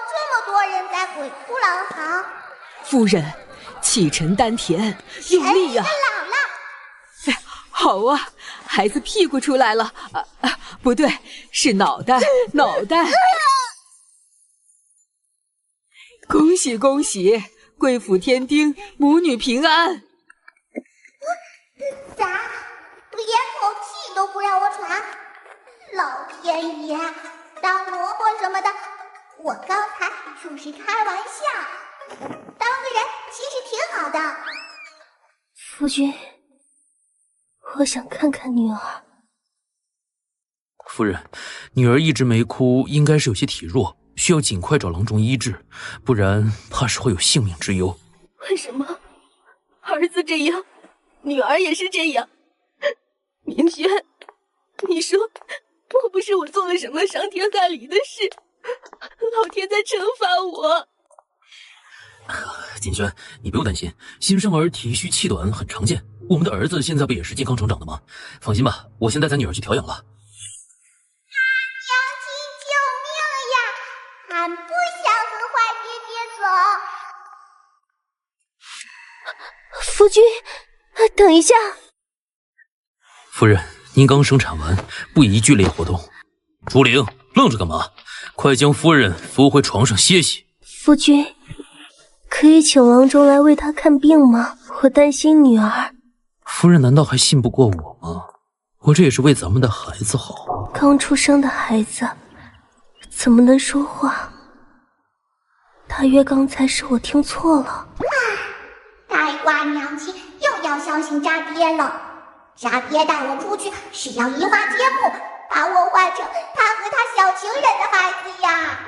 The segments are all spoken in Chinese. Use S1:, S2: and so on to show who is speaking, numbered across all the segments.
S1: 这么多人在鬼哭狼嚎？
S2: 夫人，气沉丹田，用力呀！
S1: 老了。
S2: 好啊，孩子屁股出来了，不对，是脑袋，脑袋。恭喜恭喜，贵府添丁，母女平安。
S1: 咋，连口气都不让我喘？老天爷，当萝卜什么的，我刚才就是开玩笑，当个人其实挺好的。
S3: 夫君，我想看看女儿。
S4: 夫人，女儿一直没哭，应该是有些体弱，需要尽快找郎中医治，不然怕是会有性命之忧。
S3: 为什么儿子这样，女儿也是这样？明轩，你说莫不是我做了什么伤天害理的事，老天在惩罚我？
S4: 锦轩，你不用担心，新生儿体虚气短很常见，我们的儿子现在不也是健康成长的吗？放心吧，我现在带女儿去调养了。
S1: 俺不想和坏爹爹走。
S3: 夫君，等一下。
S4: 夫人，您刚生产完，不宜剧烈活动。竹灵，愣着干嘛？快将夫人扶回床上歇息。
S3: 夫君，可以请郎中来为她看病吗？我担心女儿。
S4: 夫人难道还信不过我吗？我这也是为咱们的孩子好。
S3: 刚出生的孩子怎么能说话？大约刚才是我听错了。
S1: 呆瓜娘亲又要相信渣爹了。渣爹带我出去是要移花接木，把我换成他和他小情人的孩子呀。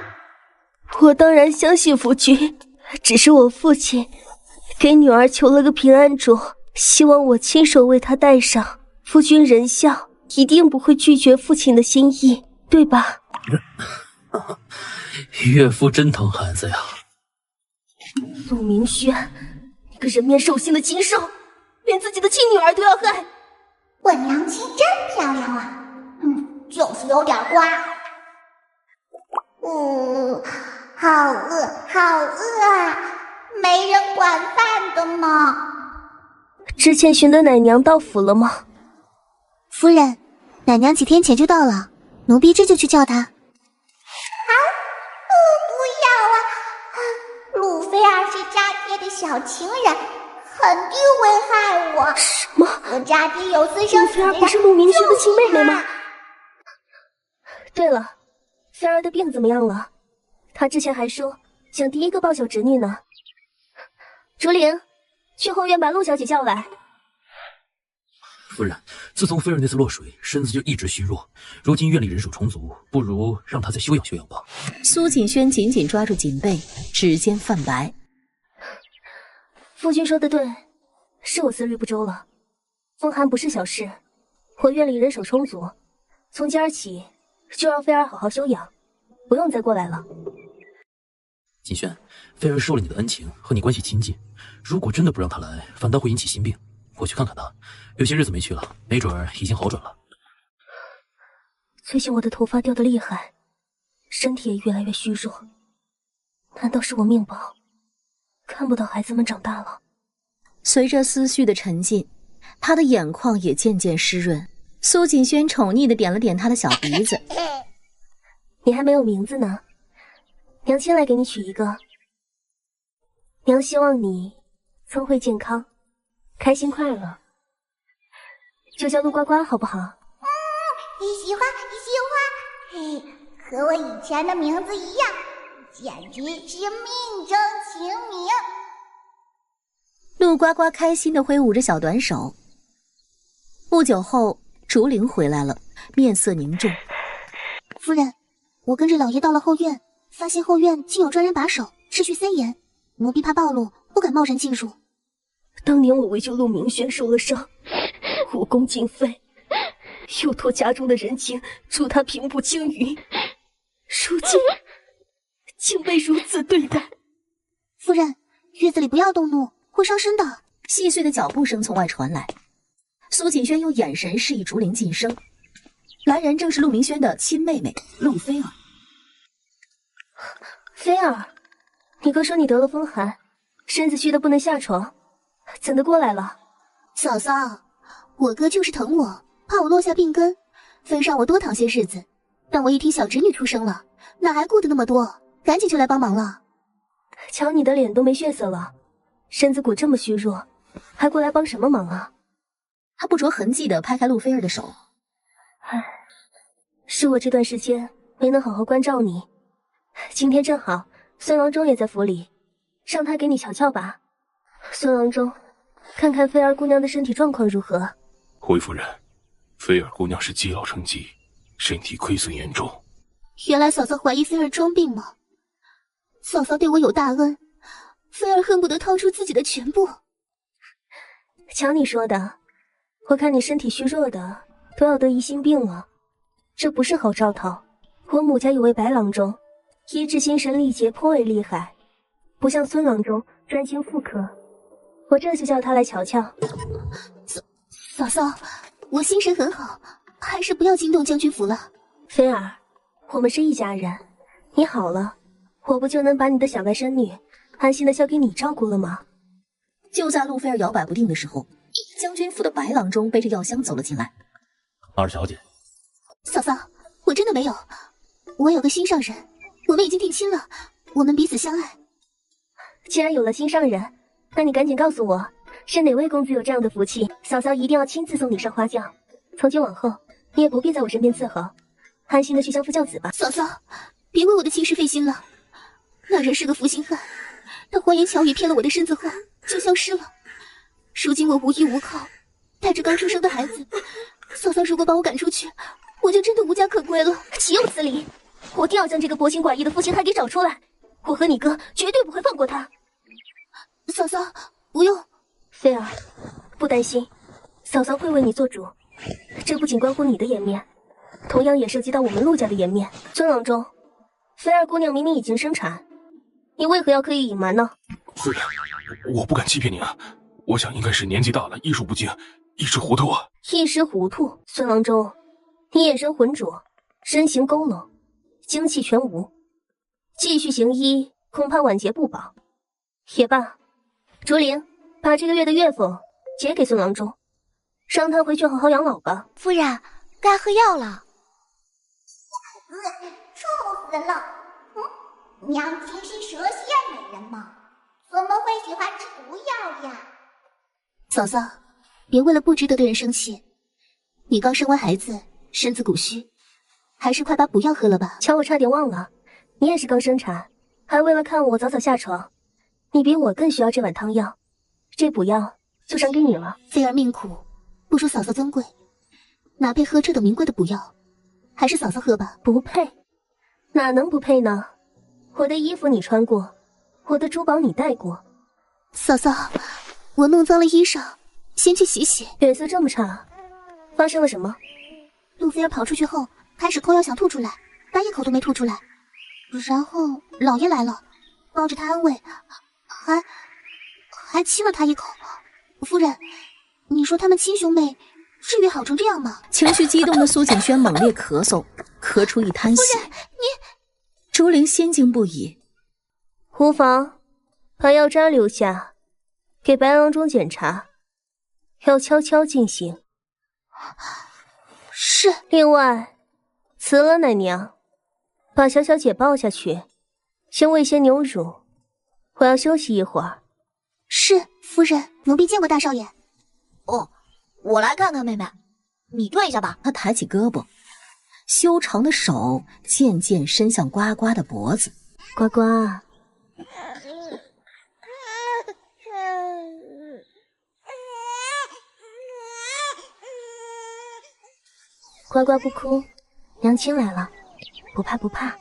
S3: 我当然相信夫君，只是我父亲给女儿求了个平安烛，希望我亲手为她戴上。夫君仁孝，一定不会拒绝父亲的心意，对吧？
S4: 岳父真疼孩子呀。
S3: 陆明轩，你个人面兽心的禽兽，连自己的亲女儿都要害。
S1: 我娘亲真漂亮啊，就是有点瓜。好饿好饿啊，没人管饭的吗？
S3: 之前寻的奶娘到府了吗？
S5: 夫人，奶娘几天前就到了，奴婢这就去叫她。
S1: 不要啊！陆菲儿是渣爹的小情人，肯定会害我。
S3: 什么？
S1: 和渣爹有私生子的人，
S3: 陆菲儿不是陆明轩的亲妹妹吗？对了，菲儿的病怎么样了？她之前还说想第一个抱小侄女呢。竹灵，去后院把陆小姐叫来。
S4: 夫人，自从菲儿那次落水，身子就一直虚弱，如今院里人手充足，不如让她再休养休养吧。
S6: 苏锦轩紧紧抓住锦被，指尖泛白。
S3: 夫君说的对，是我思虑不周了。风寒不是小事，我院里人手充足，从今儿起就让菲儿好好休养，不用再过来了。
S4: 锦轩，菲儿受了你的恩情，和你关系亲近，如果真的不让她来，反倒会引起心病。我去看看她，有些日子没去了，没准儿已经好转了。
S3: 最近我的头发掉得厉害，身体也越来越虚弱，难道是我命不好，看不到孩子们长大了？
S6: 随着思绪的沉浸，他的眼眶也渐渐湿润。苏锦轩宠溺地点了点他的小鼻子。
S3: 你还没有名字呢，娘亲来给你取一个。娘希望你聪慧健康，开心快乐，就叫陆呱呱好不好？
S1: 你喜欢，你喜欢，嘿，和我以前的名字一样，简直是命中情名。
S6: 陆呱呱开心地挥舞着小短手。不久后，竹灵回来了，面色凝重。
S5: 夫人，我跟着老爷到了后院，发现后院竟有专人把守，秩序森严，奴婢怕暴露，不敢贸然进入。
S3: 当年我为救陆明轩受了伤，武功尽废，又托家中的人情助他平步青云，如今竟被如此对待。
S5: 夫人，院子里不要动怒，会伤身的。
S6: 细碎的脚步声从外传来，苏锦轩用眼神示意竹灵噤声。来人正是陆明轩的亲妹妹陆菲儿。
S3: 菲儿，你哥说你得了风寒，身子虚的不能下床，怎的过来了？
S5: 嫂嫂，我哥就是疼我，怕我落下病根，非让我多躺些日子。但我一听小侄女出生了，哪还顾得那么多，赶紧就来帮忙了。
S3: 瞧你的脸都没血色了，身子骨这么虚弱，还过来帮什么忙啊？
S6: 他不着痕迹地拍开陆菲儿的手。
S3: 唉，是我这段时间没能好好关照你。今天正好孙郎中也在府里，让他给你瞧瞧吧。孙郎中，看看菲儿姑娘的身体状况如何？
S7: 回夫人，菲儿姑娘是积劳成疾，身体亏损严重。
S5: 原来嫂嫂怀疑菲儿装病吗？嫂嫂对我有大恩，菲儿恨不得掏出自己的全部。
S3: 瞧你说的，我看你身体虚弱的都要得疑心病了，这不是好兆头。我母家有位白郎中，医治心神力竭颇为厉害，不像孙郎中专精妇科。我这就叫他来瞧瞧。
S5: 嫂嫂，我心神很好，还是不要惊动将军府了。
S3: 菲儿，我们是一家人，你好了，我不就能把你的小外甥女安心的交给你照顾了吗？
S6: 就在陆菲儿摇摆不定的时候，将军府的白郎中背着药箱走了进来。
S4: 二小姐，
S5: 嫂嫂，我真的没有，我有个心上人，我们已经定亲了，我们彼此相爱。
S3: 既然有了心上人，那你赶紧告诉我，是哪位公子有这样的福气，嫂嫂一定要亲自送你上花轿。从今往后，你也不必在我身边伺候，安心的去相夫教子吧。
S5: 嫂嫂，别为我的亲事费心了，那人是个负心汉，他花言巧语骗了我的身子后就消失了。如今我无依无靠，带着刚出生的孩子，嫂嫂如果把我赶出去，我就真的无家可归了。
S3: 岂有此理！我定要将这个薄情寡义的负心汉给找出来，我和你哥绝对不会放过他。
S5: 嫂嫂，不用。
S3: 菲儿，不担心，嫂嫂会为你做主。这不仅关乎你的颜面，同样也涉及到我们陆家的颜面。孙郎中，菲儿姑娘明明已经生产，你为何要刻意隐瞒呢？
S7: 夫人，我不敢欺骗您啊，我想应该是年纪大了，医术不精，一时糊涂啊。
S3: 一时糊涂。孙郎中，你眼神浑浊，身形佝偻，精气全无，继续行医恐怕晚节不保。也罢，竹林，把这个月的月俸结给孙郎中，让他回去好好养老吧。
S1: 夫人，该喝药了。臭死了！娘亲是蛇蝎美人吗？怎么会喜欢吃毒药呀？
S5: 嫂嫂，别为了不值得的人生气。你刚生完孩子，身子骨虚，还是快把补药喝了吧。
S3: 瞧，我差点忘了，你也是刚生产，还为了看我早早下床，你比我更需要这碗汤药，这补药就赏给你了。
S5: 菲儿命苦，不如嫂嫂尊贵，哪配喝这等名贵的补药？还是嫂嫂喝吧。
S3: 不配，哪能不配呢？我的衣服你穿过，我的珠宝你戴过。
S5: 嫂嫂，我弄脏了衣裳，先去洗洗。
S3: 脸色这么差，发生了什么？
S5: 陆菲儿跑出去后，开始抠药想吐出来，但一口都没吐出来。然后老爷来了，抱着他安慰，还亲了他一口。夫人，你说他们亲兄妹至于好成这样吗？
S6: 情绪激动的苏景轩猛烈咳嗽，咳出一滩血。
S5: 夫人，你……
S6: 竹林心惊不已。
S3: 无妨，把药渣留下，给白郎中检查，要悄悄进行。
S5: 是。
S3: 另外，辞了奶娘，把小小姐抱下去，先喂些牛乳，我要休息一会儿。
S5: 是，夫人，奴婢见过大少爷。
S1: 哦，我来看看妹妹，你对一下吧。
S6: 他抬起胳膊，修长的手渐渐伸向呱呱的脖子。
S3: 呱呱，呱呱不哭，娘亲来了，不怕不怕。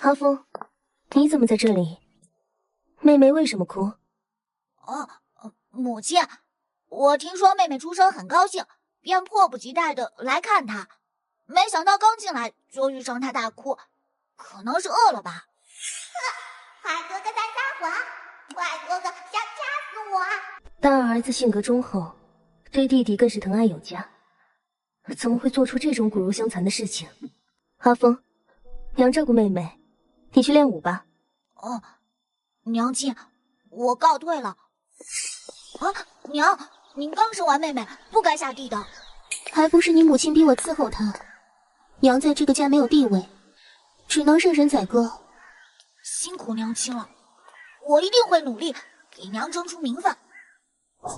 S3: 阿峰，你怎么在这里？妹妹为什么哭？
S1: 母亲，我听说妹妹出生很高兴，便迫不及待的来看她，没想到刚进来就遇上她大哭，可能是饿了吧。坏哥哥在撒谎，坏哥哥想掐死我。
S3: 大儿子性格忠厚，对弟弟更是疼爱有加，怎么会做出这种骨肉相残的事情？阿峰，娘照顾妹妹，你去练武吧。
S1: 哦，娘亲，我告退了。啊，娘，您刚生完妹妹，不该下地的。
S5: 还不是你母亲逼我伺候她，娘在这个家没有地位，只能任人宰割。
S1: 辛苦娘亲了，我一定会努力给娘争出名分。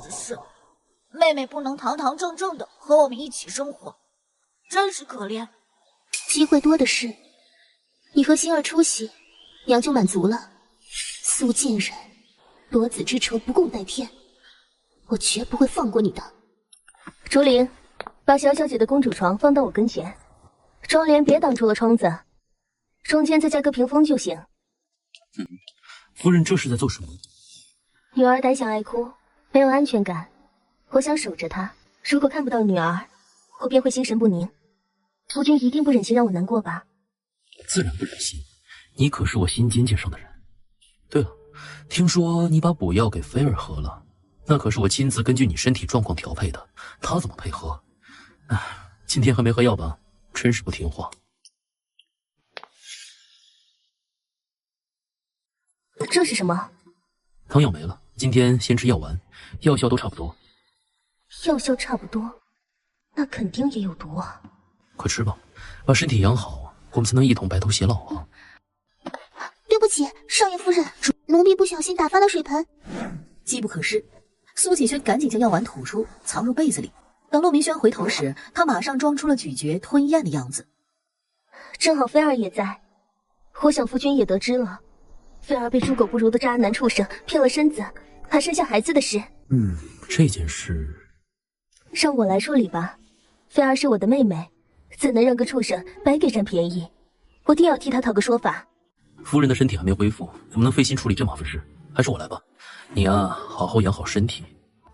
S1: 只是妹妹不能堂堂正正的和我们一起生活，真是可怜。
S5: 机会多的是，你和星儿出席，娘就满足了。苏贱人，夺子之仇不共戴天，我绝不会放过你的。
S3: 竹林，把小小姐的公主床放到我跟前，窗帘别挡住了窗子，中间再加个屏风就行。
S4: 夫人这是在做什么？
S3: 女儿胆小爱哭，没有安全感，我想守着她。如果看不到女儿，我便会心神不宁。夫君一定不忍心让我难过吧？
S4: 自然不忍心，你可是我心尖尖上的人。对了，听说你把补药给菲儿喝了，那可是我亲自根据你身体状况调配的，她怎么配合？唉，今天还没喝药吧？真是不听话。
S3: 这是什么？
S4: 汤药没了，今天先吃药丸，药效都差不多。
S3: 药效差不多，那肯定也有毒啊！
S4: 快吃吧，把身体养好，我们才能一同白头偕老啊！
S5: 对不起，少爷夫人，奴婢不小心打翻了水盆。
S6: 机不可失，苏锦轩赶紧将药丸吐出，藏入被子里。等陆明轩回头时，他马上装出了咀嚼吞咽的样子。
S3: 正好菲儿也在，我想夫君也得知了，菲儿被猪狗不如的渣男畜生骗了身子，还生下孩子的事。
S4: 这件事
S3: 让我来处理吧。菲儿是我的妹妹，怎能让个畜生白给占便宜？我定要替她讨个说法。
S4: 夫人的身体还没恢复，怎么能费心处理这麻烦事？还是我来吧。你啊，好好养好身体。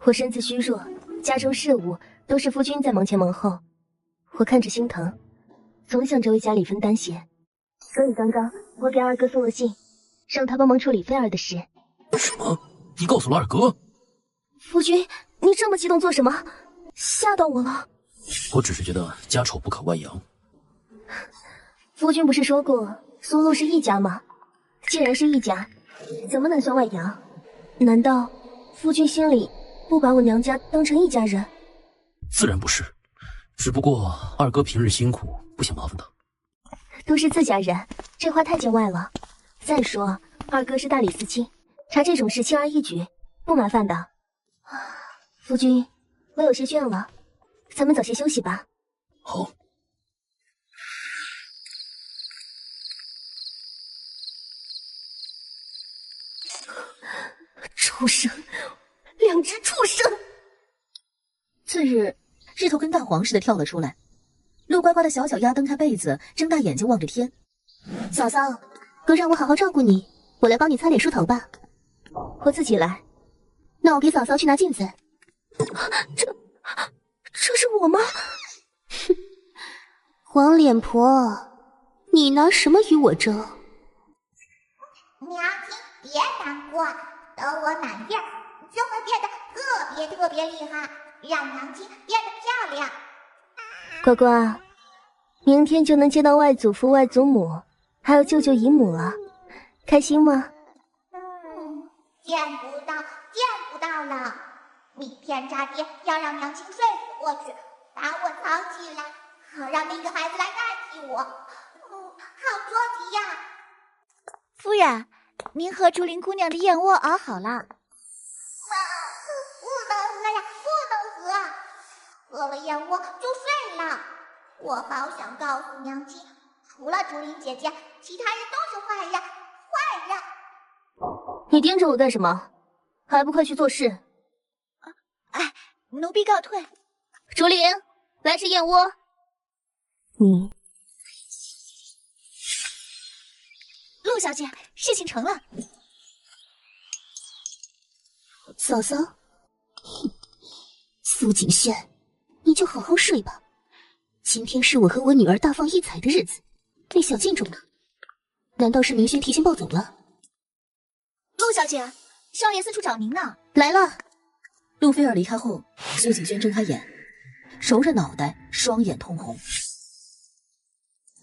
S3: 我身子虚弱，家中事务都是夫君在忙前忙后，我看着心疼，总想着为家里分担些。所以刚刚我给二哥送了信，让他帮忙处理菲儿的事。
S4: 什么？你告诉了二哥？
S3: 夫君，你这么激动做什么？吓到我了。
S4: 我只是觉得家丑不可外扬。
S3: 夫君不是说过苏露是一家吗？既然是一家，怎么能算外扬？难道夫君心里不把我娘家当成一家人？
S4: 自然不是，只不过二哥平日辛苦，不想麻烦他。
S3: 都是自家人，这话太见外了。再说二哥是大理寺卿，查这种事轻而易举，不麻烦的。夫君，我有些倦了，咱们早些休息吧。
S4: 好。
S3: 畜生，两只畜生！
S6: 次日，日头跟蛋黄似的跳了出来。陆乖乖的小脚丫蹬开被子，睁大眼睛望着天。
S5: 嫂嫂，哥让我好好照顾你，我来帮你擦脸梳头吧。
S3: 我自己来。
S5: 那我给嫂嫂去拿镜子。
S3: 这是我吗？
S5: 哼，黄脸婆，你拿什么与我争？
S1: 娘亲别难过，等我满月就会变得特别厉害，让娘亲变得漂亮。
S3: 乖乖，明天就能见到外祖父、外祖母，还有舅舅、姨母了，开心吗？
S1: 见不到了。明天渣爹要让娘亲睡死过去，把我藏起来，好让那个孩子来代替我。好着急呀！
S8: 夫人，您和竹林姑娘的燕窝熬好了。
S1: 不能喝呀，不能喝！喝了燕窝就睡了。我好想告诉娘亲，除了竹林姐姐，其他人都是坏人，坏人！
S3: 你盯着我干什么？还不快去做事！
S8: 哎，奴婢告退。
S3: 竹林，来吃燕窝。你，
S8: 陆小姐，事情成了。
S5: 嫂嫂，苏锦轩，你就好好睡吧。今天是我和我女儿大放异彩的日子，那小贱种呢？难道是明轩提前抱走了？
S8: 陆小姐，少爷四处找您呢。
S5: 来了。
S6: 陆菲儿离开后，苏锦轩睁开眼，揉着脑袋，双眼通红。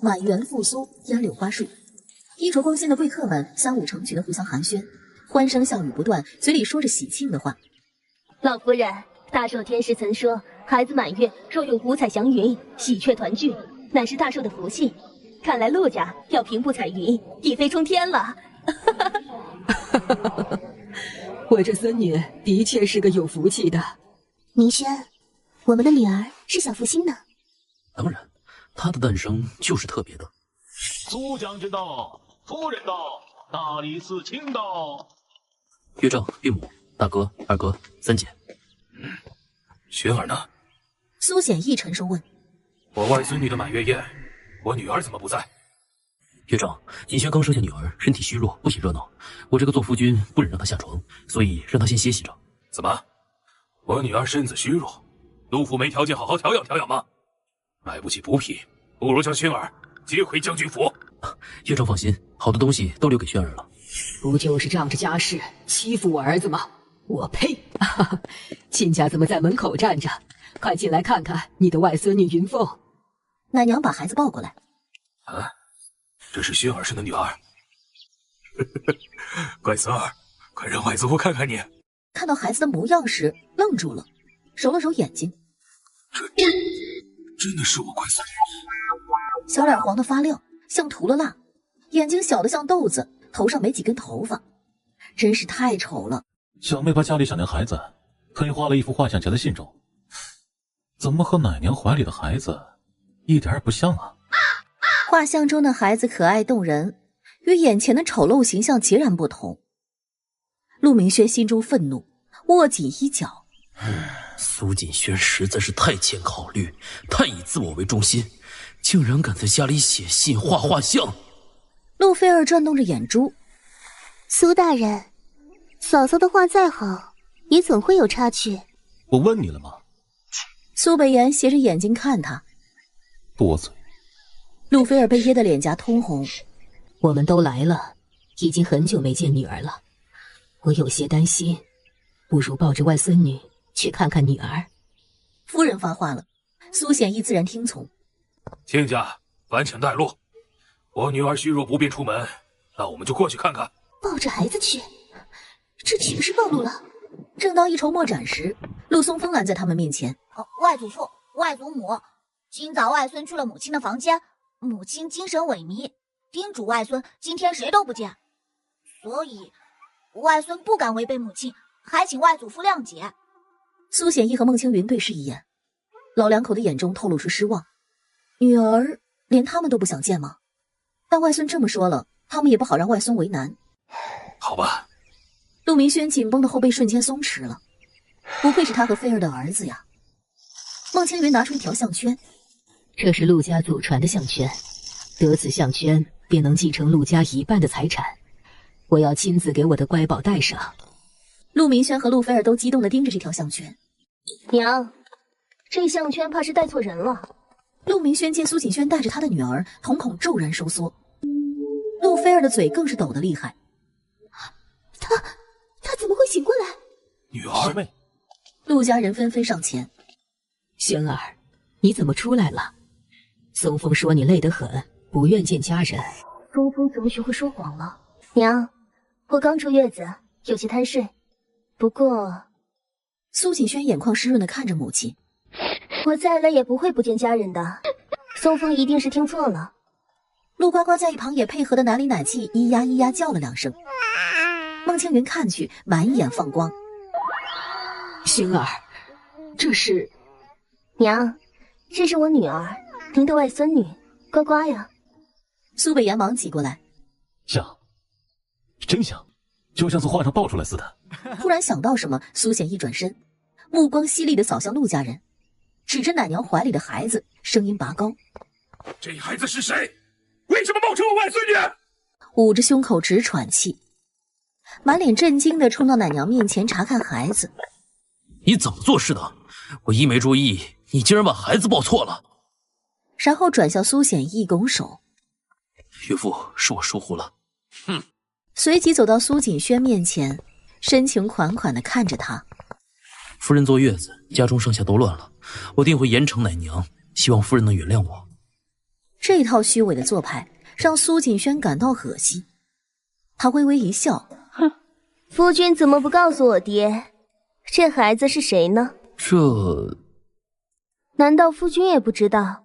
S6: 满园复苏，烟柳花树，衣着光鲜的贵客们三五成群的互相寒暄，欢声笑语不断，嘴里说着喜庆的话。
S3: 老夫人，大寿天师曾说，孩子满月若有五彩祥云，喜鹊团聚，乃是大寿的福气。看来陆家要平步彩云，一飞冲天了。
S2: 我这孙女的确是个有福气的。
S5: 明轩，我们的女儿是小福星呢。
S4: 当然，她的诞生就是特别的。
S7: 苏将军到，夫人到，大理寺卿到。
S4: 岳丈、岳母、大哥、二哥、三姐。
S7: 轩儿呢？
S6: 苏显义沉声问。
S7: 我外孙女的满月宴，我女儿怎么不在？
S4: 岳丈，锦轩刚生下女儿，身体虚弱，不喜热闹。我这个做夫君不忍让她下床，所以让她先歇息着。
S7: 怎么？我女儿身子虚弱，陆府没条件好好调养调养吗？买不起补品，不如将轩儿接回将军府。
S4: 岳丈放心，好的东西都留给轩儿了。
S2: 不就是仗着家世欺负我儿子吗？我呸！亲家怎么在门口站着？快进来看看你的外孙女云凤。
S6: 奶娘把孩子抱过来。
S7: 啊，这是轩儿生的女儿。乖孙儿，快让外祖父看看你。
S6: 看到孩子的模样时愣住了，揉了揉眼睛。
S7: 这真的是我乖孙女。
S6: 小脸黄得发亮，像涂了蜡，眼睛小得像豆子，头上没几根头发，真是太丑了。
S9: 小妹把家里小娘孩子特意画了一幅画像夹在信中，怎么和奶娘怀里的孩子一点也不像啊？
S6: 画像中的孩子可爱动人，与眼前的丑陋形象截然不同。陆明轩心中愤怒，握紧衣角。
S4: 苏锦轩实在是太欠考虑，太以自我为中心，竟然敢在家里写信画画像。
S6: 陆菲儿转动着眼珠。
S5: 苏大人，嫂嫂的画再好，也总会有插曲。
S9: 我问你了吗？
S6: 苏北岩斜着眼睛看他，
S9: 多嘴。
S6: 陆菲儿被噎得脸颊通红。
S2: 我们都来了，已经很久没见女儿了，我有些担心，不如抱着外孙女去看看女儿。
S6: 夫人发话了，苏显义自然听从。
S7: 亲家，烦请带路。我女儿虚弱不便出门，那我们就过去看看。
S5: 抱着孩子去，这岂不是暴露了？
S6: 正当一筹莫展时，陆松风拦在他们面前。
S1: 外祖父、外祖母，今早外孙去了母亲的房间，母亲精神萎靡，叮嘱外孙今天谁都不见，所以外孙不敢违背母亲，还请外祖父谅解。
S6: 苏显义和孟青云对视一眼，老两口的眼中透露出失望。女儿连他们都不想见吗？但外孙这么说了，他们也不好让外孙为难。
S7: 好吧。
S6: 陆明轩紧绷的后背瞬间松弛了，不愧是他和菲儿的儿子呀。孟青云拿出一条项圈，
S2: 这是陆家祖传的项圈，得此项圈便能继承陆家一半的财产，我要亲自给我的乖宝戴上。
S6: 陆明轩和陆菲儿都激动地盯着这条项圈。
S3: 娘，这项圈怕是戴错人了。
S6: 陆明轩见苏锦轩带着他的女儿，瞳孔骤然收缩。陆菲儿的嘴更是抖得厉害。
S5: 他怎么会醒过来？
S7: 女儿妹，
S6: 陆家人纷纷上前。
S2: 轩儿，你怎么出来了？松风说你累得很，不愿见家人。
S3: 松风怎么学会说谎了？娘，我刚出月子，有些贪睡。不过，
S6: 苏锦轩眼眶湿润地看着母亲。
S3: 我再累也不会不见家人的。松风一定是听错了。
S6: 陆呱呱在一旁也配合的奶里奶气，咿呀咿呀叫了两声。孟青云看去满眼放光。
S2: 星儿，这是……
S3: 娘，这是我女儿，您的外孙女，呱呱呀。
S6: 苏北岩忙挤过来，
S9: 像，真像，就像从画上爆出来似的。
S6: 突然想到什么，苏显一转身，目光犀利地扫向陆家人，指着奶娘怀里的孩子，声音拔高：“
S7: 这孩子是谁？为什么冒充我外孙女？”
S6: 捂着胸口直喘气。满脸震惊地冲到奶娘面前查看孩子。
S4: 你怎么做事的？我一没注意，你竟然把孩子抱错了。
S6: 然后转向苏显义拱手。
S4: 岳父，是我疏忽了。
S7: 哼。
S6: 随即走到苏锦轩面前，深情款款地看着他。
S4: 夫人坐月子，家中上下都乱了，我定会严惩奶娘，希望夫人能原谅我。
S6: 这套虚伪的做派让苏锦轩感到恶心。他微微一笑，
S3: 哼，夫君怎么不告诉我爹，这孩子是谁呢？
S4: 这……
S3: 难道夫君也不知道？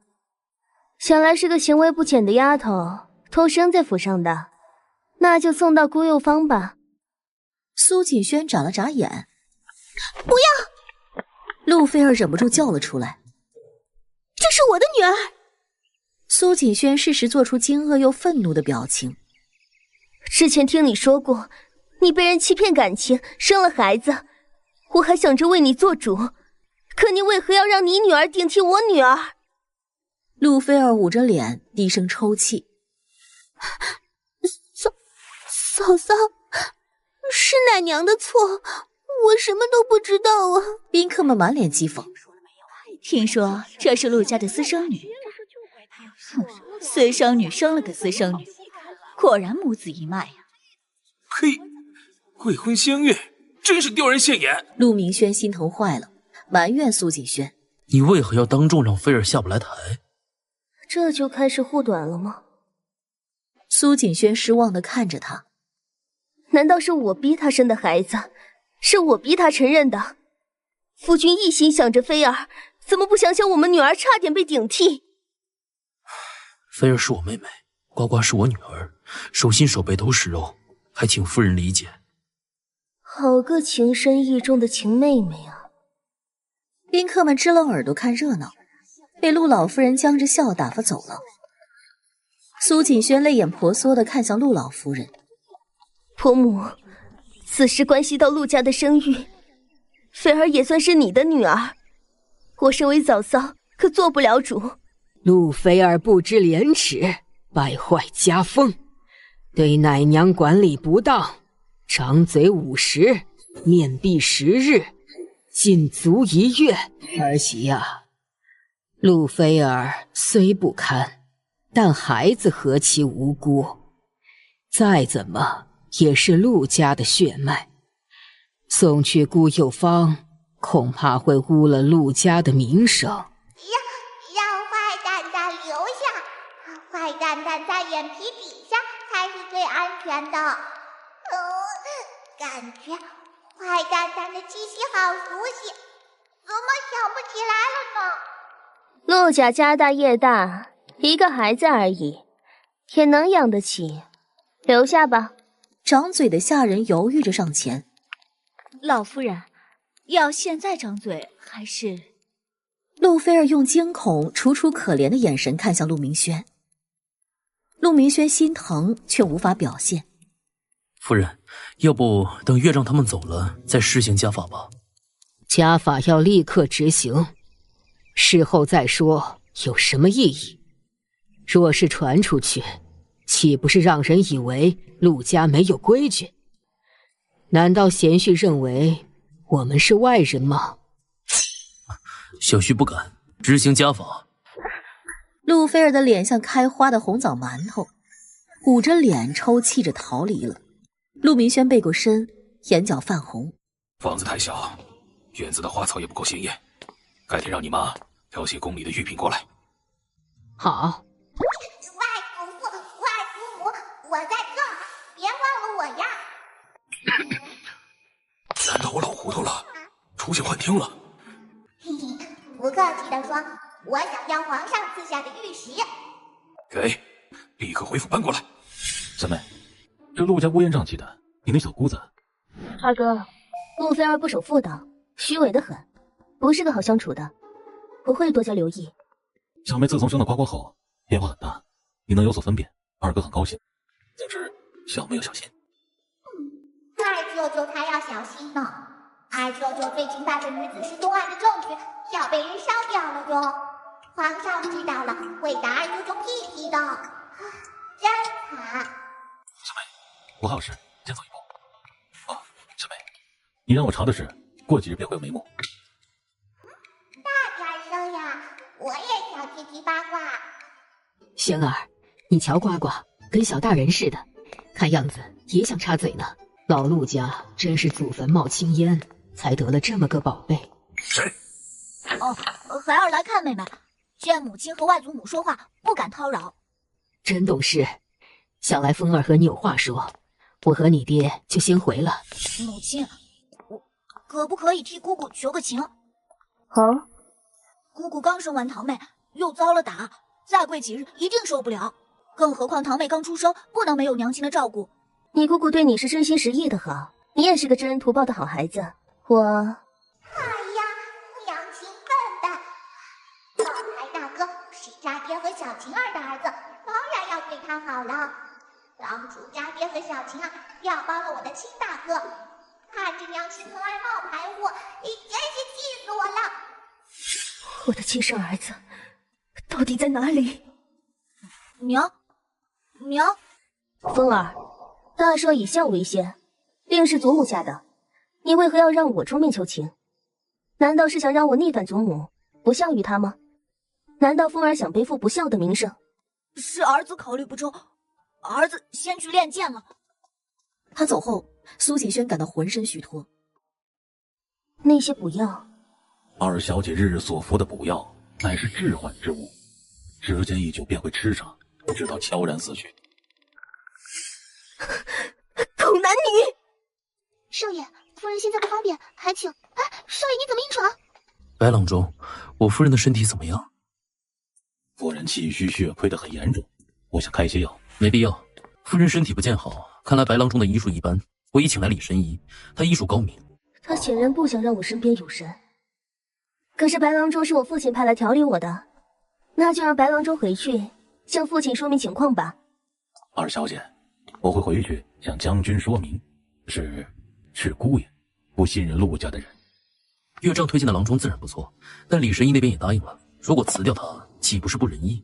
S3: 想来是个行为不检的丫头，偷生在府上的，那就送到孤幼坊吧。
S6: 苏锦轩眨了眨眼，
S5: 不要！
S6: 陆菲儿忍不住叫了出来，
S5: 这是我的女儿。
S6: 苏锦轩适时做出惊愕又愤怒的表情。
S3: 之前听你说过，你被人欺骗感情，生了孩子，我还想着为你做主，可你为何要让你女儿顶替我女儿？
S6: 陆菲儿捂着脸低声抽泣。
S5: 嫂嫂，是奶娘的错，我什么都不知道啊。
S6: 宾客们满脸讥讽。
S8: 听说这是陆家的私生女，私生女生了个私生女，果然母子一脉呀。
S7: 嘿，未婚先孕，真是丢人现眼。
S6: 陆明轩心疼坏了，埋怨苏锦轩：
S4: 你为何要当众让菲儿下不来台？
S3: 这就开始护短了吗？
S6: 苏锦轩失望地看着他。
S3: 难道是我逼他生的孩子？是我逼他承认的？夫君一心想着菲儿，怎么不想想我们女儿差点被顶替？
S4: 菲儿是我妹妹，呱呱是我女儿，手心手背都是肉，还请夫人理解。
S3: 好个情深意重的情妹妹啊！
S6: 宾客们支棱耳朵看热闹，被陆老夫人僵着笑打发走了。苏锦轩泪眼婆娑地看向陆老夫人：
S3: 婆母，此事关系到陆家的声誉，菲儿也算是你的女儿，我身为嫂嫂可做不了主。
S2: 陆菲儿不知廉耻，败坏家风，对奶娘管理不当，张嘴50，面壁10日，禁足1月。儿媳呀，陆菲儿虽不堪，但孩子何其无辜，再怎么也是陆家的血脉，送去孤幼坊恐怕会污了陆家的名声。
S1: 让坏蛋蛋留下，坏蛋蛋在眼皮底下才是最安全的。感觉坏蛋蛋的气息好熟悉，怎么想不起来了呢？
S3: 陆家家大业大，一个孩子而已，也能养得起，留下吧。
S6: 掌嘴的下人犹豫着上前：
S8: 老夫人，要现在张嘴还是……
S6: 陆菲儿用惊恐、楚楚可怜的眼神看向陆明轩。陆明轩心疼，却无法表现。
S4: 夫人，要不等岳丈他们走了再施行家法吧？
S2: 家法要立刻执行，事后再说有什么意义？若是传出去，岂不是让人以为陆家没有规矩？难道贤婿认为我们是外人吗？
S4: 小婿不敢执行家法。
S6: 陆菲儿的脸像开花的红枣馒头，捂着脸抽泣着逃离了。陆明轩背过身，眼角泛红。
S7: 房子太小，院子的花草也不够鲜艳，改天让你妈挑些宫里的玉品过来。
S2: 好。
S1: 外祖父、外祖母，我在这儿，别忘了我呀！
S7: 难道我老糊涂了，出现幻听了？
S1: 嘿嘿，不客气地说，我想要皇上赐下的玉石。
S7: 给，立刻回府搬过来。
S9: 三妹，这陆家乌烟瘴气的，你那小姑子……
S3: 二哥，陆菲儿不守妇道，虚伪得很，不是个好相处的，我会多加留意。
S9: 小妹自从生了呱呱后，变化很大，你能有所分辨，二哥很高兴。总之，小妹要小心。
S1: 二舅舅他要小心呢。二舅舅最近办的女子失踪案的证据要被人烧掉了哟，皇上知道了会打二舅舅屁屁的，真惨。
S9: 小妹，我还有事，先走一步。哦，小妹，你让我查的事，过几日便会有眉目。
S1: 大点声呀，我也想听听八卦。
S2: 轩儿，你瞧呱呱跟小大人似的，看样子也想插嘴呢。老陆家真是祖坟冒青烟，才得了这么个宝贝。
S7: 谁？
S8: 哦，孩儿来看妹妹，见母亲和外祖母说话，不敢叨扰。
S2: 真懂事，想来风儿和你有话说，我和你爹就先回了。
S8: 母亲，我可不可以替姑姑求个情？
S3: 好，
S8: 姑姑刚生完堂妹，又遭了打，再过几日一定受不了。更何况堂妹刚出生，不能没有娘亲的照顾。
S3: 你姑姑对你是真心实意的好，你也是个知恩图报的好孩子。我……
S1: 哎呀，娘亲笨蛋！老thái大哥是家爹和小晴儿的儿子，当然要对他好了。当初家爹和小晴儿调包了我的亲大哥，看着娘亲从外冒牌货，真是气死我了！
S3: 我的亲生儿子到底在哪里？
S8: 娘，
S3: 风儿，大赦以孝为先，令是祖母下的，你为何要让我出面求情？难道是想让我逆反祖母，不孝于他吗？难道风儿想背负不孝的名声？
S8: 是儿子考虑不周，儿子先去练剑了。
S6: 他走后，苏锦轩感到浑身虚脱。
S3: 那些补药，
S9: 二小姐日日所服的补药乃是致幻之物，时间一久便会吃上，直到悄然死去。
S3: 狗男女！
S5: 少爷，夫人现在不方便，还请……哎，少爷你怎么硬闯？
S4: 白郎中，我夫人的身体怎么样？
S9: 夫人气虚血亏得很严重，我想开些药。
S4: 没必要，夫人身体不见好，看来白郎中的医术一般。我已请来李神医，他医术高明。
S3: 他显然不想让我身边有人。可是白郎中是我父亲派来调理我的，那就让白郎中回去向父亲说明情况吧。
S9: 二小姐，我会回去向将军说明，是姑爷不信任陆家的人。
S4: 岳丈推荐的郎中自然不错，但李神医那边也答应了，如果辞掉他，岂不是不仁义？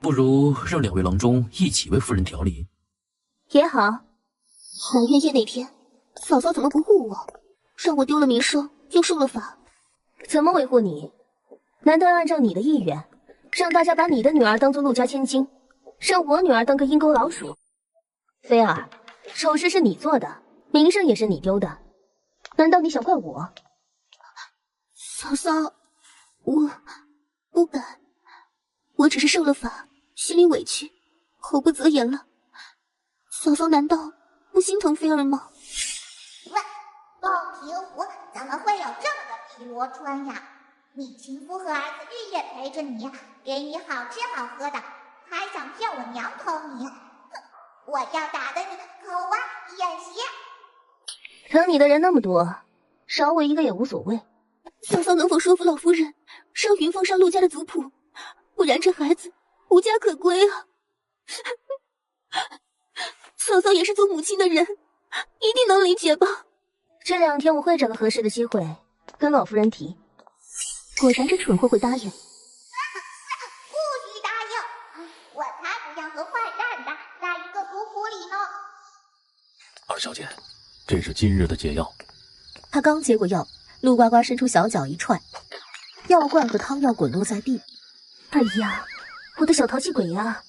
S4: 不如让两位郎中一起为夫人调理。
S3: 也好。
S5: 满月夜那天，嫂嫂怎么不护我，让我丢了名声，又受了罚？
S3: 怎么维护你？难道要按照你的意愿，让大家把你的女儿当做陆家千金，让我女儿当个阴沟老鼠？菲儿，丑事是你做的，名声也是你丢的，难道你想怪我？
S5: 嫂嫂，我不敢，我只是受了罚，心里委屈，口不择言了。嫂嫂难道不心疼菲儿吗？
S1: 喂，洞庭湖怎么会有这么个碧螺春呀？你情夫和儿子日夜陪着你，给你好吃好喝的，还想骗我娘疼你？哼，我要打得你口歪眼斜！
S3: 疼你的人那么多，少我一个也无所谓。
S5: 嫂嫂能否说服老夫人，让云凤上陆家的族谱？不然这孩子无家可归啊！嫂嫂也是做母亲的人，一定能理解吧？
S3: 这2天我会找个合适的机会跟老夫人提。果然这蠢货会答应。
S1: 不许答应！我才不要和坏蛋蛋在一个族谱里呢！
S9: 二小姐，这是今日的解药。
S6: 他刚接过药，陆呱呱伸出小脚一踹，药罐和汤药滚落在地。
S3: 哎呀，我的小淘气鬼呀！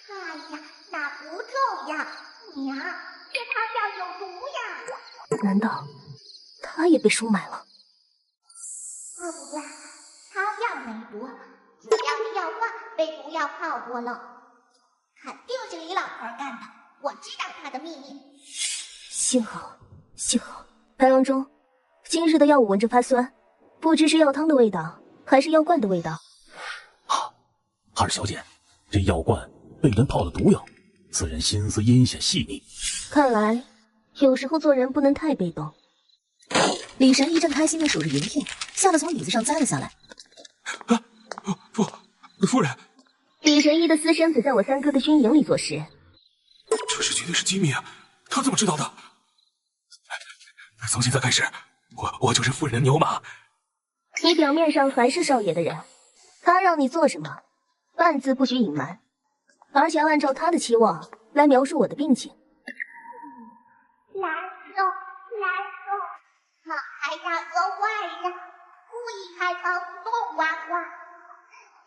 S1: 哎呀，那不重要，娘，这汤药有毒呀！
S3: 难道他也被收买了？
S1: 不对，汤药没毒，主要是药罐被毒药泡过了，肯定是李老头干的。我知道他的秘密。
S3: 幸好，白郎中，今日的药物闻着发酸，不知是药汤的味道，还是药罐的味道。
S9: 二小姐，这药罐被人泡了毒药，此人心思阴险细腻。
S3: 看来，有时候做人不能太被动。
S6: 李神一正开心的数着银片，吓得从椅子上栽了下来。
S7: 夫人，
S3: 李神医的私生子在我三哥的军营里做事，
S7: 这事绝对是机密啊！他怎么知道的？从现在开始，我就是夫人的牛马。
S3: 你表面上还是少爷的人，他让你做什么，半字不许隐瞒，而且要按照他的期望来描述我的病情。
S1: 难受！老太大和坏人故意开窗户动呱呱，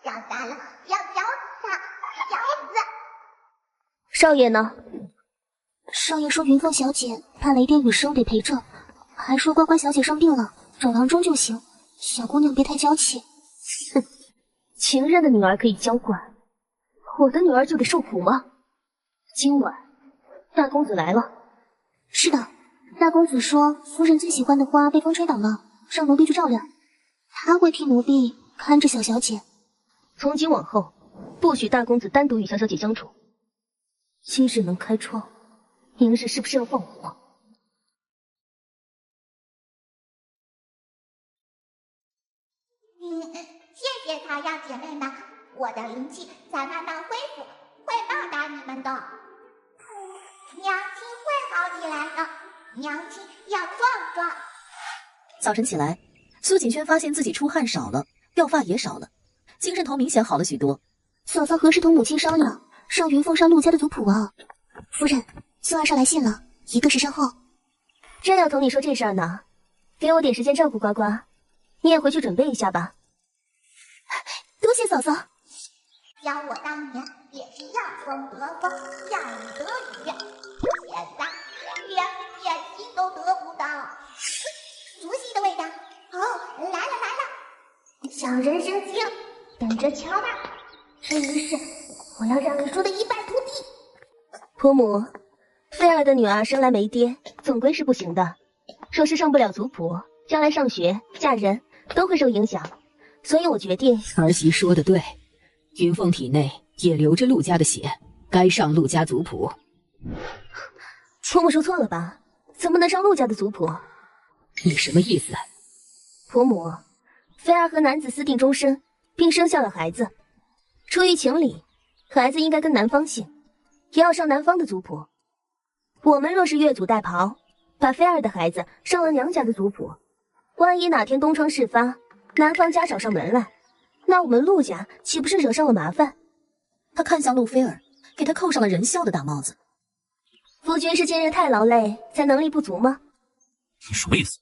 S1: 长大了要咬死他，咬死！
S3: 少爷呢？
S5: 少爷说云凤小姐怕雷电雨声得陪着，还说呱呱小姐生病了，找郎中就行。小姑娘别太娇气。
S3: 哼，情人的女儿可以娇惯，我的女儿就得受苦吗？今晚大公子来了。
S5: 是的，大公子说夫人最喜欢的花被风吹倒了，让奴婢去照料。他会替奴婢看着小小姐。
S3: 从今往后，不许大公子单独与小小姐相处。今日能开窗，明日是不是要放火？
S1: 谢谢草药姐妹们，我的灵气在慢慢恢复，会报答你们的。娘亲会好起来的，娘亲要壮壮。
S6: 早晨起来，苏锦轩发现自己出汗少了，掉发也少了，精神头明显好了许多。
S5: 嫂嫂何时同母亲商量，让云凤上陆家的族谱啊？夫人，孙二少来信了，一个时辰后。
S3: 正要同你说这事儿呢，给我点时间照顾呱呱，你也回去准备一下吧。
S5: 多谢嫂嫂。
S1: 想我当年也是要风得风，要雨得雨，现在连个点心都得不到。熟悉的味道，哦，来了，小人生气，等着瞧吧。这一世我要让你输得一败涂地。
S3: 婆母，菲儿的女儿生来没爹，总归是不行的。若是上不了族谱，将来上学、嫁人都会受影响。所以我决定，
S2: 儿媳说的对，云凤体内也流着陆家的血，该上陆家族谱。
S3: 婆母说错了吧？怎么能上陆家的族谱？
S2: 你什么意思？
S3: 婆母，菲儿和男子私定终身，并生下了孩子，出于情理，孩子应该跟男方姓，也要上男方的族谱。我们若是越俎代庖，把菲儿的孩子上了娘家的族谱，万一哪天东窗事发，男方家找上门来，那我们陆家岂不是惹上了麻烦？
S6: 他看向陆菲儿，给他扣上了人笑的大帽子。
S3: 夫君是今日太劳累，才能力不足吗？
S4: 你什么意思？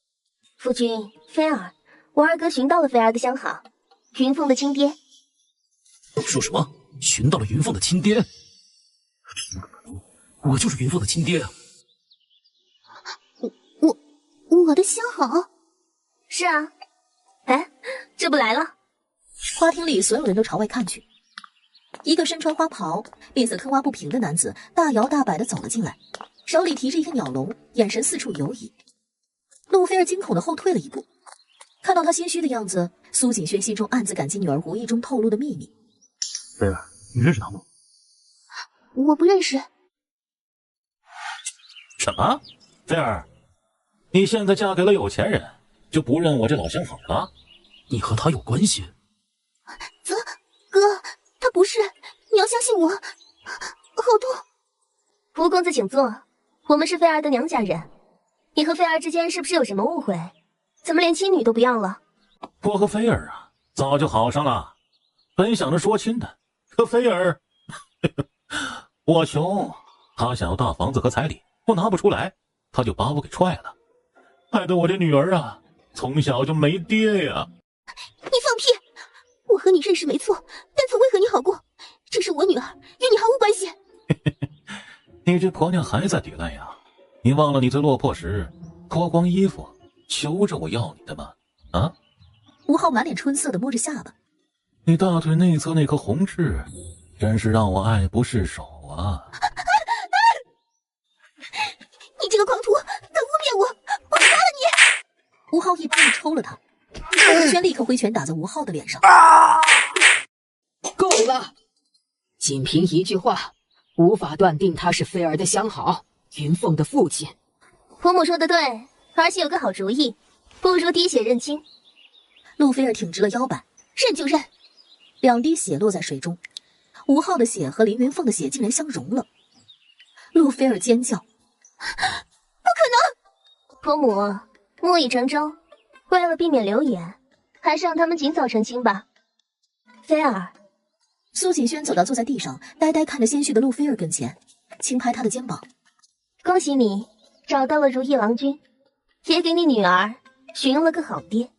S3: 夫君，菲儿，我二哥寻到了菲儿的相好，云凤的亲爹。
S4: 你说什么？寻到了云凤的亲爹？我就是云凤的亲爹啊！
S5: 我的相好？
S3: 是啊。哎，这不来了！
S6: 花厅里所有人都朝外看去，一个身穿花袍、脸色坑洼不平的男子大摇大摆地走了进来，手里提着一个鸟笼，眼神四处游移。陆菲儿惊恐地后退了一步，看到他心虚的样子，苏锦轩心中暗自感激女儿无意中透露的秘密。
S9: 菲儿，你认识他吗？
S5: 我不认识。
S9: 什么？菲儿，你现在嫁给了有钱人，就不认我这老相好了？
S4: 你和他有关系？
S5: 哥，他不是，你要相信我。好痛！
S3: 蒲公子请坐，我们是菲儿的娘家人，你和菲儿之间是不是有什么误会？怎么连亲女都不要了？
S9: 我和菲儿啊，早就好上了，本想着说亲的，可菲儿，我穷，他想要大房子和彩礼，我拿不出来，他就把我给踹了，害得我这女儿啊，从小就没爹呀！
S5: 你放屁！我和你认识没错，但曾未和你好过。这是我女儿，与你毫无关系。
S9: 你这婆娘还在抵赖呀？你忘了你最落魄时脱光衣服求着我要你的吗？啊？
S6: 吴昊满脸春色地摸着下巴，
S9: 你大腿内侧那颗红痣，真是让我爱不释手啊！
S5: 你这个狂徒，敢污蔑我，我杀了你！
S6: 吴昊一巴掌抽了他，苏锦轩立刻挥拳打在吴昊的脸上。
S2: 够了！仅凭一句话，无法断定他是菲儿的相好，云凤的父亲。
S3: 婆母说的对，儿媳有个好主意，不如滴血认亲。
S6: 陆菲儿挺直了腰板，
S5: 认就认。
S6: 2滴血落在水中，吴昊的血和林云凤的血竟然相融了。陆菲儿尖叫：“
S5: 不可能！”
S3: 婆母，木已成舟，为了避免流言，还是让他们尽早成亲吧。菲儿。
S6: 苏锦轩走到坐在地上，呆呆看着鲜血的陆菲儿跟前，轻拍她的肩膀：“
S3: 恭喜你找到了如意郎君，也给你女儿寻了个好爹。”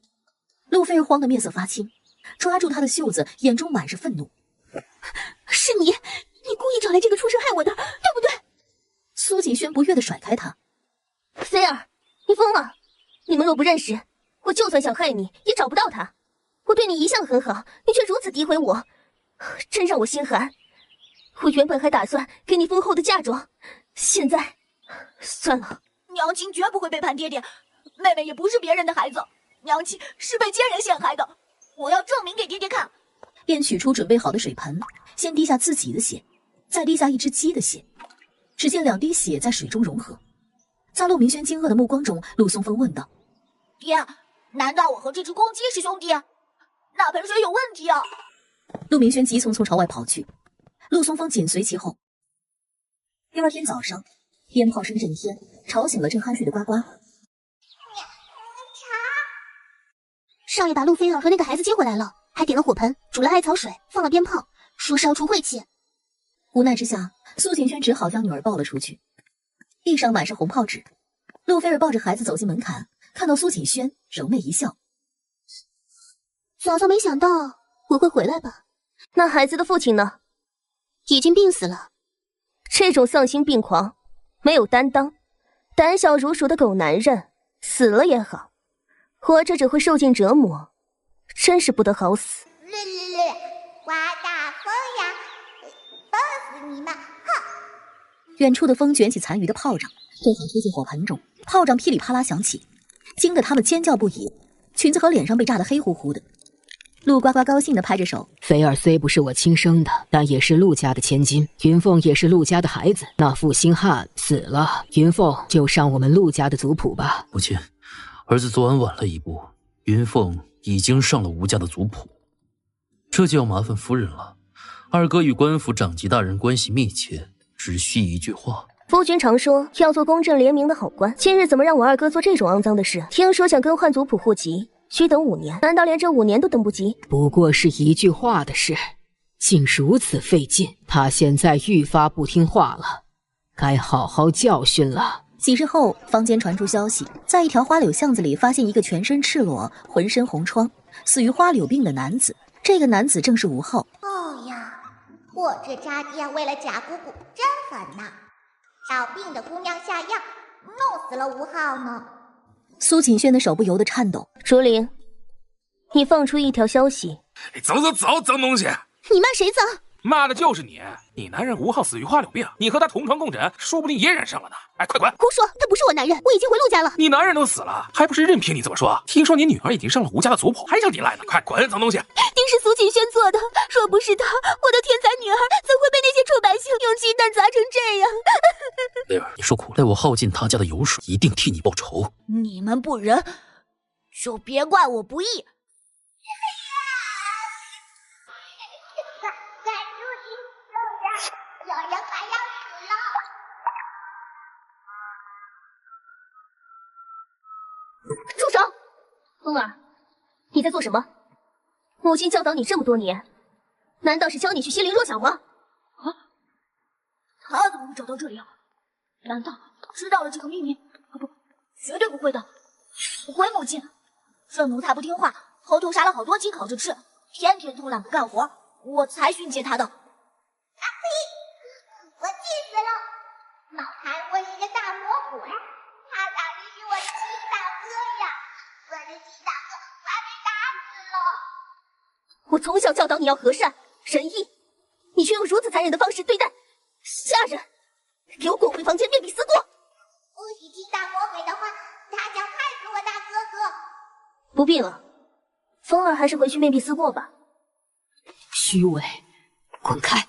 S6: 陆菲儿慌得面色发青，抓住他的袖子，眼中满是愤怒：“
S5: 是你故意找来这个畜生害我的，对不对？”
S6: 苏锦轩不悦地甩开他：“
S3: 菲儿，你疯了！你们若不认识，我就算想害你，也找不到他。我对你一向很好，你却如此诋毁我。真让我心寒，我原本还打算给你丰厚的嫁妆，现在算了。
S8: 娘亲绝不会背叛爹爹，妹妹也不是别人的孩子，娘亲是被奸人陷害的，我要证明给爹爹看。
S6: 便取出准备好的水盆，先滴下自己的血，再滴下一只鸡的血。只见2滴血在水中融合。在陆明轩惊愕的目光中，陆松风问道：“
S8: 爹，难道我和这只公鸡是兄弟？那盆水有问题啊！”
S6: 陆明轩急匆匆朝外跑去，陆松风紧随其后。第二天早上，鞭炮声震天，吵醒了正酣睡的呱呱。
S5: 少爷把陆菲儿和那个孩子接回来了，还点了火盆，煮了艾草水，放了鞭炮，说是要除晦气。
S6: 无奈之下，苏景轩只好将女儿抱了出去。地上满是红炮纸，陆菲儿抱着孩子走进门槛，看到苏景轩，柔媚一笑：“
S5: 早早没想到我会回来吧？
S3: 那孩子的父亲呢？
S5: 已经病死了。
S3: 这种丧心病狂、没有担当、胆小如鼠的狗男人，死了也好，活着只会受尽折磨，真是不得好死。”
S1: 刮大风呀，崩死你们！哼！
S6: 远处的风卷起残余的炮仗，正好推进火盆中，炮仗噼里啪啦响起，惊得他们尖叫不已，裙子和脸上被炸得黑乎乎的。陆呱呱高兴地拍着手：“
S2: 菲儿虽不是我亲生的，但也是陆家的千金。云凤也是陆家的孩子。那负心汉死了，云凤就上我们陆家的族谱吧。”
S4: 母亲，儿子昨晚晚了一步，云凤已经上了吴家的族谱，这就要麻烦夫人了。二哥与官府长级大人关系密切，只需一句话。
S3: 夫君常说要做公正廉明的好官，今日怎么让我二哥做这种肮脏的事？听说想更换族谱户籍，需等5年，难道连这5年都等不及？
S2: 不过是一句话的事，竟如此费劲。他现在愈发不听话了，该好好教训了。
S6: 几日后，坊间传出消息，在一条花柳巷子里发现一个全身赤裸、浑身红疮、死于花柳病的男子。这个男子正是吴昊。
S1: 哦呀，我这家爹为了贾姑姑真狠呐！找病的姑娘下药，弄死了吴昊呢。
S6: 苏景轩的手不由得颤抖。
S3: 竹林，你放出一条消息。
S7: 走，脏东西！
S5: 你骂谁脏？
S7: 骂的就是你！你男人吴昊死于花柳病，你和他同床共枕，说不定也染上了呢。哎，快滚！
S5: 胡说，他不是我男人，我已经回陆家了。
S7: 你男人都死了，还不是任凭你这么说？听说你女儿已经上了吴家的族谱，还想抵赖呢？快滚，脏东西！
S8: 定是苏景轩做的，若不是他，我的天才女儿怎会被那些臭百姓用鸡蛋砸成这样？
S4: 菲儿，你受苦了，待我耗尽他家的油水，一定替你报仇。
S8: 你们不仁，就别怪我不义。
S1: 有人快要死了！
S3: 住手！风儿，你在做什么？母亲教导你这么多年，难道是教你去心灵弱小吗？
S8: 啊？他怎么会找到这里啊？难道知道了这个秘密？不，绝对不会的。不会，母亲，这奴才不听话，偷偷杀了好多鸡烤着吃，天天偷懒不干活，我才训诫他的。
S1: 我气死了！老谭我是个大魔鬼，他等于是我的鸡大哥呀！我的鸡大哥快被打死了！
S3: 我从小教导你要和善仁义，你却用如此残忍的方式对待下人！给我滚回房间面壁思过！
S1: 不许听大魔鬼的话，他想害死我大哥哥。
S3: 不必了，风儿还是回去面壁思过吧。
S2: 虚伪，滚开！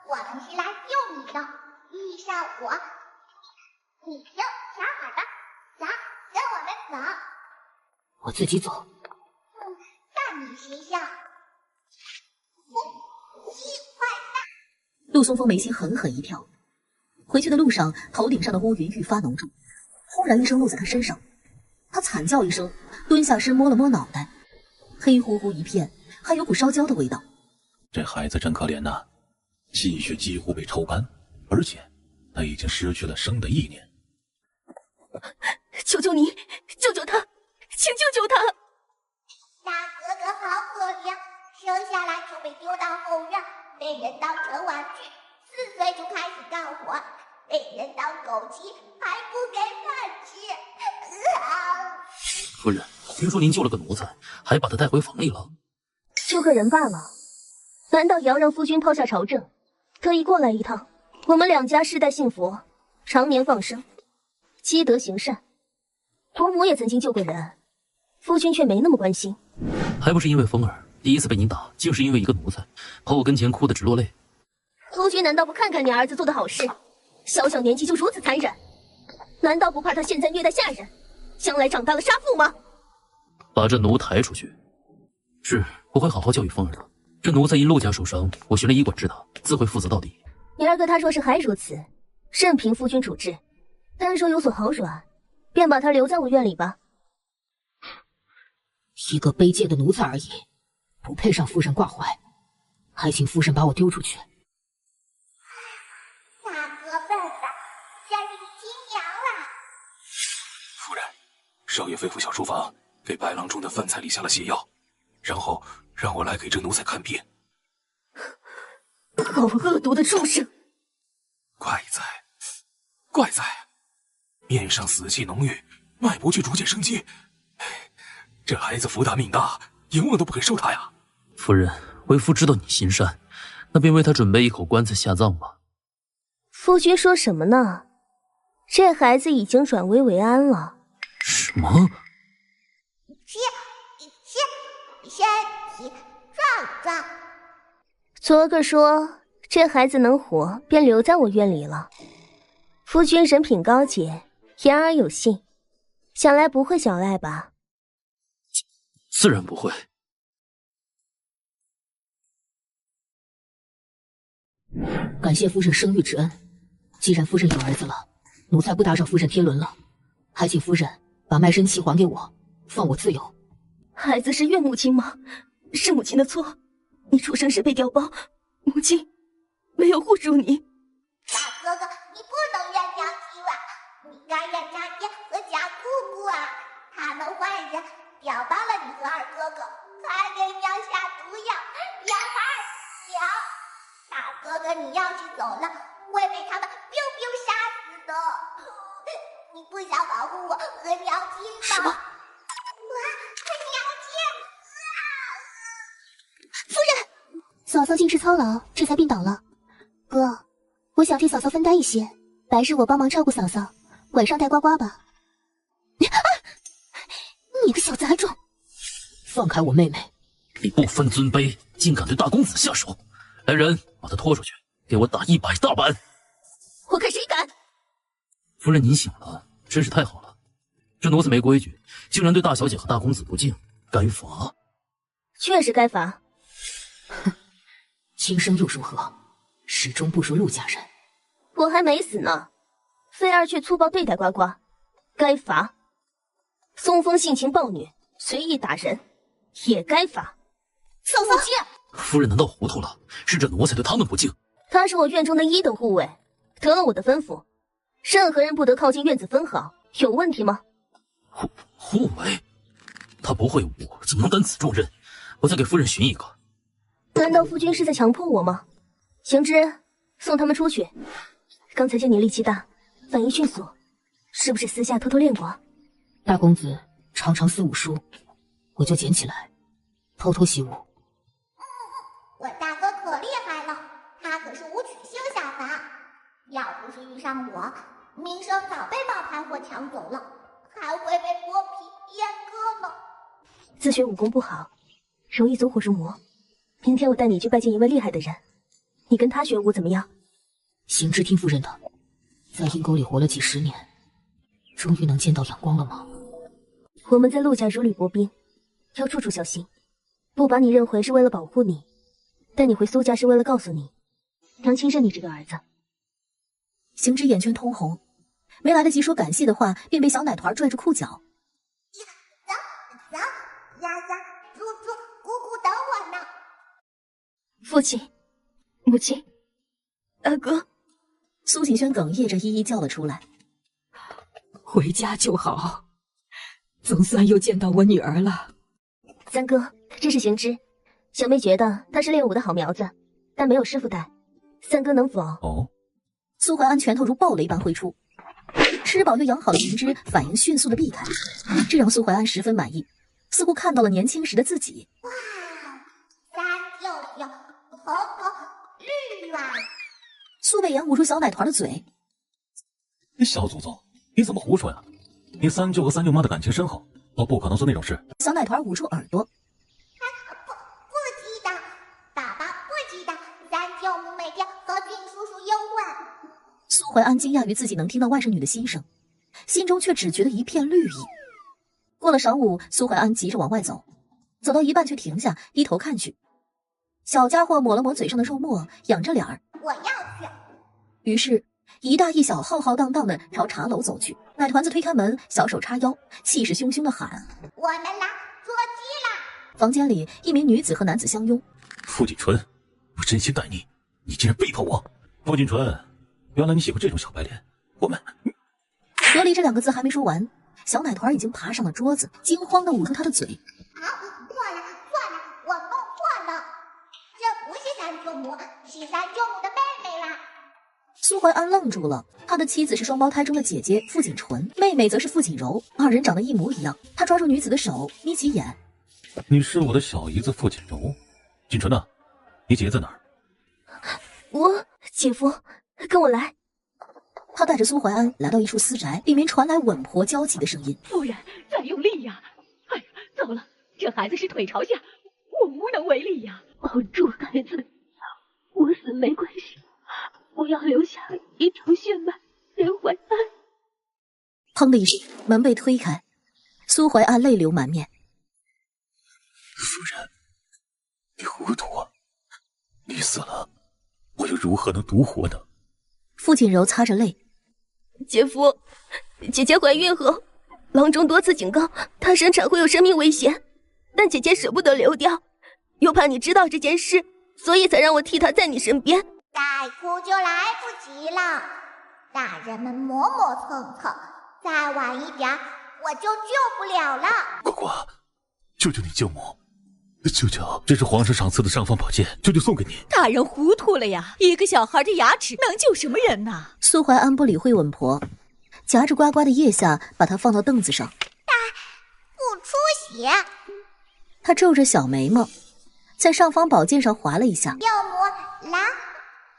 S1: 我们是来救你的，遇上我，你就小海吧，走，跟我们走。
S2: 我自己走。
S1: 到你学校。鸡坏蛋！
S6: 陆松风眉心狠狠一跳。回去的路上，头顶上的乌云愈发浓重，忽然一声落在他身上，他惨叫一声，蹲下身摸了摸脑袋，黑乎乎一片，还有股烧焦的味道。
S9: 这孩子真可怜呐，气血几乎被抽干，而且他已经失去了生的意念。
S3: 求求你，救救他，请救救他！
S1: 大哥哥好可怜，生下来就被丢到后院，被人当成玩具，4岁就开始干活，被人当狗骑，还不给饭吃。
S4: 夫人，听说您救了个奴才，还把他带回房里了。
S3: 救个人罢了，难道也要让夫君抛下朝政，特意过来一趟？我们两家世代幸福，常年放生，积德行善。伯母也曾经救过人，夫君却没那么关心。
S4: 还不是因为风儿第一次被您打，竟是因为一个奴才，跑我跟前哭得直落泪。
S3: 夫君难道不看看你儿子做的好事？小小年纪就如此残忍，难道不怕他现在虐待下人，将来长大了杀父吗？
S4: 把这奴抬出去。是，我会好好教育风儿的。这奴才因陆家受伤，我寻了医馆治他，自会负责到底。
S3: 你二哥他若是还如此，任凭夫君处置。单说有所好转，便把他留在我院里吧。
S2: 一个卑贱的奴才而已，不配让夫人挂怀，还请夫人把我丢出去。
S1: 大哥笨蛋，真是亲娘了。
S7: 夫人，少爷吩咐小书房给白郎中的饭菜里下了泻药，然后让我来给这奴才看病。
S3: 好恶毒的畜生！
S7: 怪哉，面上死气浓郁，脉搏却逐渐生机。这孩子福大命大，阎王都不肯收他呀。
S4: 夫人，为夫知道你心善，那便为他准备一口棺材下葬吧。
S3: 夫君说什么呢？这孩子已经转危为安了。
S4: 什么？
S1: 身体壮壮。
S3: 昨个说这孩子能活，便留在我院里了。夫君人品高洁，言而有信，想来不会小赖吧？
S4: 自然不会。
S2: 感谢夫人生育之恩，既然夫人有儿子了，奴才不打扰夫人天伦了，还请夫人把卖身契还给我，放我自由。
S3: 孩子是怨母亲吗？是母亲的错，你出生时被调包，母亲没有护住你。
S1: 大哥哥，你不能怨娘亲啊，你该怨家爹和家姑姑啊，他们坏人调包了你和二哥哥，还给娘下毒药，让孩儿死。大哥哥，你要是走了，会被他们 biu biu 杀死的。你不想保护我和娘亲吗？
S4: 什么？
S1: 娘亲！
S5: 夫人，嫂嫂经世操劳，这才病倒了。哥，我想替嫂嫂分担一些，白日我帮忙照顾嫂嫂，晚上带呱呱吧。你个小杂种！
S2: 放开我妹妹！
S4: 你不分尊卑，竟敢对大公子下手！来人，把他拖出去，给我打100大板！
S3: 我看谁敢！
S4: 夫人您醒了，真是太好了。这奴才没规矩，竟然对大小姐和大公子不敬，该罚。
S3: 确实该罚。
S2: 哼，亲生又如何？始终不如陆家人。
S3: 我还没死呢，菲儿却粗暴对待呱呱，该罚。松风性情暴虐，随意打人，也该罚。
S5: 嫂嫂，
S4: 夫人难道糊涂了？是这奴才对他们不敬。
S3: 他是我院中的1等护卫，得了我的吩咐，任何人不得靠近院子分毫，有问题吗？
S4: 护卫？他不会武，怎么能担此重任？我再给夫人寻一个。
S3: 难道夫君是在强迫我吗？行之，送他们出去。刚才见你力气大，反应迅速，是不是私下偷偷练过？
S2: 大公子常常撕武书，我就捡起来，偷偷习武。
S1: 我大哥可厉害了，他可是武曲星下凡，要不是遇上我，名声早被冒牌货抢走了，还会被剥皮阉割呢。
S3: 自学武功不好，容易走火入魔。明天我带你去拜见一位厉害的人，你跟他学武怎么样？
S2: 行之听夫人的，在阴沟里活了几10年，终于能见到阳光了吗？
S3: 我们在陆家如履薄冰，要处处小心。不把你认回是为了保护你，带你回苏家是为了告诉你，娘亲认你这个儿子。
S6: 行之眼圈通红，没来得及说感谢的话，便被小奶团拽住裤脚。
S1: 走，丫丫、猪猪、姑姑等我呢。
S3: 父亲、母亲、大哥。
S6: 苏锦轩哽咽着一一叫了出来。
S2: 回家就好，总算又见到我女儿了。
S3: 三哥，这是行之，小妹觉得他是练武的好苗子，但没有师傅带，三哥能否？
S9: 哦。
S6: 苏怀安拳头如暴雷般挥出，吃饱又养好的行之反应迅速的避开，这让苏怀安十分满意，似乎看到了年轻时的自己。
S1: 哇，三舅舅，头啦。
S6: 苏北岩捂住小奶团的嘴。
S9: 小祖宗，你怎么胡说呀？你三舅和三舅妈的感情深厚，我不可能做那种事。
S6: 小奶团捂住耳朵。
S1: 不记得，爸爸不记得，三舅母每天和俊叔叔幽会。
S6: 苏怀安惊讶于自己能听到外甥女的心声，心中却只觉得一片绿意。过了晌午，苏怀安急着往外走，走到一半却停下，低头看去。小家伙抹了抹嘴上的肉沫，仰着脸儿。
S1: 我要去。
S6: 于是，一大一小浩浩荡荡的朝茶楼走去。奶团子推开门，小手叉腰，气势汹汹的喊：“
S1: 我们来捉鸡啦！”
S6: 房间里，一名女子和男子相拥。
S9: 傅锦纯，我真心待你，你竟然背叛我！傅锦纯，原来你喜欢这种小白脸。我们
S6: 隔离这两个字还没说完，小奶团已经爬上了桌子，惊慌的捂住他的嘴。
S1: 错了，我弄错了，这不是三舅母，是三舅母的妹妹啦。
S6: 苏怀安愣住了，他的妻子是双胞胎中的姐姐傅锦纯，妹妹则是傅锦柔，二人长得一模一样。他抓住女子的手，眯起眼：“
S9: 你是我的小姨子傅锦柔。锦纯呢？你姐姐在哪儿？”
S3: 我姐夫，跟我来。
S6: 他带着苏怀安来到一处私宅，里面传来稳婆焦急的声音：“
S10: 夫人，再用力呀！哎呀，糟了，这孩子是腿朝下，我无能为力呀！保住孩子，我死没关系，我要留下一条血脉给怀安。”
S6: 砰的一声，门被推开，苏怀安泪流满面：“
S9: 夫人，你糊涂啊！你死了，我又如何能独活呢？”
S6: 傅锦柔擦着泪：“
S3: 姐夫，姐姐怀孕后，郎中多次警告她生产会有生命危险，但姐姐舍不得流掉，又怕你知道这件事，所以才让我替她在你身边。
S1: 再哭就来不及了，大人们磨磨蹭蹭，再晚一点我就救不了了。
S9: 呱呱，救救你舅母！舅舅，这是皇上赏赐的尚方宝剑，舅舅送给你。
S10: 大人糊涂了呀！一个小孩的牙齿能救什么人呐？
S6: 苏怀安不理会稳婆，夹着呱呱的腋下，把她放到凳子上。
S1: 不出血。
S6: 他皱着小眉毛，在尚方宝剑上划了一下。
S1: 舅母，来，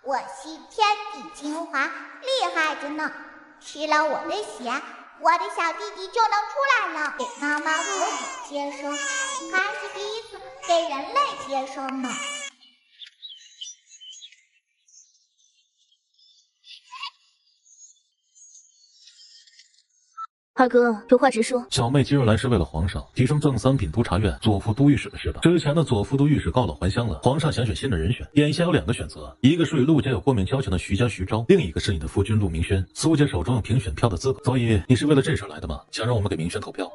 S1: 我吸天地精华，厉害着呢。吃了我的血，我的小弟弟就能出来了。给妈妈和我接生，还是第一次给人类接生呢。
S3: 二哥，有话直说。
S9: 小妹今日来是为了皇上提升正三品督察院左副都御史的事的。之前的左副都御史告老还乡了，皇上想选新的人选，眼下有两个选择，一个是与陆家有过免交情的徐家徐昭，另一个是你的夫君陆明轩。苏家手中有评选票的资格，所以你是为了这事来的吗？想让我们给明轩投票？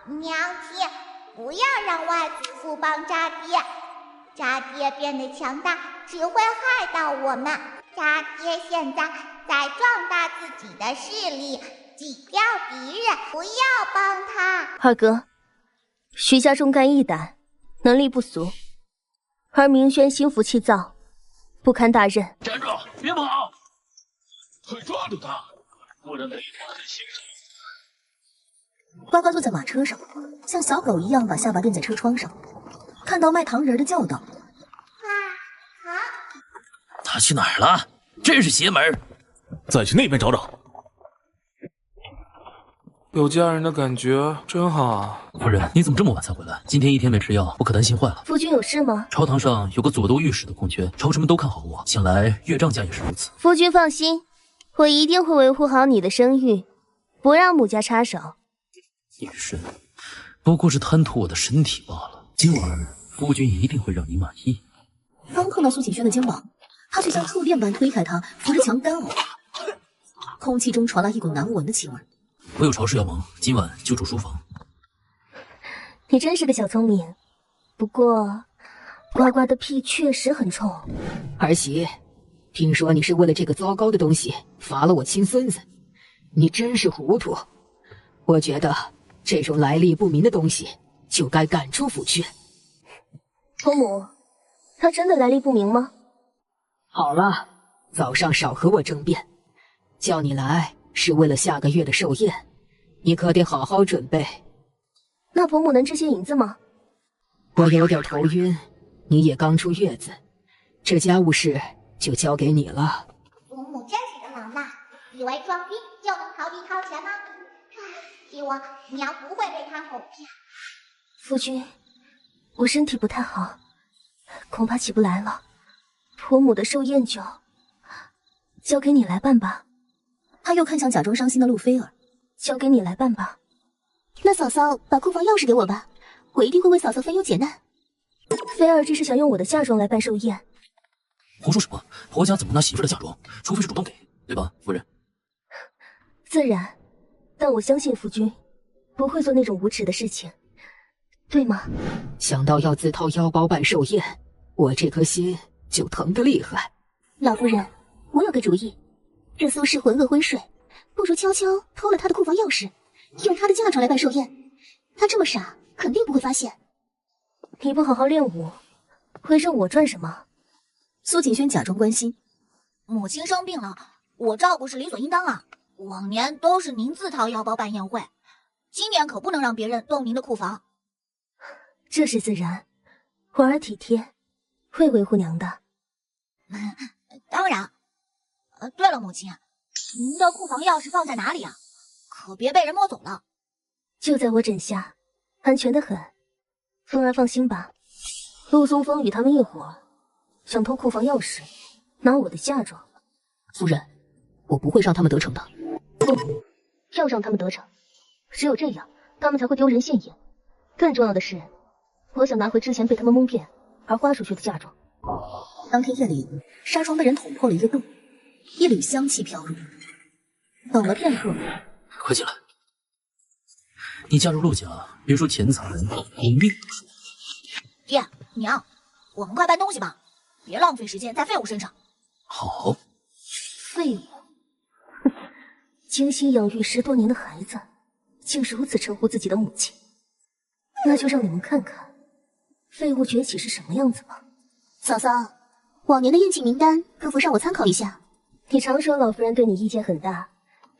S1: 不，娘亲，不要让外祖父帮渣爹，渣爹变得强大只会害到我们。渣爹现在在壮大自己的势力，挤掉敌人，不要帮他。
S3: 二哥，徐家忠肝义胆，能力不俗，而明轩心浮气躁，不堪大任。
S7: 站住，别跑！快抓住他，不然被他的心上。
S6: 呱呱坐在马车上，像小狗一样把下巴垫在车窗上，看到卖糖人的叫道：“
S4: 他去哪儿了？真是邪门！
S9: 再去那边找找。”
S11: 有家人的感觉真好啊！
S4: 夫人，你怎么这么晚才回来？今天一天没吃药，我可担心坏了。
S3: 夫君有事吗？
S4: 朝堂上有个左都御史的空缺，朝臣们都看好我，想来岳丈家也是如此。
S3: 夫君放心，我一定会维护好你的声誉，不让母家插手。
S4: 女神不过是贪图我的身体罢了，今晚夫君一定会让你满意。
S6: 刚碰到苏锦轩的肩膀，他却像触电般推开他，扶着墙干呕。空气中传来一股难闻的气味。
S4: 我有朝事要忙，今晚就住书房。
S3: 你真是个小聪明，不过呱呱的屁确实很臭。
S2: 儿媳，听说你是为了这个糟糕的东西罚了我亲孙子，你真是糊涂。我觉得这种来历不明的东西就该赶出府去。
S3: 伯母，他真的来历不明吗？
S2: 好了，早上少和我争辩，叫你来是为了下个月的寿宴，你可得好好准备。
S3: 那伯母能支些银子吗？
S2: 我有点头晕，你也刚出月子，这家务事就交给你了。
S1: 祖母真是个老辣，以为装逼就能逃避掏钱吗？希望娘不会被他哄骗。
S3: 夫君，我身体不太好，恐怕起不来了。婆母的寿宴酒，交给你来办吧。
S6: 他又看向假装伤心的陆菲儿，
S3: 交给你来办吧。
S5: 那嫂嫂把库房钥匙给我吧，我一定会为嫂嫂分忧解难。
S3: 菲儿这是想用我的嫁妆来办寿宴。
S4: 胡说什么？婆家怎么拿媳妇的嫁妆？除非是主动给，对吧，夫人？
S3: 自然，但我相信夫君不会做那种无耻的事情，对吗？
S2: 想到要自掏腰包办寿宴，我这颗心就疼得厉害。
S5: 老夫人，我有个主意，这苏氏浑噩昏睡，不如悄悄偷了他的库房钥匙，用他的嫁妆来办寿宴。他这么傻，肯定不会发现。
S3: 你不好好练武，会让我赚什么？
S6: 苏锦轩假装关心。
S8: 母亲生病了，我照顾是理所应当啊。往年都是您自掏腰包办宴会，今年可不能让别人动您的库房。
S3: 这是自然，婉儿体贴，会维护娘的。
S8: 当然。对了，母亲，您的库房钥匙放在哪里啊？可别被人摸走了。
S3: 就在我枕下，安全得很。风儿放心吧，陆松风与他们一伙想偷库房钥匙，拿我的嫁妆。
S6: 夫人，我不会让他们得逞的。
S3: 不，要让他们得逞，只有这样，他们才会丢人现眼。更重要的是，我想拿回之前被他们蒙骗而花出去的嫁妆。
S6: 当天夜里，纱窗被人捅破了一个洞，一缕香气飘入。等了片刻，
S4: 快进来。你嫁入陆家，别说钱财，连命都是。
S8: 爹娘，我们快搬东西吧，别浪费时间在废物身上。
S4: 好。
S3: 废物。精心养育10多年的孩子，竟如此称呼自己的母亲。那就让你们看看，废物崛起是什么样子吧。
S5: 嫂嫂，往年的宴请名单可否让我参考一下？
S3: 你常说老夫人对你意见很大，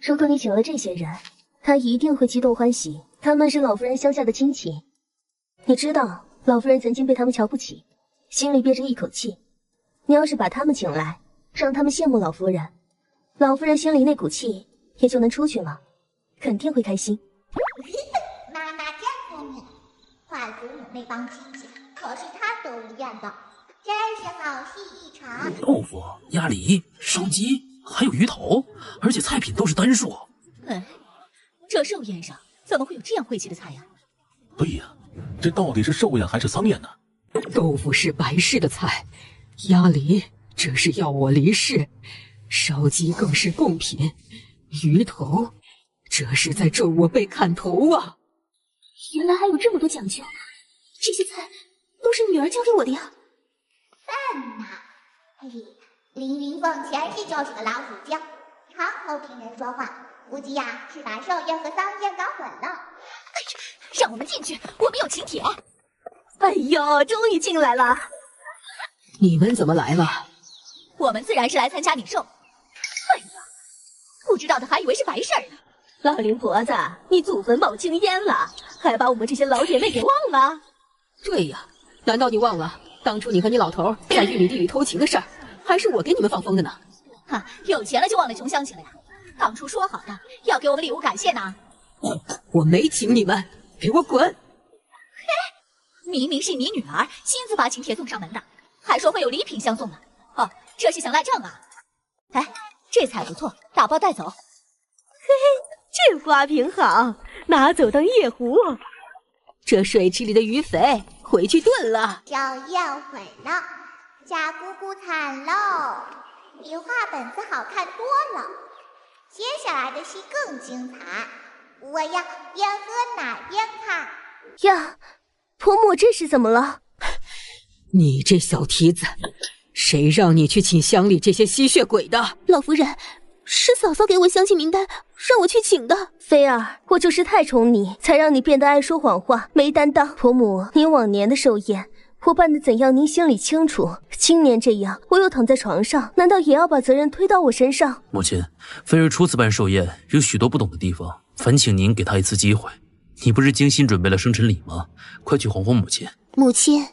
S3: 如果你请了这些人，她一定会激动欢喜。他们是老夫人乡下的亲戚，你知道老夫人曾经被他们瞧不起，心里憋着一口气。你要是把他们请来，让他们羡慕老夫人，老夫人心里那股气也就能出去了，肯定会开心。
S1: 妈妈真聪明，坏祖母那帮亲戚可是贪得无厌的，真是好戏一场。
S4: 豆腐、鸭梨、烧鸡，还有鱼头，而且菜品都是单数。
S6: 哎，这寿宴上怎么会有这样晦气的菜呀？
S9: 对呀，这到底是寿宴还是丧宴呢？
S2: 豆腐是白事的菜，鸭梨这是要我离世，烧鸡更是贡品，鱼头这是在咒我被砍头啊！
S5: 原来还有这么多讲究，这些菜都是女儿教给我的呀。
S1: 笨呐！凌云凤前世就是个老鼠精，常偷听人说话，估计呀是把寿宴和丧宴搞混了。
S8: 让我们进去，我们有请帖。
S3: 哎呦，终于进来了！
S2: 你们怎么来了？
S8: 我们自然是来参加你寿。哎呀，不知道的还以为是白事儿呢。
S3: 老灵婆子，你祖坟冒青烟了，还把我们这些老姐妹给忘了？
S2: 对呀，难道你忘了当初你和你老头在玉米地里偷情的事儿，还是我给你们放风的呢？
S8: 哈，有钱了就忘了穷乡亲了呀！当初说好的要给我们礼物感谢呢。
S2: 我没请你们，给我滚！
S8: 嘿，明明是你女儿亲自把请帖送上门的，还说会有礼品相送呢。哦，这是想赖账啊？哎，这菜不错，打包带走。嘿
S3: 嘿，这花瓶好，拿走当夜壶。
S2: 这水池里的鱼肥回去炖了。
S1: 寿宴毁了，贾姑姑惨喽，比画本子好看多了。接下来的戏更精彩，我要边喝奶边看。
S3: 呀，婆母这是怎么了？
S2: 你这小蹄子，谁让你去请乡里这些吸血鬼的？
S5: 老夫人，是嫂嫂给我乡亲名单，让我去请的。
S3: 菲儿，我就是太宠你，才让你变得爱说谎话，没担当。婆母，您往年的寿宴，我办得怎样，您心里清楚。今年这样，我又躺在床上，难道也要把责任推到我身上？
S4: 母亲，菲儿初次办寿宴，有许多不懂的地方，烦请您给她一次机会。你不是精心准备了生辰礼吗？快去哄哄母亲。
S5: 母亲，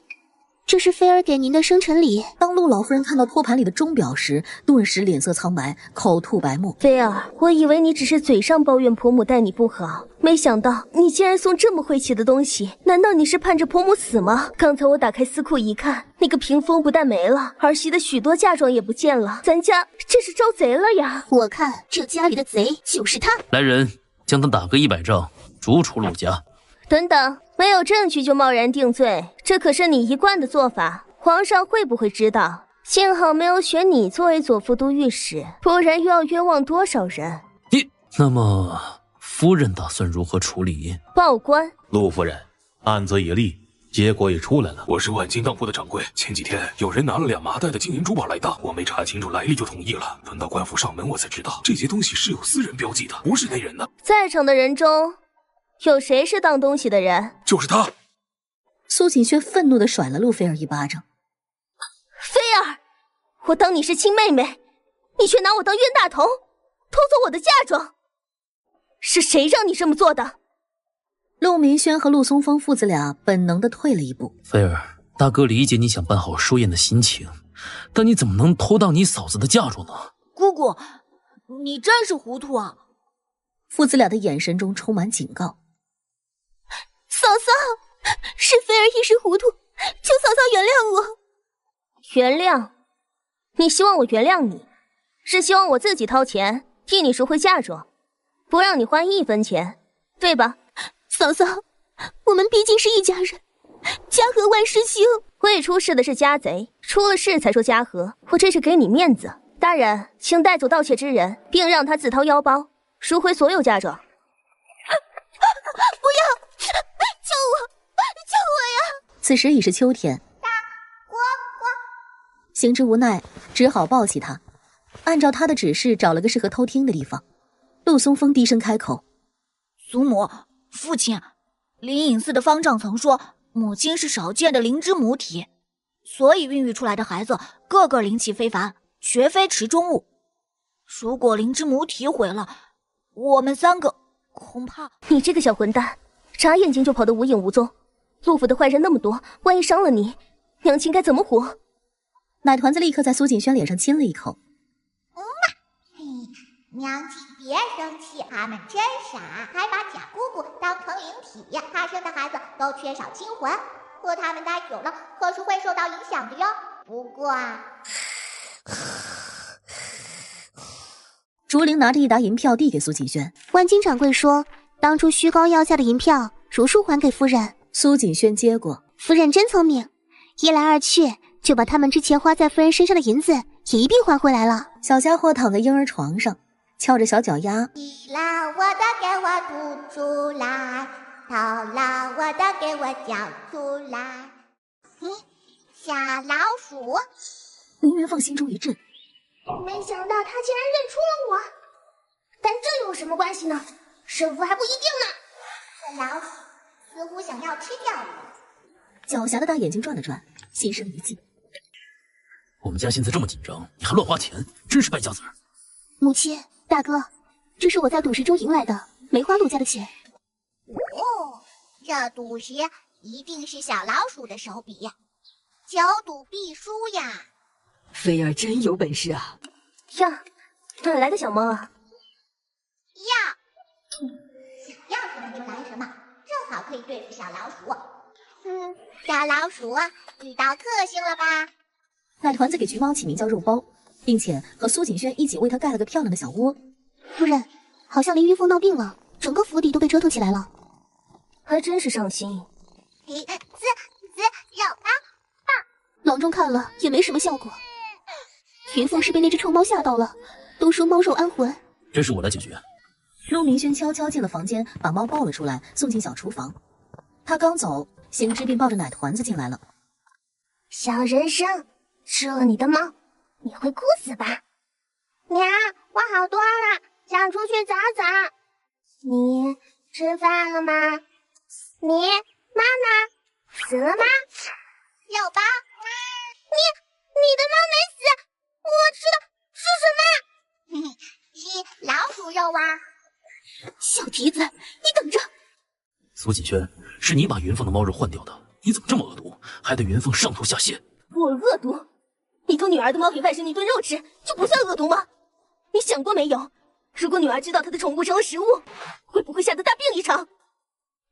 S5: 这是菲儿给您的生辰礼。
S6: 当陆老夫人看到托盘里的钟表时，顿时脸色苍白，口吐白沫。
S3: 菲儿，我以为你只是嘴上抱怨婆母待你不好，没想到你竟然送这么晦气的东西。难道你是盼着婆母死吗？刚才我打开私库一看，那个屏风不但没了，儿媳的许多嫁妆也不见了，咱家这是招贼了呀！
S5: 我看这家里的贼就是他。
S4: 来人，将他打个100杖，逐出陆家。
S3: 等等，没有证据就贸然定罪，这可是你一贯的做法，皇上会不会知道？幸好没有选你作为左副都御史，不然又要冤枉多少人？
S4: 那么夫人打算如何处理？
S3: 报官。
S9: 陆夫人，案子已立，结果也出来了。
S7: 我是万金当铺的掌柜，前几天有人拿了2麻袋的金银珠宝来当，我没查清楚来历就同意了。等到官府上门，我才知道这些东西是有私人标记的，不是内人的。
S3: 在场的人中，有谁是当东西的人？
S7: 就是他。
S6: 苏锦轩愤怒地甩了陆菲儿一巴掌。
S3: 菲儿，我当你是亲妹妹，你却拿我当冤大头，偷走我的嫁妆，是谁让你这么做的？
S6: 陆明轩和陆松风父子俩本能地退了一步。
S4: 菲儿，大哥理解你想办好寿宴的心情，但你怎么能偷当你嫂子的嫁妆呢？
S8: 姑姑，你真是糊涂啊！
S6: 父子俩的眼神中充满警告。
S5: 嫂嫂，是菲儿一时糊涂，求嫂嫂原谅我。
S3: 原谅？你希望我原谅你，是希望我自己掏钱替你赎回嫁妆，不让你花1分钱，对吧？
S5: 嫂嫂，我们毕竟是一家人，家和万事兴。
S3: 会出事的是家贼，出了事才说家和，我这是给你面子。大人，请带走盗窃之人，并让他自掏腰包赎回所有嫁妆。
S5: 不要！救我！救我呀！
S6: 此时已是秋天，行之无奈，只好抱起他，按照他的指示找了个适合偷听的地方。陆松风低声开口：“
S8: 祖母，父亲，灵隐寺的方丈曾说，母亲是少见的灵芝母体，所以孕育出来的孩子个个灵气非凡，绝非池中物。如果灵芝母体毁了，我们3个恐怕……
S3: 你这个小混蛋，眨眼睛就跑得无影无踪。陆府的坏人那么多，万一伤了你，娘亲该怎么活？”
S6: 奶团子立刻在苏锦轩脸上亲了一口。
S1: 娘亲别生气，他们真傻，还把假姑姑当成灵体，他生的孩子都缺少精魂，和他们待久了可是会受到影响的哟。不过
S6: 竹灵拿着一沓银票递给苏锦轩。
S5: 万金掌柜说，当初虚高要价的银票如数还给夫人。
S6: 苏锦轩接过。
S5: 夫人真聪明，一来二去就把他们之前花在夫人身上的银子也一并还回来了。
S6: 小家伙躺在婴儿床上，翘着小脚丫。
S1: 提了我的给我吐出来，掏了我的给我叫出来。小老鼠。
S6: 林元凤心中一震，
S1: 没想到他竟然认出了我，但这有什么关系呢？胜负还不一定呢。这老鼠似乎想要吃掉我。
S6: 狡黠的大眼睛转了转，心生一计。
S4: 我们家现在这么紧张，你还乱花钱，真是败家子儿。
S5: 母亲，大哥，这是我在赌石中赢来的，没花陆家的钱。
S1: 哦，这赌石一定是小老鼠的手笔，久赌必输呀。
S2: 菲儿真有本事啊！
S3: 呀，哪来的小猫啊？
S1: 想要什么就来什么，正好可以对付小老鼠。小老鼠知道个性了吧？
S6: 奶团子给橘猫起名叫肉包，并且和苏锦轩一起为他盖了个漂亮的小窝。
S5: 夫人，好像林玉凤闹病了，整个府邸都被折腾起来了，
S3: 还真是伤心。
S1: 肉包
S5: 郎中看了也没什么效果。云凤是被那只臭猫吓到了，都说猫肉安魂。
S4: 这事我来解决。
S6: 陆明轩悄悄进了房间，把猫抱了出来，送进小厨房。他刚走，行之便抱着奶团子进来了。
S1: 小人参，吃了你的猫，你会哭死吧？娘，我好多了，想出去找找。你吃饭了吗？你妈呢？死了吗？肉包，你的猫没死，我吃的是什么？是老鼠肉啊！
S5: 小蹄子，你等着！
S4: 苏锦轩，是你把云凤的猫肉换掉的，你怎么这么恶毒，害得云凤上吐下泻？
S3: 我恶毒？你偷女儿的猫品外甥女炖肉吃，就不算恶毒吗？你想过没有，如果女儿知道她的宠物成了食物，会不会吓得大病一场？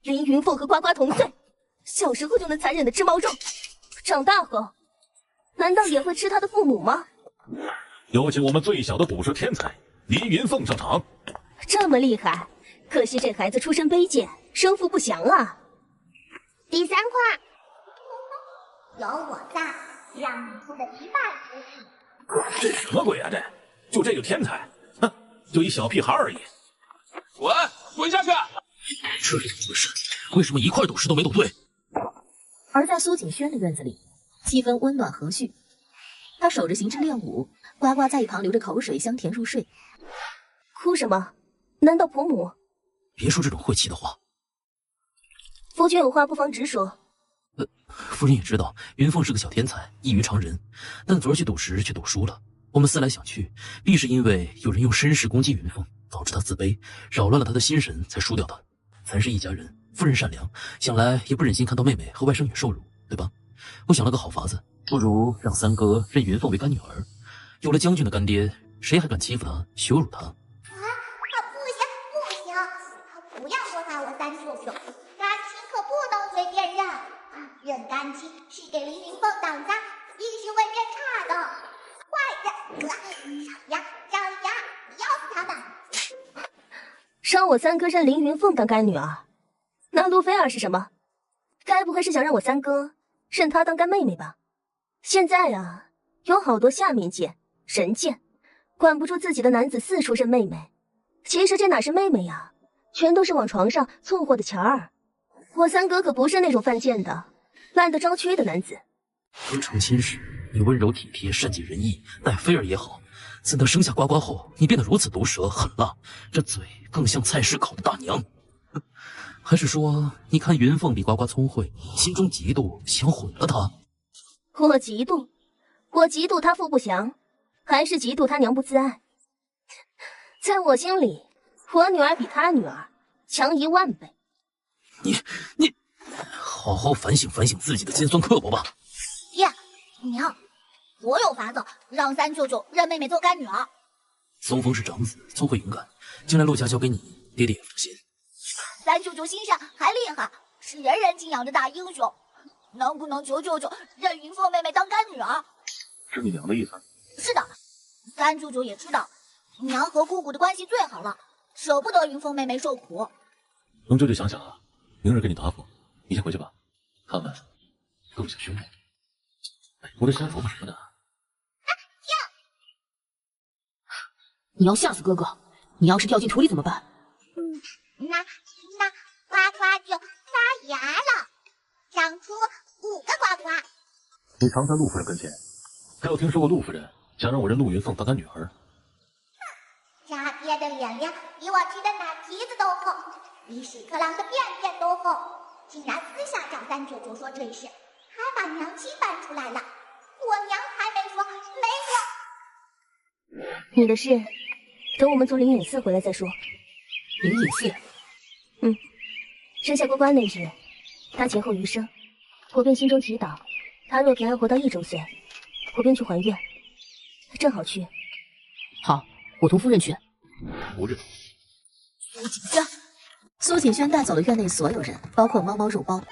S3: 林云凤和呱呱同岁，小时候就能残忍的吃猫肉，长大后难道也会吃她的父母吗？
S9: 有请我们最小的捕食天才林云凤上场。
S3: 这么厉害，可惜这孩子出身卑贱，生父不详啊。
S1: 第三块，有我在，让你输的一败涂地。
S9: 这什么鬼啊？就这个天才，哼，就一小屁孩而已。
S7: 滚下去！
S4: 这是怎么回事？为什么一块赌石都没赌对？
S6: 而在苏景轩的院子里，气氛温暖和煦。他守着行之练武，呱呱在一旁流着口水，香甜入睡。
S3: 哭什么？难道婆母？
S4: 别说这种晦气的话。
S3: 夫君有话不妨直说。
S4: 夫人也知道云凤是个小天才，异于常人，但昨儿去赌石却赌输了。我们思来想去，必是因为有人用身世攻击云凤，导致她自卑，扰乱了她的心神，才输掉的。咱是一家人，夫人善良，想来也不忍心看到妹妹和外甥女受辱，对吧？我想了个好法子，不如让三哥认云凤为干女儿。有了将军的干爹，谁还敢欺负她、羞辱她？
S1: 不行，不要祸害我三舅舅，感情可不能随便认。认干亲是给林云凤挡灾，一定会变差的。坏人，咬牙，咬死他们！
S3: 让我三哥认林云凤当干女儿，那陆菲儿是什么？该不会是想让我三哥认她当干妹妹吧？现在啊，有好多下面贱、人贱，管不住自己的男子四处认妹妹。其实这哪是妹妹呀，全都是往床上凑合的钱儿。我三哥可不是那种犯贱的、烂得招蛆的男子。
S4: 刚成亲时，你温柔体贴、善解人意，待菲儿也好，怎能生下呱呱后，你变得如此毒舌狠辣？这嘴更像菜市口的大娘。还是说，你看云凤比呱呱聪慧，心中嫉妒，想毁了她？
S3: 我嫉妒他父不详，还是嫉妒他娘不自爱？在我心里，我女儿比他女儿强10000倍。
S4: 你，好好反省反省自己的尖酸刻薄吧。
S8: 爹，娘，我有法子让三舅舅认妹妹做干女儿。
S4: 松风是长子，聪慧勇敢，将来陆家交给你，爹爹也放心。
S8: 三舅舅心善还厉害，是人人敬仰的大英雄。能不能求舅舅认云凤妹妹当干女儿？
S9: 是你娘的意思？
S8: 是的，三舅舅也知道娘和姑姑的关系最好了，舍不得云凤妹妹受苦。
S9: 龙舅舅想想啊，明日给你答复。你先回去吧，他们更像兄妹。我在瞎琢磨什么呢？
S6: 你要吓死哥哥！你要是掉进土里怎么办？
S1: 那呱呱就发芽了，长出5个呱呱。
S9: 你常在陆夫人跟前，可有听说过陆夫人想让我认陆云凤当干女儿？
S1: 家爹的脸量比我吃的奶皮子都厚，比屎壳郎的便便都厚，竟然私下找三舅舅说这事，还把娘亲搬出来了。我娘还没说，没说。
S3: 你的事，等我们从灵隐寺回来再说。
S6: 灵隐寺？
S3: 生下呱呱那日，他劫后余生，我便心中祈祷，他若平安活到1周岁，我便去还愿。正好去。
S6: 好，我同夫人去。
S9: 不是。
S6: 苏景轩带走了院内所有人，包括猫猫肉包。
S1: 大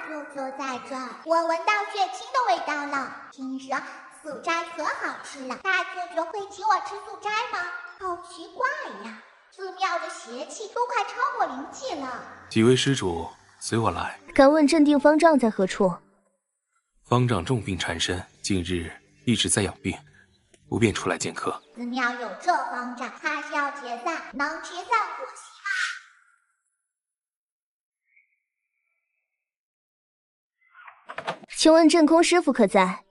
S1: 舅舅在这儿，我闻到血清的味道了。听说素斋可好吃了，大舅舅会请我吃素斋吗？好奇怪呀，寺庙的邪气都快超过灵气了。
S11: 几位施主，随我来。
S3: 敢问镇定方丈在何处？
S11: 方丈重病缠身，近日一直在养病，不便出来见客。
S1: 寺庙有这方丈，还是要解散，能吃散伙席
S3: 吗？请问镇空师傅可在？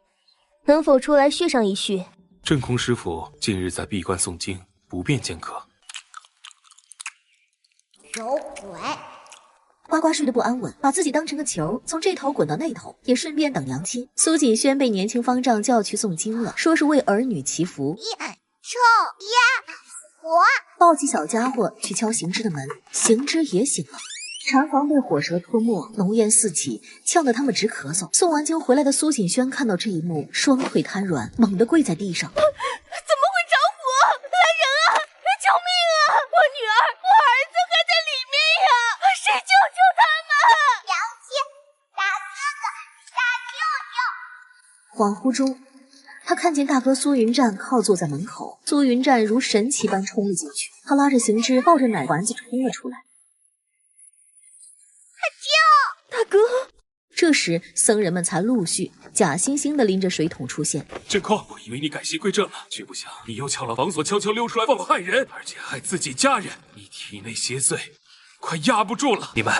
S3: 能否出来续上一续？
S11: 镇空师傅近日在闭关诵经，不便见客。
S1: 有鬼！
S6: 呱呱睡得不安稳，把自己当成个球，从这头滚到那头，也顺便等娘亲。苏锦轩被年轻方丈叫去诵经了，说是为儿女祈福。
S1: 臭烟火！
S6: 抱起小家伙去敲行之的门，行之也醒了。茶房被火蛇吞没，浓烟四起，呛得他们直咳嗽。送完经回来的苏锦轩看到这一幕，双腿瘫软，猛地跪在地上。
S3: 怎么会着火？来人啊！救命啊！我女儿，我儿子还在里面呀！谁救救他们？
S1: 娘亲，大哥哥，大舅舅。
S6: 恍惚中，他看见大哥苏云战靠坐在门口，苏云战如神奇般冲了进去，他拉着行之，抱着奶丸子冲了出来。
S3: 大哥，
S6: 这时僧人们才陆续假惺惺地拎着水桶出现。
S7: 真空，我以为你改邪归正了，却不想你又撬了房锁，悄悄溜出来，放我害人，而且害自己家人。你体内邪祟快压不住了，你们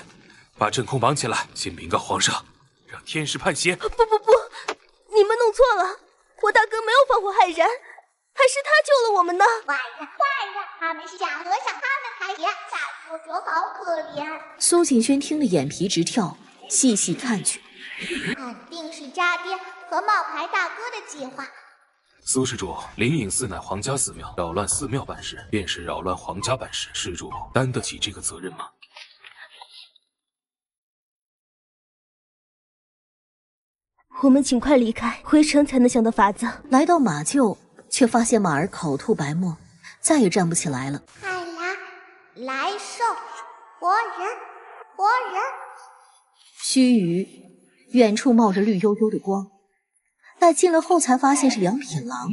S7: 把真空绑起来，先禀告皇上，让天师判邪。
S3: 不，你们弄错了，我大哥没有放火害人，还是他救了我们呢。
S1: 坏人，他们是假和尚，他们才邪，大舅舅好可怜。
S6: 苏锦轩听得眼皮直跳，细细看去，
S1: 肯定是渣爹和冒牌大哥的计划。
S7: 苏施主，灵隐寺乃皇家寺庙，扰乱寺庙办事，便是扰乱皇家办事，施主担得起这个责任吗？
S3: 我们尽快离开，回城才能想到法子。
S6: 来到马厩，却发现马儿口吐白沫，再也站不起来了。
S1: 看来兽，活人。
S6: 须臾，远处冒着绿油油的光，待近了后才发现是两匹狼。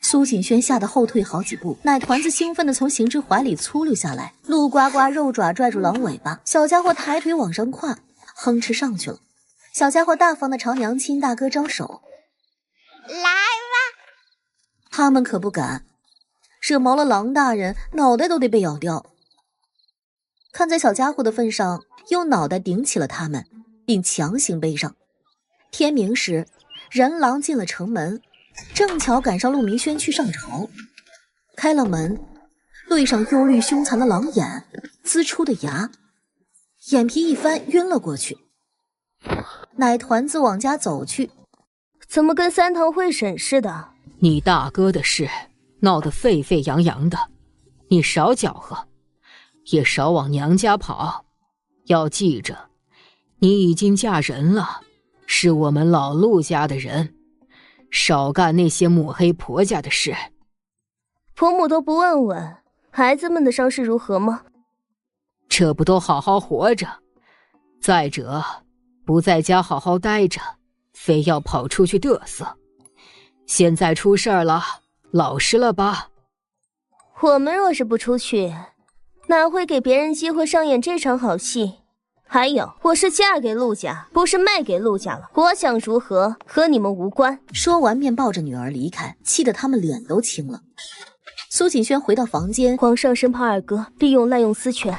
S6: 苏锦轩吓得后退好几步，奶团子兴奋地从行之怀里粗溜下来，鹿呱呱肉爪拽住狼尾巴，小家伙抬腿往上跨，哼哧上去了。小家伙大方地朝娘亲大哥招手，
S1: 来吧。
S6: 他们可不敢，惹毛了狼大人，脑袋都得被咬掉。看在小家伙的份上，用脑袋顶起了他们，并强行背上。天明时，人狼进了城门，正巧赶上陆明轩去上朝，开了门，对上忧虑凶残的狼眼，呲出的牙，眼皮一翻，晕了过去。奶团子往家走去，
S3: 怎么跟三堂会审似的？
S2: 你大哥的事闹得沸沸扬扬的，你少搅和，也少往娘家跑。要记着，你已经嫁人了，是我们老陆家的人，少干那些抹黑婆家的事。
S3: 婆母都不问问孩子们的伤势如何吗？
S2: 这不都好好活着？再者，不在家好好待着，非要跑出去嘚瑟。现在出事儿了，老实了吧？
S3: 我们若是不出去，哪会给别人机会上演这场好戏？还有，我是嫁给陆家，不是卖给陆家了。我想如何，和你们无关。
S6: 说完便抱着女儿离开，气得他们脸都青了。苏锦轩回到房间，
S3: 皇上生怕二哥利用滥用私权。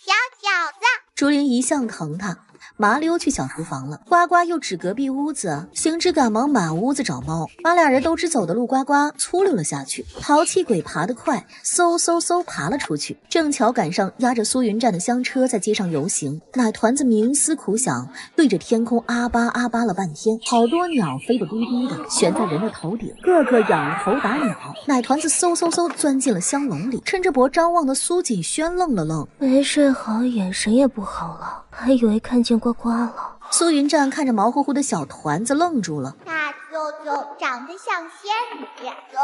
S1: 小小子，
S6: 竹林一向疼他，麻溜去小厨房了。呱呱又指隔壁屋子，行之赶忙满屋子找猫，把俩人都只走的路呱呱粗溜了下去。淘气鬼爬得快，嗖嗖嗖爬了出去，正巧赶上压着苏云站的香车在街上游行。奶团子冥思苦想，对着天空啊巴啊巴了半天，好多鸟飞得低低的，悬在人的头顶，个个仰头打鸟。奶团子嗖嗖嗖钻进了香笼里，趁着脖张望的苏锦轩愣了愣，
S3: 没睡好，眼神也不好了，还以为看见呱呱了。
S6: 苏云战看着毛乎乎的小团子愣住了，
S1: 大舅舅长得像仙女，这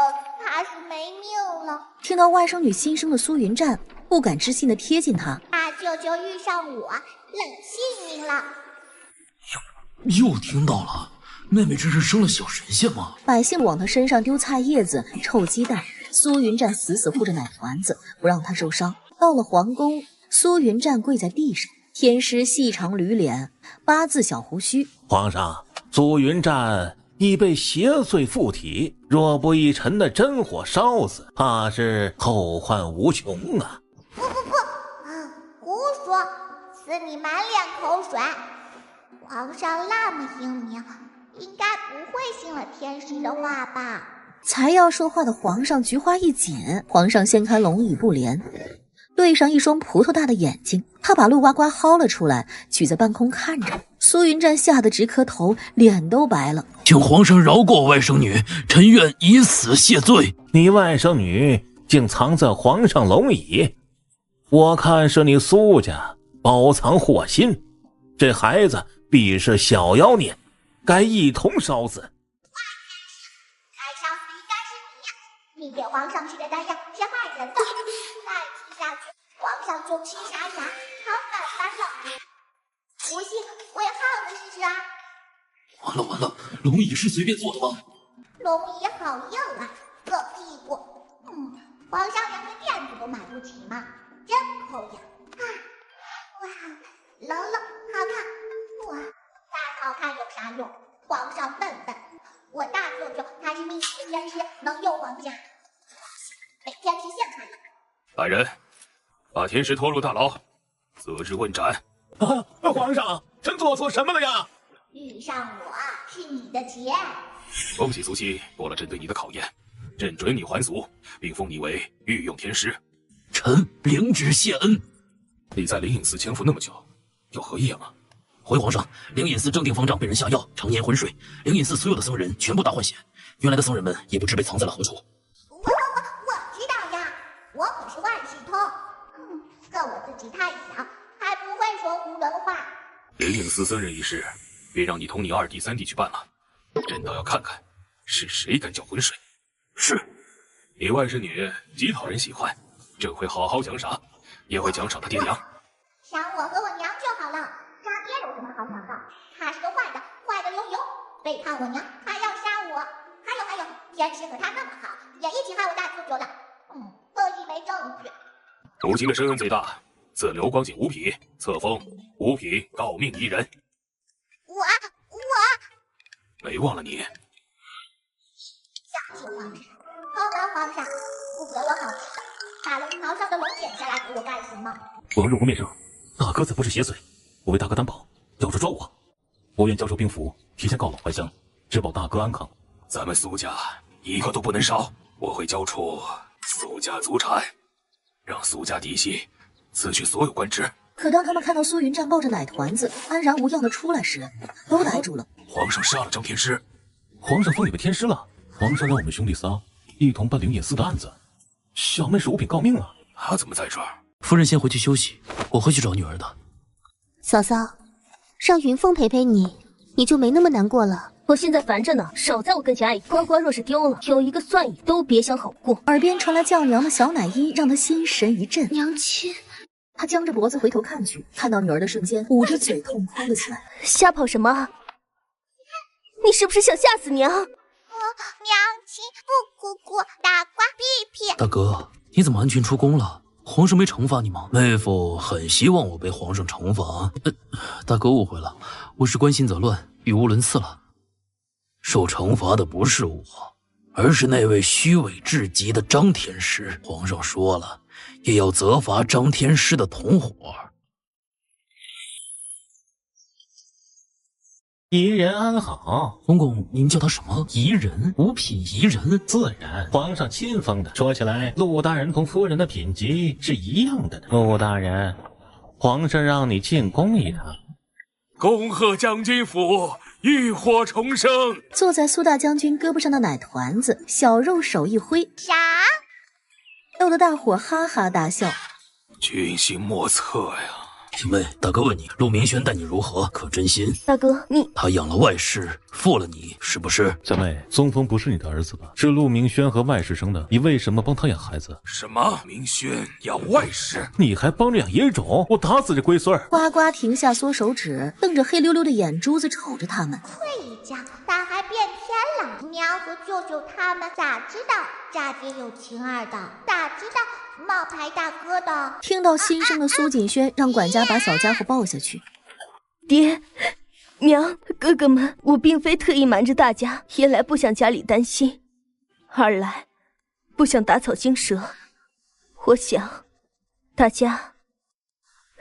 S1: 怕是没命了。
S6: 听到外甥女心声的苏云战不敢置信地贴近她，
S1: 大舅舅遇上我，冷性命了。
S4: 又听到了，妹妹这是生了小神仙吗？
S6: 百姓往她身上丢菜叶子、臭鸡蛋，苏云战死死护着奶团子，不让她受伤。到了皇宫，苏云战跪在地上。天师细长驴脸，8字小胡须。
S9: 皇上，苏云战已被邪祟附体，若不一尘的真火烧死，怕是后患无穷啊！
S1: 不，胡说，死你满脸口水。皇上那么英明，应该不会信了天师的话吧？
S6: 才要说话的皇上菊花一紧，皇上掀开龙椅布帘，对上一双葡萄大的眼睛，他把陆呱呱薅了出来，举在半空看着。苏云战吓得直磕头，脸都白了。
S4: 请皇上饶过我外甥女，臣愿以死谢罪。
S9: 你外甥女竟藏在皇上龙椅，我看是你苏家包藏祸心，这孩子必是小妖孽，该一同烧死。
S1: 该烧死应该是你，你给皇上吃的丹药是害人的，再吃下去，皇上就吃啥啥，好反翻了。不信，我也耗着试试啊！
S4: 完了完了，龙椅是随便做的吗？
S1: 龙椅好硬啊，个屁股。皇上连个垫子都买不起吗？真抠呀！哇，冷冷，好看。哇，再好看有啥用？皇上笨笨，我大舅舅他是秘史天师，能诱皇家。被天师陷害了。
S7: 来人，把天师拖入大牢，择日问斩。
S9: 皇上，臣做错什么了呀？
S1: 遇上我是你的劫。
S7: 恭喜苏西过了朕对你的考验，朕准你还俗，并封你为御用天师。
S4: 臣领旨谢恩。
S7: 你在灵隐寺潜伏那么久，有何意吗？
S4: 回皇上，灵隐寺正定方丈被人下药，常年昏睡，灵隐寺所有的僧人全部大换血，原来的僧人们也不知被藏在了何处。
S1: 我知道呀，我可是万事通。算我自己太小，还不会说囫囵话。
S7: 灵隐寺僧人一事，别让你同你二弟三弟去办了，朕倒要看看是谁敢叫浑水。
S4: 是，
S7: 你外甥女极讨人喜欢，朕会好好奖赏，也会奖赏她爹娘。
S1: 赏我和我娘就好了，杀爹有什么好奖赏？他是个坏的，坏的溜油，背叛我娘还要杀我。还有，天师和他那么好，也一起害我大舅舅了。恶意没证据。
S7: 如今的深恩最大，自流光景五匹，册封五匹诰命一人。
S1: 我
S7: 没忘了你。
S1: 下去皇上，好吧皇上，不得我好气，把龙袍上的龙剪下来给我干什么？
S9: 我们入宫面圣，大哥自不是邪祟，我为大哥担保，要是抓我愿交出兵符，提前告老还乡，只保大哥安康。
S7: 咱们苏家一个都不能少，我会交出苏家祖产，让苏家嫡系辞去所有官职。
S6: 可当他们看到苏云战抱着奶团子安然无恙的出来时，都呆住了。
S7: 皇上杀了张天师，
S9: 皇上封你为天师了。皇上让我们兄弟仨一同办灵隐寺的案子，小妹是五品诰命啊。
S7: 他怎么在这儿？
S4: 夫人先回去休息，我会去找女儿的。
S5: 嫂嫂，让云凤陪陪你，你就没那么难过了。
S3: 我现在烦着呢，少在我跟前碍眼。呱呱若是丢了，有一个算一个，都别想好过。
S6: 耳边传来叫娘的小奶音，让他心神一震。
S5: 娘亲，
S6: 他僵着脖子回头看去，看到女儿的瞬间，捂着嘴痛哭了起来。
S3: 瞎跑什么？你是不是想吓死娘？
S1: 娘亲不哭哭，大瓜屁屁。
S4: 大哥，你怎么安全出宫了？皇上没惩罚你吗？妹夫很希望我被皇上惩罚。大哥误会了，我是关心则乱，语无伦次了。受惩罚的不是我，而是那位虚伪至极的张天师。皇上说了，也要责罚张天师的同伙。
S9: 夷人安好。
S4: 公公，您叫他什么？夷人？五品夷人？
S9: 自然，皇上亲封的。说起来，陆大人同夫人的品级是一样的呢。陆大人，皇上让你进宫一趟。
S7: 恭贺将军府浴火重生。
S6: 坐在苏大将军胳膊上的奶团子，小肉手一挥，
S1: 啥？
S6: 逗得大伙哈哈大笑。
S7: 君心莫测呀！
S4: 小妹，大哥问你，陆明轩待你如何？可真心？
S3: 大哥，你
S4: 他养了外室，负了你，是不是？
S9: 小妹，宗峰不是你的儿子吧？是陆明轩和外室生的，你为什么帮他养孩子？
S7: 什么？明轩养外室？
S9: 你还帮着养野种？我打死这龟孙儿！
S6: 呱呱停下缩手指，瞪着黑溜溜的眼珠子瞅着他们。
S1: 睡一觉，咋还变天了？娘和舅舅他们咋知道大爹有情儿的？咋知道冒牌大哥的？
S6: 听到心声的苏锦轩让管家把小家伙抱下去。
S3: 爹娘哥哥们，我并非特意瞒着大家，一来不想家里担心，二来不想打草惊蛇。我想大家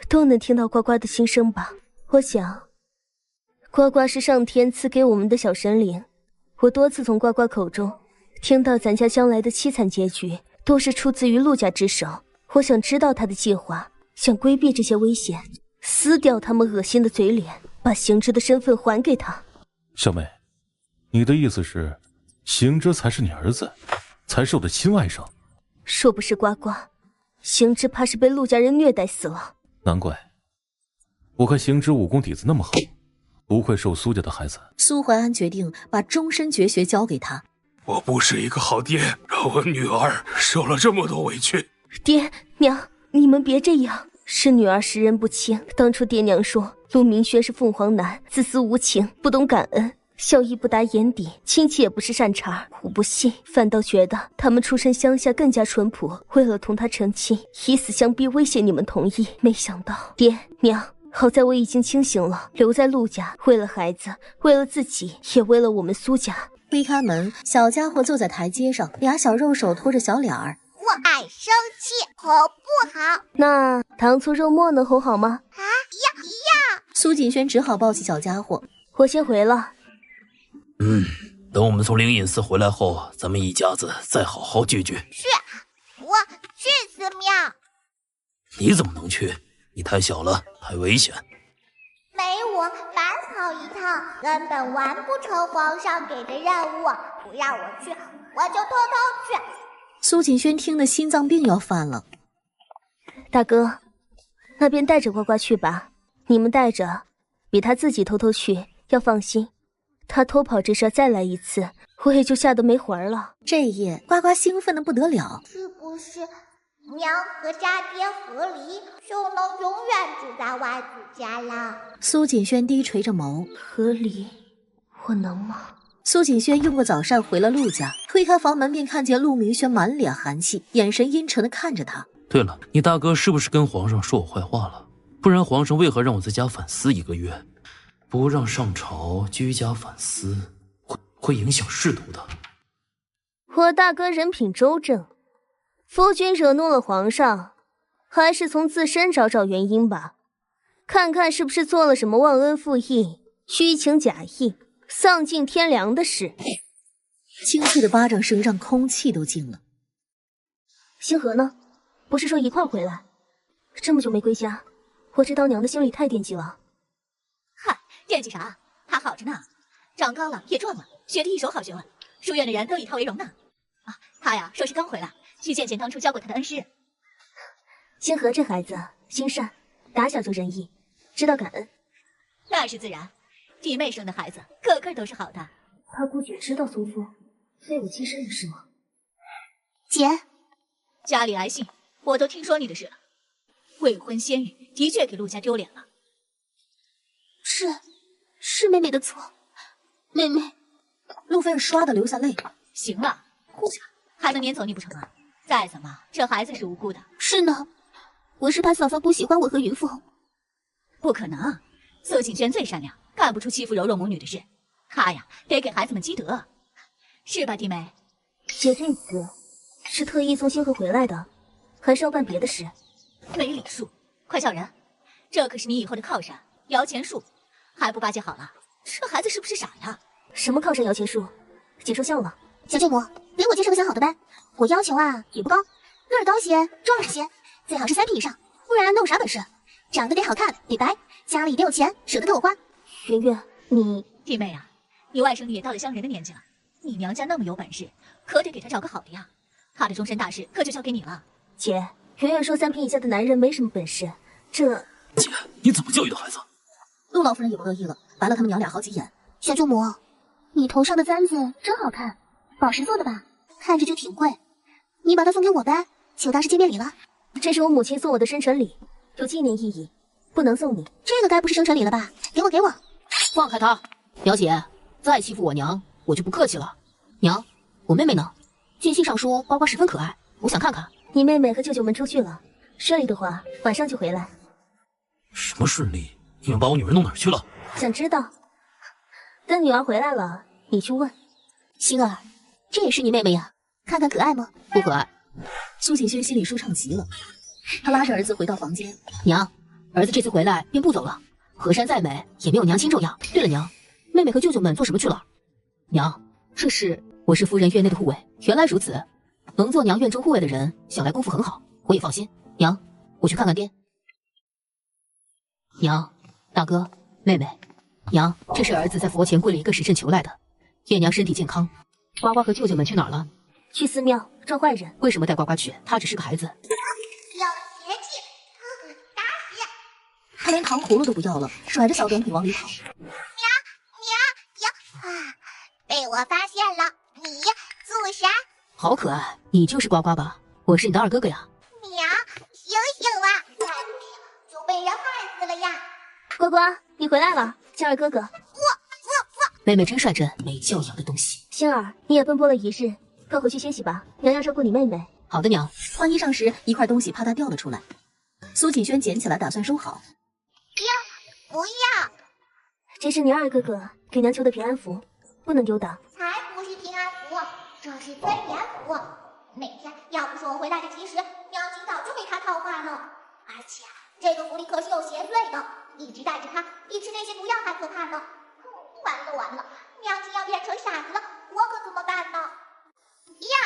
S3: 都能听到呱呱的心声吧。我想呱呱是上天赐给我们的小神灵，我多次从呱呱口中听到咱家将来的凄惨结局都是出自于陆家之手。我想知道他的计划，想规避这些危险，撕掉他们恶心的嘴脸，把行之的身份还给他。
S9: 小妹，你的意思是行之才是你儿子，才是我的亲外甥？
S3: 若不是呱呱，行之怕是被陆家人虐待死了。
S9: 难怪，我看行之武功底子那么好，不愧是我苏家的孩子。
S6: 苏怀安决定把终身绝学交给他。
S7: 我不是一个好爹，让我女儿受了这么多委屈。
S3: 爹娘，你们别这样，是女儿识人不清。当初爹娘说陆明轩是凤凰男，自私无情，不懂感恩，孝义不达眼底，亲戚也不是善茬。我不信，反倒觉得他们出身乡下更加淳朴，为了同他成亲，以死相逼，威胁你们同意。没想到爹娘，好在我已经清醒了，留在陆家，为了孩子，为了自己，也为了我们苏家。
S6: 推开门，小家伙坐在台阶上，俩小肉手托着小脸儿。
S1: 我爱生气，好不好？
S3: 那糖醋肉末能哄好吗？
S1: 啊，要！
S6: 苏锦轩只好抱起小家伙。
S3: 我先回了。
S4: 等我们从灵隐寺回来后，咱们一家子再好好聚聚。
S1: 是，我去寺庙。
S4: 你怎么能去？你太小了，太危险。
S1: 没我白跑一趟，根本完不成皇上给的任务。不让我去，我就偷偷去。
S6: 苏锦轩听得心脏病要犯了。
S3: 大哥，那便带着呱呱去吧。你们带着，比他自己偷偷去要放心。他偷跑这事再来一次，我也就吓得没魂了。
S6: 这夜，呱呱兴奋得不得了。
S1: 是不是娘和家爹和离，就能永远住在外祖家了？
S6: 苏锦轩低垂着眸，
S3: 和离，我能吗？
S6: 苏锦轩用过早膳回了陆家，推开房门便看见陆明轩满脸寒气，眼神阴沉地看着他。
S4: 对了，你大哥是不是跟皇上说我坏话了？不然皇上为何让我在家反思1个月？不让上朝居家反思，会影响仕途的。
S3: 我大哥人品周正，夫君惹怒了皇上，还是从自身找找原因吧，看看是不是做了什么忘恩负义、虚情假意、丧尽天良的事。
S6: 清脆的巴掌声让空气都静了。
S3: 星河呢？不是说一块回来？这么久没归家，我这当娘的心里太惦记了。
S8: 嗨，惦记啥？他好着呢，长高了，也壮了，学的一手好学问，书院的人都以他为荣呢。啊，他呀，说是刚回来，去见见当初教过他的恩师。
S3: 星河这孩子心善，打小就仁义，知道感恩。
S8: 那是自然，弟妹生的孩子个个都是好的。
S3: 他估计知道苏父非我亲生的事吗？
S8: 姐，家里来信，我都听说你的事了。未婚先孕的确给陆家丢脸了。
S5: 是妹妹的错，妹妹。
S6: 陆菲儿唰的流下泪。
S8: 行了，哭去，还能撵走你不成啊？再怎么，这孩子是无辜的。
S5: 是呢，我是怕嫂嫂不喜欢我和云凤。
S8: 不可能，苏锦轩最善良，干不出欺负柔柔母女的事。他呀，得给孩子们积德，是吧，弟妹？
S3: 姐这次是特意送星河回来的，还是要办别的事？
S8: 没礼数，快叫人！这可是你以后的靠山，摇钱树，还不巴结好了？这孩子是不是傻呀？
S3: 什么靠山摇钱树？姐说笑了。
S5: 小舅母，给我介绍个想好的呗。我要求啊也不高，个儿高些，壮实些，最好是3匹以上，不然能有啥本事？长得得好看，得白，家里得有钱，舍得给我花。
S3: 圆圆，你
S8: 弟妹啊，你外甥女也到了相人的年纪了，你娘家那么有本事，可得给她找个好的呀。她的终身大事可就交给你了。
S3: 姐，圆圆说3品以下的男人没什么本事，这……
S4: 姐，你怎么教育的孩子？
S6: 陆老夫人也不乐意了，白了他们娘俩好几眼。
S5: 小舅母，你头上的簪子真好看，宝石做的吧？看着就挺贵，你把它送给我呗，就当是见面礼了。
S3: 这是我母亲送我的生辰礼，有纪念意义，不能送你。
S5: 这个该不是生辰礼了吧？给我，给我！
S6: 放开他，表姐，再欺负我娘，我就不客气了。娘，我妹妹呢？见信上说呱呱十分可爱，我想看看。
S3: 你妹妹和舅舅们出去了，顺利的话晚上就回来。
S4: 什么顺利？你们把我女儿弄哪儿去了？
S3: 想知道？等女儿回来了，你去问。
S5: 星儿，这也是你妹妹呀？看看可爱吗？
S6: 不可爱。苏锦轩心里舒畅极了，他拉着儿子回到房间。娘，儿子这次回来便不走了，河山再美也没有娘亲重要。对了，娘，妹妹和舅舅们做什么去了？娘，我是夫人院内的护卫。原来如此，能做娘院中护卫的人，想来功夫很好，我也放心。娘，我去看看爹。娘，大哥，妹妹，娘，这是儿子在佛前跪了1个时辰求来的，愿娘身体健康。呱呱和舅舅们去哪儿了？
S3: 去寺庙抓坏人。
S6: 为什么带呱呱去？他只是个孩子。他连糖葫芦都不要了，甩着小短腿往里跑。
S1: 被我发现了，你做啥？
S6: 好可爱，你就是呱呱吧？我是你的二哥哥呀。
S1: 娘，醒醒啊！就被人害死了呀！
S8: 呱呱，你回来了，叫二哥哥。
S6: 妹妹真率真，没教养的东西。
S8: 星儿，你也奔波了一日，快回去歇息吧，娘要照顾你妹妹。
S6: 好的，娘。换衣裳时，一块东西啪嗒掉了出来。苏锦轩捡起来，打算收好。
S1: 不要！
S8: 这是你二哥哥给娘求的平安符，不能丢的。
S1: 才不是平安符，这是催眠符。那天要不是我回来的及时，娘亲早就被他套话了。而且这个符里可是有邪祟的，一直带着它，比吃那些毒药还可怕呢。完了，娘亲要变成傻子了，我可怎么办呢？呀！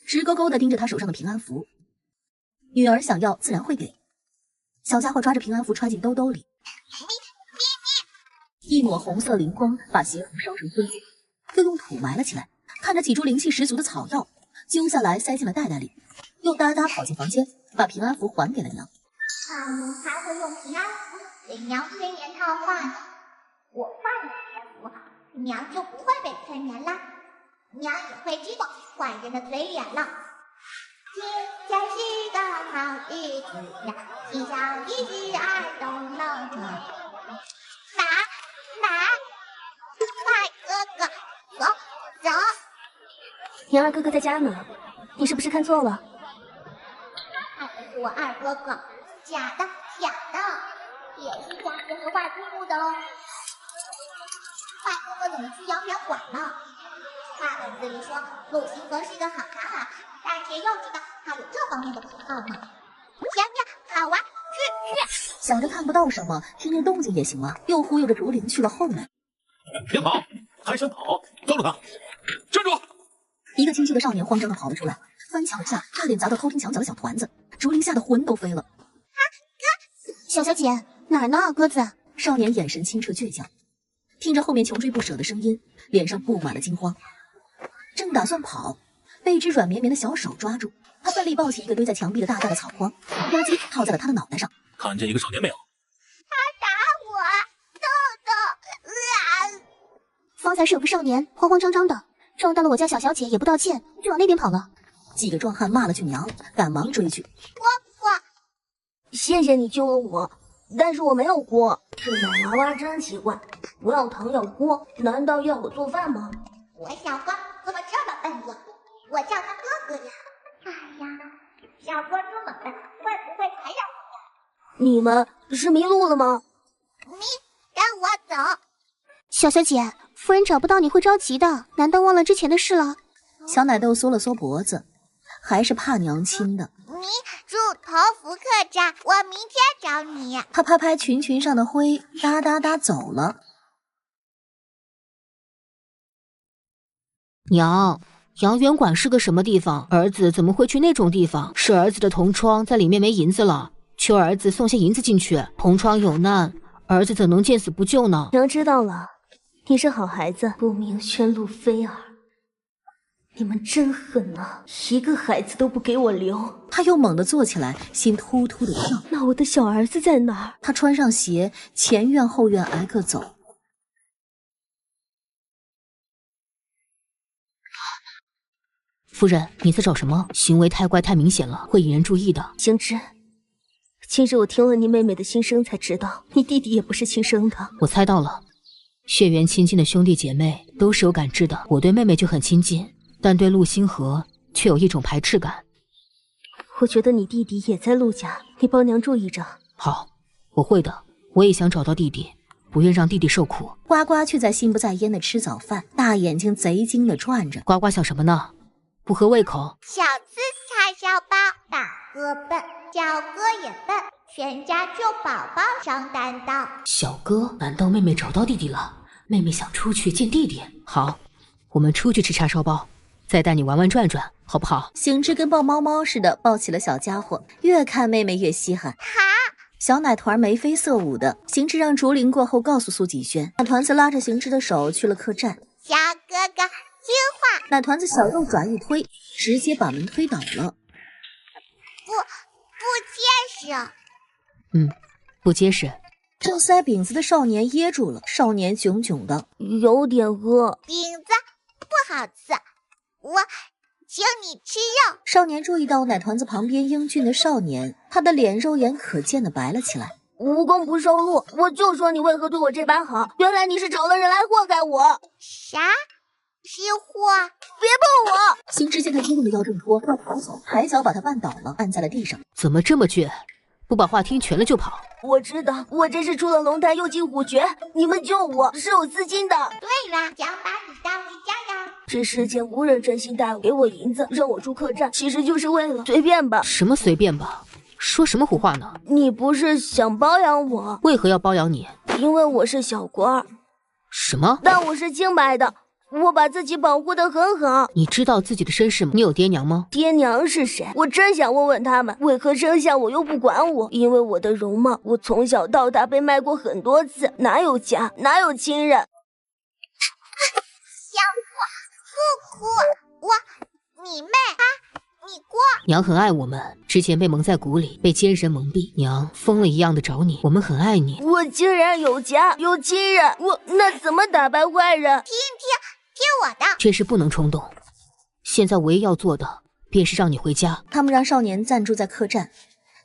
S6: 直勾勾地盯着他手上的平安符。女儿想要，自然会给。小家伙抓着平安符揣进兜兜里。一抹红色灵光把邪符烧成灰，又用土埋了起来。看着几株灵气十足的草药，揪下来塞进了袋袋里，又哒哒跑进房间，把平安符还给了娘。
S1: 他们还会用平安符给娘催眠套话呢。我换了平安符，娘就不会被催眠了，娘也会知道坏人的嘴脸了。今天是个好日子呀，心想一举二动能成。快哥哥，走！
S8: 娘二哥哥在家呢，你是不是看错了？
S1: 那不是我二哥哥，假的，也是家姐和坏姑姑的喽。坏哥哥怎么去养远馆了？话本子里说陆星河是个好男孩，但谁又知道他有这方面的癖好呢？前面好玩，去！
S6: 想着看不到什么，听听动静也行啊，又忽悠着竹林去了后面。
S9: 别跑，还想跑？抓住他！
S7: 站住！
S6: 一个清秀的少年慌张地跑了出来，翻墙下差点砸到偷听墙角的小团子，竹林吓得魂都飞了。
S5: 小姐，哪儿呢？鸽子。
S6: 少年眼神清澈倔强，听着后面穷追不舍的声音，脸上布满了惊慌。正打算跑，被一只软绵绵的小手抓住，他奋力抱起一个堆在墙壁的大大的草筐，吧唧套在了他的脑袋上。
S9: 看见一个少年没有？
S5: 方才是有个少年慌慌张张的，撞到了我家小小姐，也不道歉，就往那边跑了。
S6: 几个壮汉骂了句娘，赶忙追去。
S8: 谢谢你救了我，但是我没有锅。这奶娃娃真奇怪，不要糖要锅，难道要我做饭吗？
S1: 我小哥怎么这么笨呀？我叫他哥哥呀。哎呀，小哥这么笨，会不会还让我？
S8: 你们是迷路了吗？
S1: 让我走。
S5: 小姐，夫人找不到你会着急的，难道忘了之前的事了？
S6: 小奶豆缩了缩脖子，还是怕娘亲的。
S1: 你住头福客栈，我明天找你。
S6: 他拍拍裙上的灰，哒哒哒走了。
S2: 娘，养远馆是个什么地方？儿子怎么会去那种地方？是儿子的同窗在里面没银子了，求儿子送些银子进去。同窗有难，儿子怎能见死不救呢？
S8: 娘知道了，你是好孩子，不明宣禄妃儿。你们真狠啊，一个孩子都不给我留。
S6: 他又猛地坐起来，心突突的跳。
S8: 那我的小儿子在哪儿？
S6: 他穿上鞋，前院后院挨个走。
S2: 夫人，你在找什么？行为太怪太明显了，会引人注意的。
S8: 行之，今日我听了你妹妹的心声，才知道你弟弟也不是亲生的。
S2: 我猜到了，血缘亲近的兄弟姐妹都是有感知的。我对妹妹就很亲近，但对陆星河却有一种排斥感。
S8: 我觉得你弟弟也在陆家，你帮娘注意着。
S2: 好，我会的。我也想找到弟弟，不愿让弟弟受苦。
S6: 呱呱却在心不在焉的吃早饭，大眼睛贼精的转着。
S2: 呱呱想什么呢？不合胃口。
S1: 小资叉烧包，大哥笨，小哥也笨，全家救宝宝上担当。
S2: 小哥，难道妹妹找到弟弟了？妹妹想出去见弟弟。好，我们出去吃叉烧包，再带你玩玩转转，好不好？
S6: 行之跟抱猫猫似的抱起了小家伙，越看妹妹越稀罕。
S1: 好，
S6: 小奶团眉飞色舞的。行之让竹林过后告诉苏锦轩，奶团子拉着行之的手去了客栈。
S1: 小哥哥听话。
S6: 奶团子小肉爪一推，直接把门推倒了。
S1: 不结实。
S2: 不结实。
S6: 正塞饼子的少年噎住了，少年囧囧的，
S3: 有点饿。
S1: 饼子不好吃，我请你吃肉。
S6: 少年注意到奶团子旁边英俊的少年，他的脸肉眼可见的白了起来。
S3: 无功不受禄，我就说你为何对我这般好，原来你是找了人来祸害我。
S1: 啥？是祸？
S3: 别碰我！
S6: 星之见他激动的要挣脱，要逃走，抬脚把他绊倒了，按在了地上。
S2: 怎么这么倔？不把话听全了就跑？
S3: 我知道，我这是出了龙潭又进虎穴，你们救我是有私心的。
S1: 对了，想把你带回家呀。
S3: 这世间无人真心待我，给我银子让我住客栈，其实就是为了随便吧。
S2: 什么随便吧？说什么胡话呢？
S3: 你不是想包养我？
S2: 为何要包养你？
S3: 因为我是小官。
S2: 什么？
S3: 但我是清白的，我把自己保护得很好。
S2: 你知道自己的身世吗？你有爹娘吗？
S3: 爹娘是谁？我真想问问他们，为何生下我又不管我？因为我的容貌，我从小到大被卖过很多次，哪有家，哪有亲人？
S1: 香花，不哭，你妹啊！你过。
S2: 娘很爱我们，之前被蒙在鼓里，被奸人蒙蔽，娘疯了一样的找你，我们很爱你。
S3: 我竟然有家有亲人，我那怎么打败坏人？
S1: 听我的。
S2: 这事不能冲动，现在唯一要做的便是让你回家。
S6: 他们让少年暂住在客栈，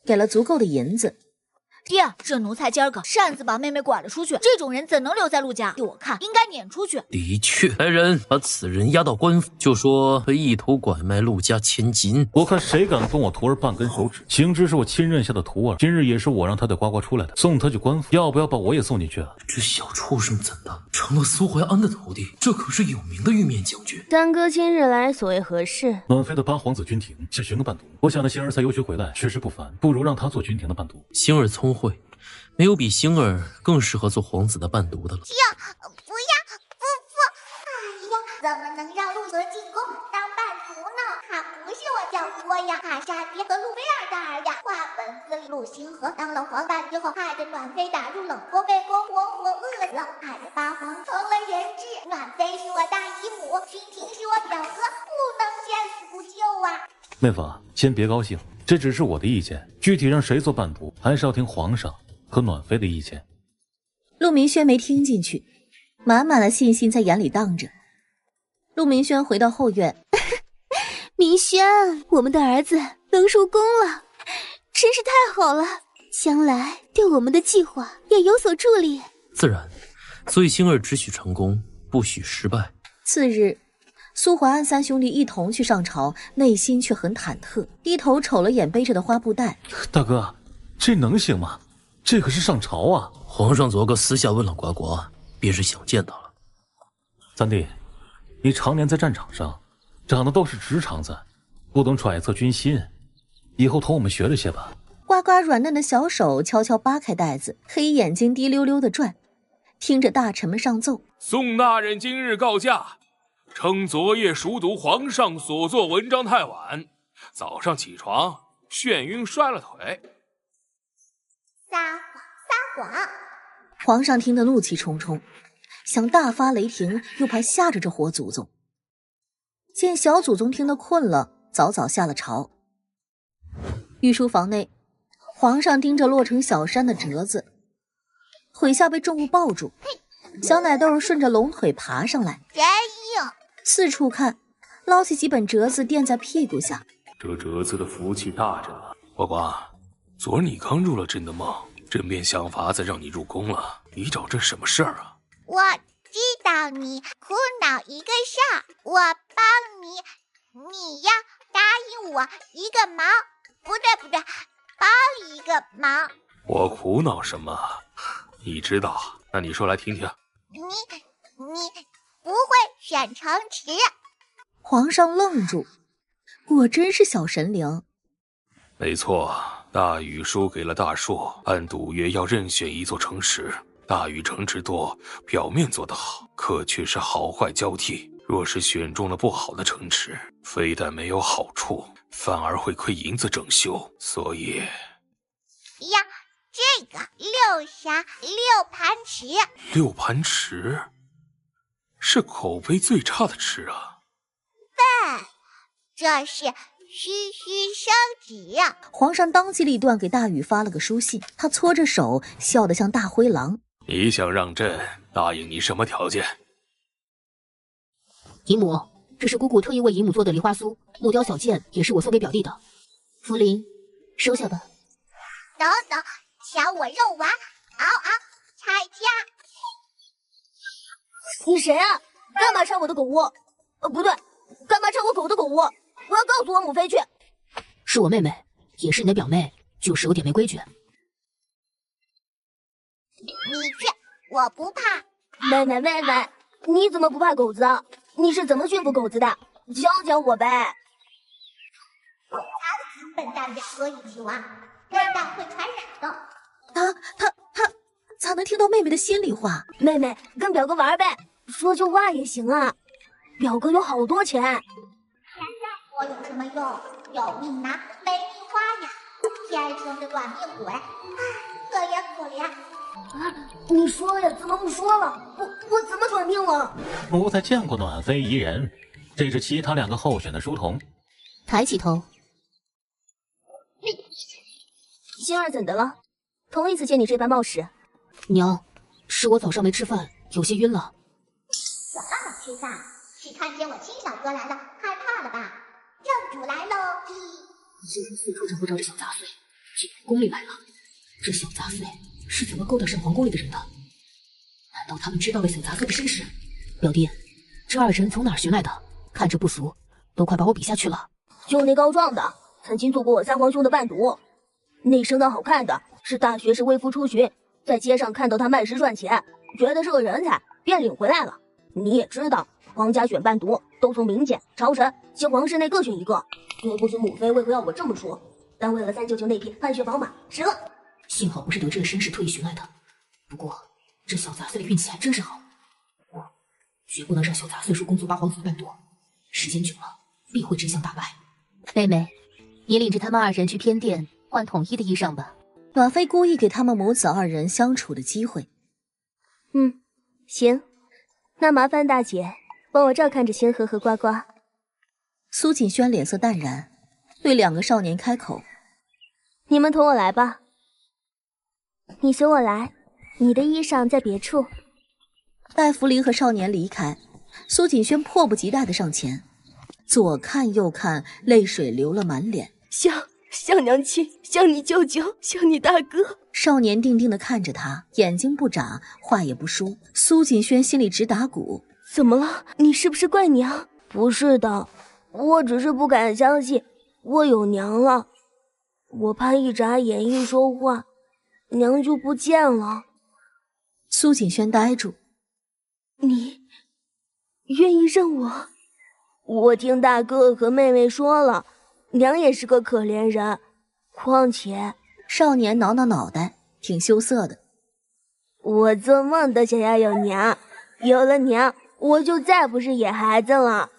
S6: 给了足够的银子。
S8: 爹，这奴才今儿个擅自把妹妹拐了出去，这种人怎能留在陆家？依我看，应该撵出去。
S4: 的确，来人，把此人押到官府，就说他意图拐卖陆家千金。
S9: 我看谁敢动我徒儿半根手指。行之是我亲认下的徒儿，今日也是我让他带呱呱出来的，送他去官府。要不要把我也送进去啊？
S4: 这小畜生怎的成了苏怀安的徒弟？这可是有名的玉面将军。
S3: 三哥今日来所谓何事？
S9: 暖妃的八皇子君庭想寻个伴读，我想那星儿才游学回来，确实不凡，不如让他做君庭的伴读。
S4: 星儿聪慧，没有比星儿更适合做皇子的伴读的了。
S1: 不要，哎呀，怎么能让陆泽进宫当伴读呢？他不是我小托呀，他是阿爹和路菲尔的儿呀。话本子里，陆星河当了皇大之后，害得暖妃打入冷宫，被公活活饿死了，害得八皇成了人质。暖妃是我大姨母，君庭是我表哥，不能见死不救啊！
S9: 妹夫，先别高兴，这只是我的意见，具体让谁做伴读，还是要听皇上和暖妃的意见。
S6: 陆明轩没听进去，满满的信心在眼里荡着。陆明轩回到后院，
S5: 明轩，我们的儿子能入宫了，真是太好了，将来对我们的计划也有所助力。
S4: 自然，所以星儿只许成功，不许失败。
S6: 次日，苏淮安三兄弟一同去上朝，内心却很忐忑，低头瞅了眼背着的花布袋。
S9: 大哥，这能行吗？这可是上朝啊！
S4: 皇上昨个私下问了呱呱，便是想见他了。
S9: 三弟，你常年在战场上，长的都是直肠子，不懂揣测军心，以后同我们学着些吧。
S6: 呱呱软嫩的小手悄悄扒开袋子，黑眼睛滴溜溜的转，听着大臣们上奏。
S7: 宋大人今日告假，称昨夜熟读皇上所作文章太晚，早上起床眩晕摔了腿。
S1: 撒谎！
S6: 皇上听得怒气冲冲，想大发雷霆，又怕吓着这活祖宗。见小祖宗听得困了，早早下了朝。御书房内，皇上盯着落成小山的折子，腿下被重物抱住，小奶豆顺着龙腿爬上来，
S1: 真硬！
S6: 四处看，捞起几本折子垫在屁股下。
S7: 这折子的福气大着呢。呱呱，昨儿你刚入了朕的梦，朕便想法子让你入宫了。你找朕什么事儿啊？
S1: 我知道你苦恼一个事儿，我帮你，你要答应我一个忙。不对，帮一个忙。
S7: 我苦恼什么？你知道？那你说来听听。
S1: 你不会选城池。
S6: 皇上愣住，果真是小神灵。
S7: 没错，大禹输给了大硕，按赌约要任选一座城池。大禹城池多，表面做得好，可却是好坏交替。若是选中了不好的城池，非但没有好处，反而会亏银子整修。所以
S1: 呀，这个六盘池。
S7: 六盘池是口碑最差的池啊。
S1: 对，这是嘘嘘收止。
S6: 皇上当机立断给大禹发了个书信，他搓着手，笑得像大灰狼。
S11: 你想让朕答应你什么条件？
S5: 姨母，这是姑姑特意为姨母做的梨花酥，木雕小剑也是我送给表弟的。福临，收下吧。
S1: 等等，抢我肉丸！嗷嗷，拆家！
S8: 你谁啊？干嘛拆我的狗窝？不对，干嘛拆我狗的狗窝？我要告诉我母妃去。
S5: 是我妹妹，也是你的表妹，就是有点没规矩。
S1: 你去，我不怕。
S8: 妹妹，你怎么不怕狗子啊？你是怎么驯服狗子的？教教我呗。
S1: 笨蛋两个一起玩，笨蛋会传染的。
S6: 他咋能听到妹妹的心里话？
S8: 妹妹跟表哥玩呗，说句话也行啊。表哥有好多钱。现在
S1: 我有什么用？有命拿，没命花呀！天生的短命鬼，可怜可怜。
S8: 你说呀，怎么不说了？我怎么短命了？
S9: 奴才见过暖妃宜人，这是其他2个候选的书童。
S5: 抬起头。
S8: 心儿怎的了？头一次见你这般冒失。
S5: 娘，是我早上没吃饭，有些晕了。
S1: 想让我吃饭？是看见我亲小哥来了，害怕了吧？正主来喽！
S5: 今天四处找不着这小杂碎，进宫里来了。这小杂碎是怎么勾搭上皇宫里的人的？难道他们知道了小杂碎的身世？表弟，这2人从哪儿寻来的？看着不俗，都快把我比下去了。
S8: 就那高壮的，曾经做过我3皇兄的伴读。那生得好看的，是大学时微服出巡，在街上看到他卖诗赚钱，觉得是个人才，便领回来了。你也知道，皇家选伴读都从民间、朝臣及皇室内各选一个。虽不知母妃为何要我这么说，但为了3舅舅那匹汗血宝马，值了。
S5: 幸好不是得知了身世特意寻来的。不过这小杂碎的运气还真是好，我绝不能让小杂碎入宫做8皇子的伴读，时间久了必会真相大白。妹妹，你领着他们2人去偏殿换统一的衣裳吧。
S6: 暖妃故意给他们母子2人相处的机会。
S3: 行，那麻烦大姐帮我照看着仙河和呱呱。
S6: 苏锦轩脸色淡然，对2个少年开口：“
S3: 你们同我来吧。”你随我来，你的衣裳在别处。
S6: 待福临和少年离开，苏锦轩迫不及待地上前，左看右看，泪水流了满脸。
S3: 像娘亲，像你舅舅，像你大哥。
S6: 少年定定地看着他，眼睛不眨，话也不说。苏锦轩心里直打鼓。
S3: 怎么了？你是不是怪娘？
S8: 不是的，我只是不敢相信我有娘了。我怕一眨眼一说话，娘就不见了。
S6: 苏锦轩呆住。
S3: 你愿意认我？
S8: 我听大哥和妹妹说了，娘也是个可怜人。况且，
S6: 少年挠挠脑袋，挺羞涩的。
S8: 我做梦都想要有娘，有了娘，我就再不是野孩子了。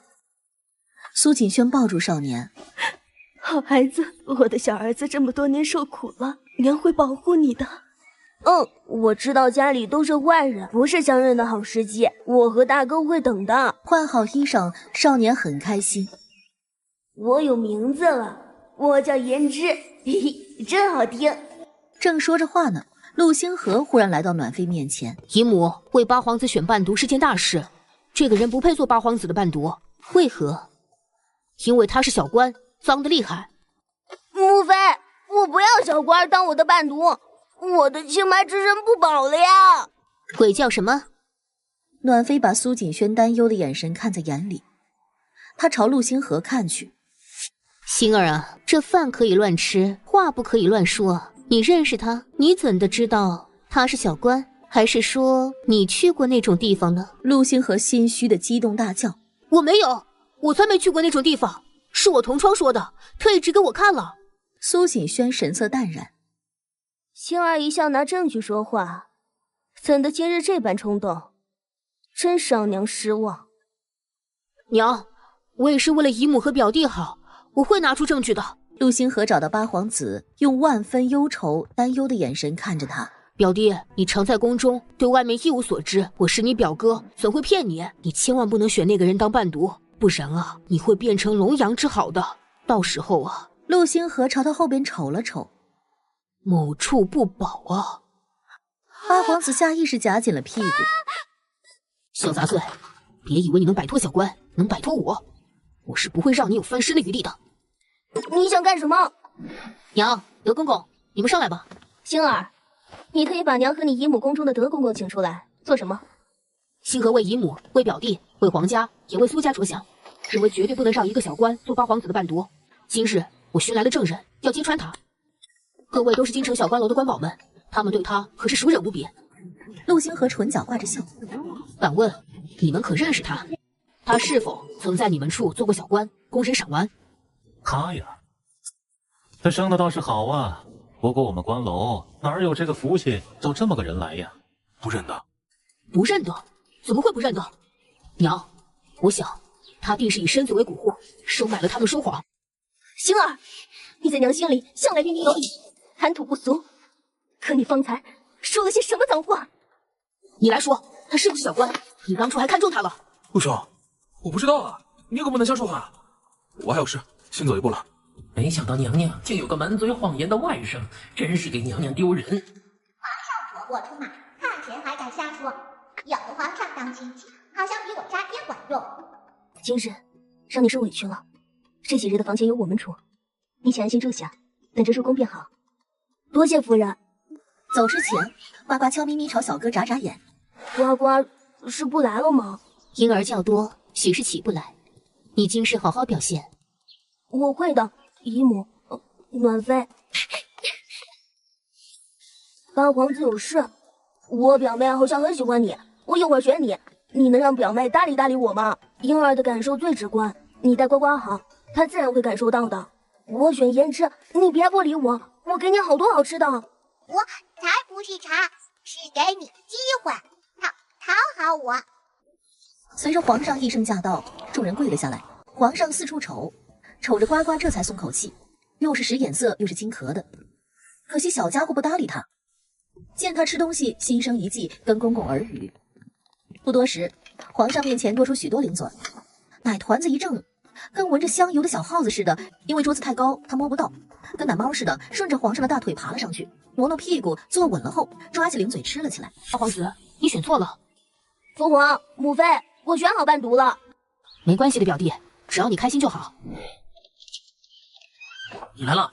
S6: 苏锦轩抱住少年，
S3: 好孩子，我的小儿子这么多年受苦了，娘会保护你的。
S8: 我知道家里都是坏人，不是相认的好时机，我和大哥会等的。
S6: 换好衣裳，少年很开心。
S8: 我有名字了，我叫颜之，嘿嘿，真好听。
S6: 正说着话呢，陆星河忽然来到暖妃面前。
S5: 姨母，为8皇子选伴读是件大事，这个人不配做8皇子的伴读，为何？因为他是小官，脏得厉害。
S8: 母妃，我不要小官当我的伴读，我的清白之身不保了呀！
S5: 鬼叫什么？
S6: 暖妃把苏锦轩担忧的眼神看在眼里，她朝陆星河看去。
S5: 星儿啊，这饭可以乱吃，话不可以乱说。你认识他，你怎的知道他是小官？还是说你去过那种地方呢？
S6: 陆星河心虚的激动大叫：“
S5: 我没有，我才没去过那种地方，是我同窗说的，特意指给我看了。”
S6: 苏锦轩神色淡然。
S3: 星儿一向拿证据说话，怎的今日这般冲动？真是让娘失望。
S5: 娘，我也是为了姨母和表弟好，我会拿出证据的。
S6: 陆星河找到8皇子，用万分忧愁、担忧的眼神看着他。
S5: 表弟，你常在宫中，对外面一无所知，我是你表哥，怎会骗你？你千万不能选那个人当伴读，不然啊，你会变成龙阳之好的。
S2: 到时候啊，
S6: 陆星河朝他后边瞅了瞅，
S2: 某处不保啊！
S6: 八皇子下意识夹紧了屁股。
S2: 小杂碎，别以为你能摆脱小关，能摆脱我，我是不会让你有翻身的余地的。
S3: 你想干什么？
S2: 娘，德公公，你们上来吧。
S3: 星儿，你可以把娘和你姨母宫中的德公公请出来，做什么？
S2: 星河为姨母、为表弟、为皇家，也为苏家着想，认为绝对不能让一个小官做八皇子的伴读。今日我寻来了证人，要揭穿他。各位都是京城小官楼的官宝们，他们对他可是熟稔无比。
S6: 陆星河唇角挂着笑，
S2: 敢问你们可认识他？他是否曾在你们处做过小官，公审赏玩？
S9: 他呀，他生的倒是好啊，不过我们官楼哪有这个福气找这么个人来呀？
S7: 不认得。
S2: 不认得？怎么会不认得？娘，我想他定是以身子为蛊惑，收买了他们说谎。
S3: 星儿，你在娘心里向来彬彬有礼，谈吐不俗，可你方才说了些什么脏话？
S2: 你来说，他是不是小官？你当初还看中他了？
S7: 陆兄，我不知道啊，你可不能瞎说话。我还有事，先走一步了。
S4: 没想到娘娘竟有个满嘴谎言的外甥，真是给娘娘丢人。
S1: 皇上婆婆出马，看钱还敢瞎说，要和皇上当亲戚，好像比我扎天管用。
S3: 今日让你受委屈了，这几日的房钱由我们出，你且安心住下，等着入宫便好。多谢夫人。
S6: 走之前，呱呱悄咪咪朝小哥眨眨眼。
S3: 呱呱是不来了吗？
S2: 婴儿较多，许是起不来。你今日好好表现。
S3: 我会的，姨母。暖妃。八皇子有事，我表妹好像很喜欢你，我一会儿选你，你能让表妹搭理搭理我吗？婴儿的感受最直观，你待呱呱好，她自然会感受到的。我选胭脂，你别不理我，我给你好多好吃的。
S1: 我才不是茶，是给你机会，讨好我。
S6: 随着皇上一声驾到，众人跪了下来。皇上四处瞅，瞅着呱呱，这才松口气，又是使眼色，又是惊咳的。可惜小家伙不搭理他，见他吃东西，心生一计，跟公公耳语。不多时，皇上面前多出许多零嘴，奶团子一怔，跟闻着香油的小耗子似的，因为桌子太高，他摸不到，跟奶猫似的，顺着皇上的大腿爬了上去，挪挪屁股，坐稳了后，抓起零嘴吃了起来。
S2: 二皇子，你选错了。
S3: 父皇、母妃，我选好伴读了。
S2: 没关系的，表弟，只要你开心就好。
S4: 你来了。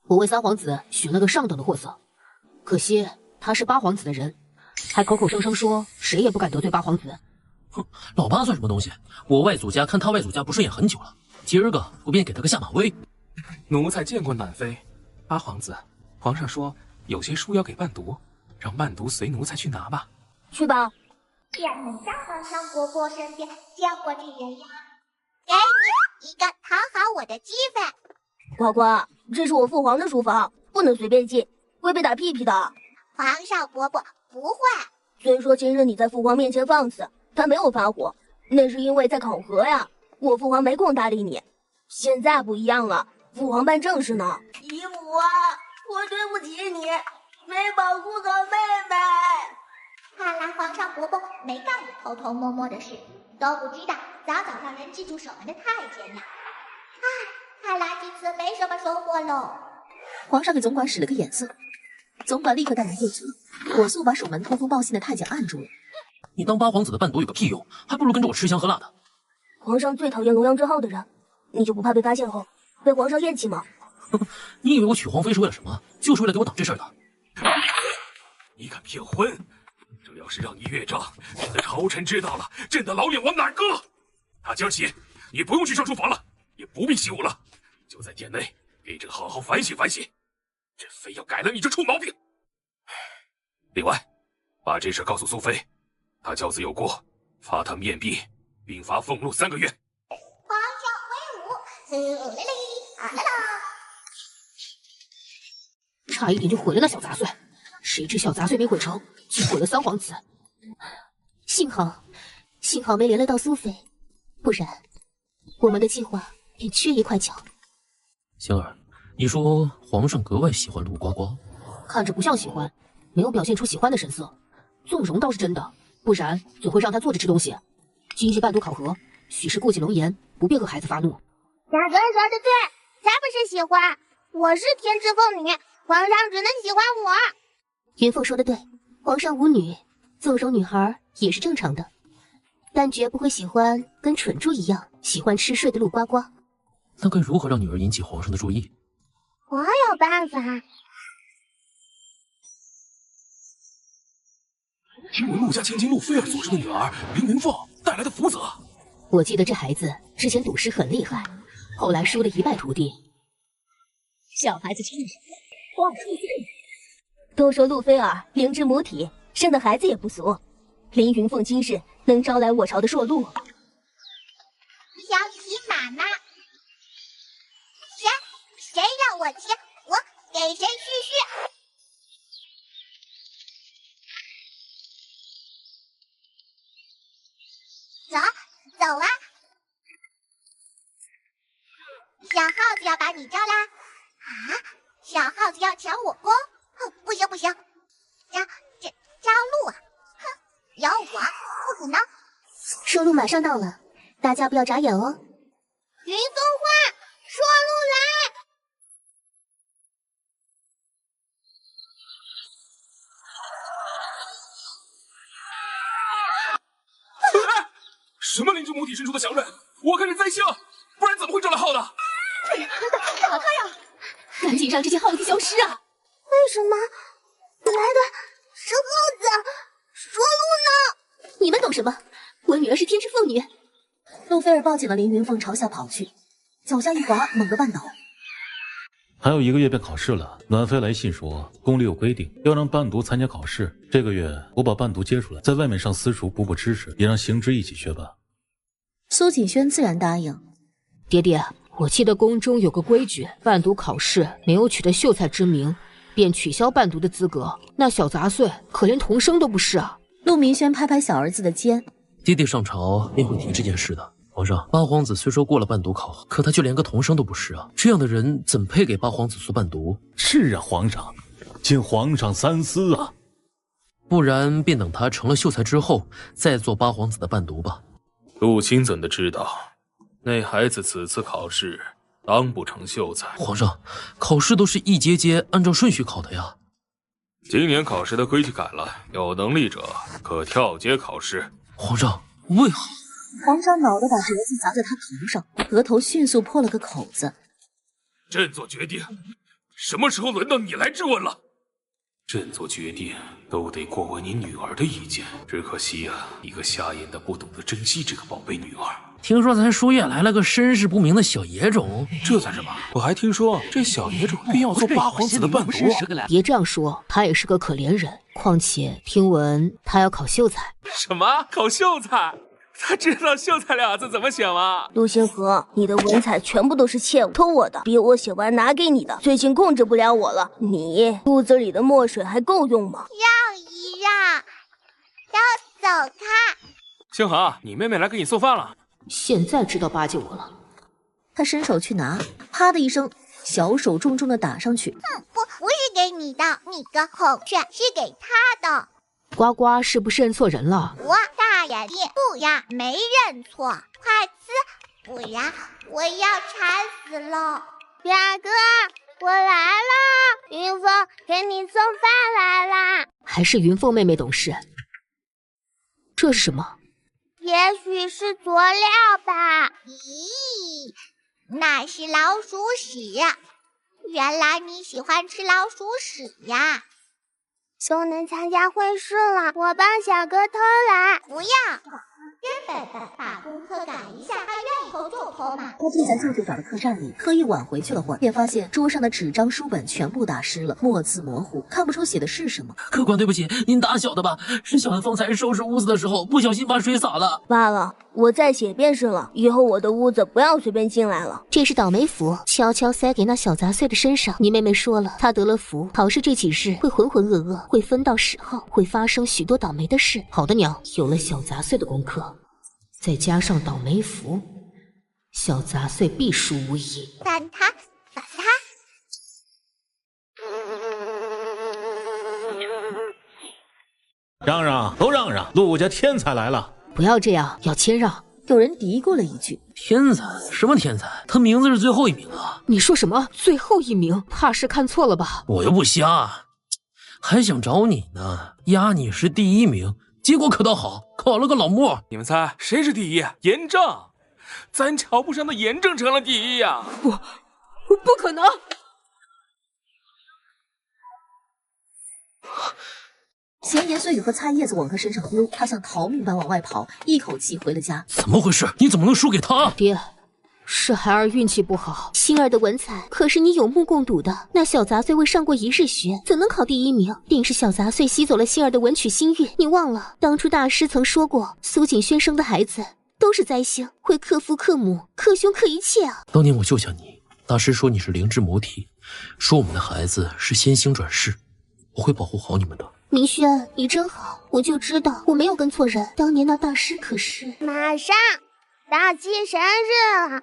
S2: 我为三皇子寻了个上等的货色，可惜他是八皇子的人，还口口声声说谁也不敢得罪八皇子。
S4: 哼，老八算什么东西？我外祖家看他外祖家不顺眼很久了，今儿个我便给他个下马威。
S11: 奴才见过暖妃。八皇子，皇上说有些书要给伴读，让伴读随奴才去拿吧。
S3: 去吧。
S1: 也很在皇上伯伯身边见过这人呀，给你一个讨好我的机会。
S3: 呱呱，这是我父皇的书房，不能随便进，会被打屁屁的。
S1: 皇上伯伯不会。
S3: 虽说今日你在父皇面前放肆，他没有发火，那是因为在考核呀，我父皇没空搭理你。现在不一样了，父皇办正事呢。
S8: 姨母啊，我对不起你，没保护好妹妹。
S1: 看来皇上伯伯没干过偷偷摸摸的事，都不知道早早让人记住守门的太监呢。唉，看来这次没什么收获喽。
S6: 皇上给总管使了个眼色，总管立刻带人过去，火速把守门通风报信的太监按住了。
S4: 你当八皇子的伴读有个屁用，还不如跟着我吃香喝辣的。
S3: 皇上最讨厌龙阳之好的人，你就不怕被发现后被皇上厌弃吗？
S4: 你以为我娶皇妃是为了什么？就是为了给我挡这事儿的。
S7: 你敢骗婚？这要是让你岳丈，朕的朝臣知道了，朕的老脸往哪儿搁？打今儿起，你不用去上书房了，也不必习武了，就在殿内给朕好好反省反省。朕非要改了你这臭毛病。另外，把这事告诉苏妃，她教子有过，罚她面壁，并罚俸禄3个月。
S1: 皇上威武！啦啦啦啦！
S2: 差一点就毁了那小杂碎，谁知小杂碎没毁成，却毁了三皇子。
S5: 幸好没连累到苏妃，不然我们的计划便缺一块脚。
S4: 星儿，你说皇上格外喜欢陆呱呱，
S2: 看着不像喜欢，没有表现出喜欢的神色。纵容倒是真的，不然怎会让他坐着吃东西？今日伴读考核，许是过继龙颜，不便和孩子发怒。
S1: 小哥说的对。才不是喜欢，我是天之凤女，皇上只能喜欢我。
S5: 云凤说的对，皇上无女，纵容女孩也是正常的，但绝不会喜欢跟蠢猪一样喜欢吃睡的陆呱呱。
S4: 那该如何让女儿引起皇上的注意？
S1: 我有办法。
S7: 听闻陆家千金陆菲儿所生的女儿凌云凤带来的福泽。
S5: 我记得这孩子之前赌师很厉害，后来输了一败涂地。
S10: 小孩子听着，话说对。
S3: 都说陆菲儿灵芝母体，生的孩子也不俗。凌云凤今日能招来我朝的硕禄。
S1: 小骑马吗？谁让我骑，我给谁嘘嘘。走啊！小耗子要把你招来啊！小耗子要抢我功，不行！招路啊！哼，咬我，不可能！
S5: 硕禄马上到了，大家不要眨眼哦。
S1: 云松花，硕禄来！
S7: 什么灵芝母体生出的祥瑞？我可是灾星，不然怎么会招来浩的？
S10: 打他呀！赶紧让这些耗子消失啊！
S1: 为什么来的是耗子？说路呢？
S5: 你们懂什么？我女儿是天之凤女。
S6: 陆菲儿抱紧了凌云凤，朝下跑去，脚下一滑，猛地绊倒。
S9: 还有1个月便考试了，暖妃来信说宫里有规定，要让伴读参加考试。这个月我把伴读接出来，在外面上私塾补知识，也让行知一起学吧。
S6: 苏锦轩自然答应。
S2: 爹爹，我记得宫中有个规矩，伴读考试没有取得秀才之名，便取消伴读的资格。那小杂碎可连童生都不是啊！
S6: 陆明轩拍拍小儿子的肩，
S4: 爹爹上朝便会提这件事的。皇上，八皇子虽说过了伴读考，可他就连个童生都不是啊！这样的人怎配给八皇子做伴读？
S9: 是啊，皇上，请皇上三思啊！
S4: 不然便等他成了秀才之后，再做八皇子的伴读吧。
S7: 陆钦怎的知道，那孩子此次考试当不成秀才。
S4: 皇上，考试都是一节节按照顺序考的呀。
S7: 今年考试的规矩改了，有能力者可跳阶考试。
S4: 皇上，为何？
S6: 皇上恼地把折子砸在他头上，额头迅速破了个口子。
S7: 朕做决定，什么时候轮到你来质问了？朕做决定都得过问你女儿的意见，只可惜啊，一个瞎眼的不懂得珍惜这个宝贝女儿。
S4: 听说咱书院来了个身世不明的小野种，
S7: 这算什么？我还听说这小野种便要做八皇子的伴读。
S2: 别这样说，他也是个可怜人。况且听闻他要考秀才。
S7: 什么？考秀才？他知道秀才俩字怎么写吗？
S3: 陆星河，你的文采全部都是窃偷我的，逼我写完拿给你的。最近控制不了我了，你肚子里的墨水还够用吗？
S1: 让一让，都走开！
S7: 星河，你妹妹来给你送饭了。
S2: 现在知道巴结我了。
S6: 他伸手去拿，啪的一声，小手重重的打上去。
S1: 不是给你的，你个孔雀，是给他的。
S2: 呱呱是不是认错人了？
S1: 我大眼睛，不然没认错，快吃，不然我要馋死了。表哥，我来了，云凤给你送饭来啦。
S2: 还是云凤妹妹懂事。这是什么？
S1: 也许是佐料吧。咦，那是老鼠屎。原来你喜欢吃老鼠屎呀。兄能参加会试了，我帮小哥偷懒。不要，真笨笨，把功课改一下，他愿意偷就偷嘛。
S6: 他进在舅舅找的客栈里，特意晚回去了会儿，便发现桌上的纸张书本全部打湿了，墨字模糊，看不出写的是什么。
S4: 客官，对不起，您打小的吧？是小寒方才收拾屋子的时候不小心把水洒了。
S3: 罢了，我再写便是了。以后我的屋子不要随便进来了。
S5: 这是倒霉符，悄悄塞给那小杂碎的身上。你妹妹说了，她得了福，考试这几日会浑浑噩噩，会分到10号，会发生许多倒霉的事。
S2: 好的娘，有了小杂碎的功课，再加上倒霉符，小杂碎必输无疑。
S1: 反他，反他。
S9: 让让，都让让！陆家天才来了！
S2: 不要这样，要谦让。
S6: 有人嘀咕了一句，
S4: 天才？什么天才？他名字是最后一名啊！
S2: 你说什么？最后一名？怕是看错了吧？
S4: 我又不瞎，还想找你呢，压你是第一名，结果可倒好，考了个老莫。
S7: 你们猜谁是第一？严正，咱瞧不上的严正成了第一呀！
S2: 不可能！
S6: 闲言碎语和菜叶子往他身上丢，他像逃命般往外跑，一口气回了家。
S4: 怎么回事？你怎么能输给他？
S2: 爹，是孩儿运气不好。
S5: 星儿的文采可是你有目共睹的，那小杂碎未上过一日学，怎能考第一名？定是小杂碎吸走了星儿的文曲星运。你忘了，当初大师曾说过，苏景轩生的孩子都是灾星，会克父克母，克兄克一切啊！
S4: 当年我救下你，大师说你是灵智母体，说我们的孩子是仙星转世，我会保护好你们的。
S5: 明轩，你真好，我就知道我没有跟错人。当年那大师可是……
S1: 马上大祭神日了，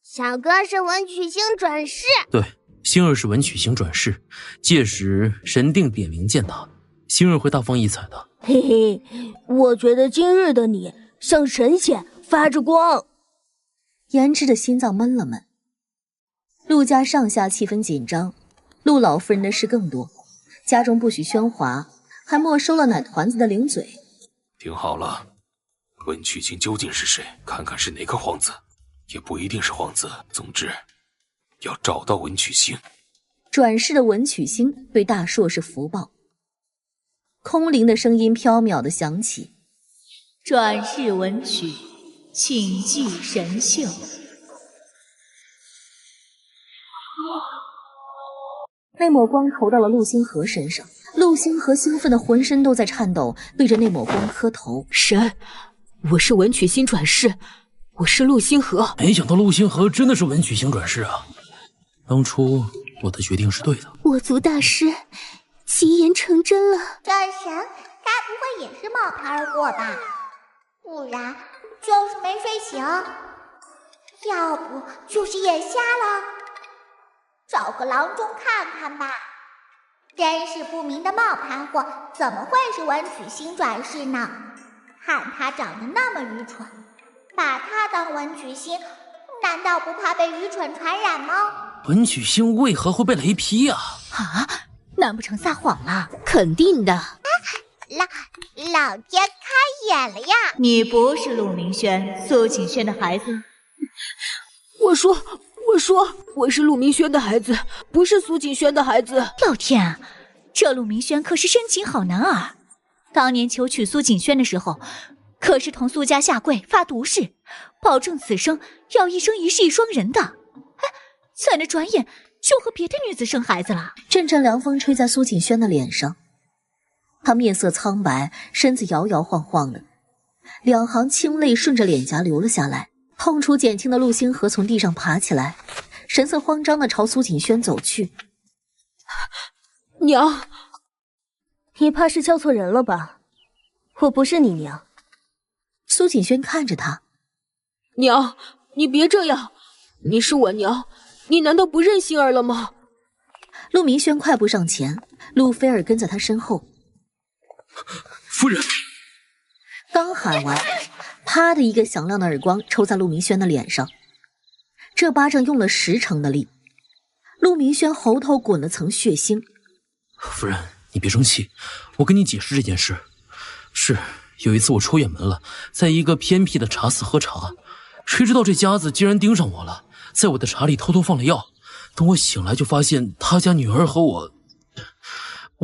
S1: 小哥是文曲星转世。
S4: 对，星儿是文曲星转世，届时神定点名见他，星儿会大放异彩的。
S3: 嘿嘿，我觉得今日的你像神仙，发着光。
S6: 言之的心脏闷了闷。陆家上下气氛紧张，陆老夫人的事更多，家中不许喧哗，还没收了奶团子的零嘴。
S7: 听好了，文曲星究竟是谁？看看是哪个皇子，也不一定是皇子。总之，要找到文曲星。
S6: 转世的文曲星对大硕是福报。空灵的声音飘渺地响起：
S10: 转世文曲，请祭神秀。
S6: 那抹光投到了陆星河身上，陆星河兴奋的浑身都在颤抖，对着那抹光磕头：
S2: 神，我是文曲星转世，我是陆星河。
S4: 没想到陆星河真的是文曲星转世啊！当初我的决定是对的。
S5: 我族大师吉言成真了。
S1: 这神该不会也是冒牌而过吧？不然就是没睡醒，要不就是眼瞎了。找个郎中看看吧。真是不明的冒牌货，怎么会是文曲星转世呢？看他长得那么愚蠢，把他当文曲星，难道不怕被愚蠢传染吗？
S4: 文曲星为何会被雷劈啊？
S10: 啊，难不成撒谎了？
S5: 肯定的。
S1: 老爹开眼了呀！
S10: 你不是陆明轩、苏景轩的孩子。
S2: 我说我是陆明轩的孩子，不是苏景轩的孩子。
S10: 老天啊，这陆明轩可是深情好男儿，当年求娶苏景轩的时候，可是同苏家下跪发毒誓，保证此生要一生一世一双人的。哎，怎的转眼就和别的女子生孩子了？
S6: 阵阵凉风吹在苏景轩的脸上，他面色苍白，身子摇摇晃晃的，两行清泪顺着脸颊流了下来。痛楚减轻的陆星河从地上爬起来，神色慌张地朝苏景轩走去。
S2: 娘，
S3: 你怕是叫错人了吧？我不是你娘。
S6: 苏景轩看着他，
S2: 娘，你别这样，你是我娘，你难道不认星儿了吗？
S6: 陆明轩快步上前，陆菲儿跟在他身后。
S7: 夫人，
S6: 刚喊完，啪的一个响亮的耳光抽在陆明轩的脸上，这巴掌用了10成的力，陆明轩喉头滚了层血腥。
S4: 夫人，你别生气，我跟你解释这件事。是有一次我出远门了，在一个偏僻的茶肆喝茶，谁知道这家子竟然盯上我了，在我的茶里偷偷放了药。等我醒来就发现他家女儿和我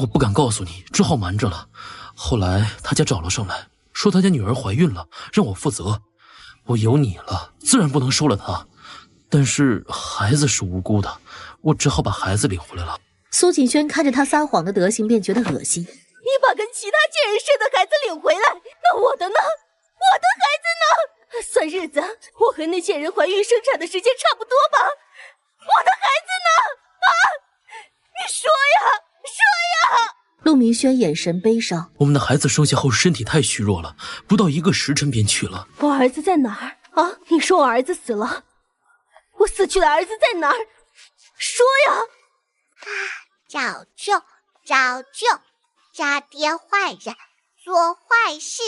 S4: 不敢告诉你，只好瞒着了。后来他家找了上来，说他家女儿怀孕了，让我负责。我有你了，自然不能收了她，但是孩子是无辜的，我只好把孩子领回来了。
S6: 苏景轩看着他撒谎的德行，便觉得恶心。
S3: 你把跟其他贱人生的孩子领回来，那我的呢？我的孩子呢？算日子，我和那贱人怀孕生产的时间差不多吧？我的孩子呢？啊！你说呀，说呀！
S6: 陆明轩眼神悲伤。
S4: 我们的孩子生下后身体太虚弱了，不到1个时辰便去了。
S3: 我儿子在哪儿啊？你说我儿子死了，我死去的儿子在哪儿？说呀！
S1: 找救，渣爹坏人做坏事，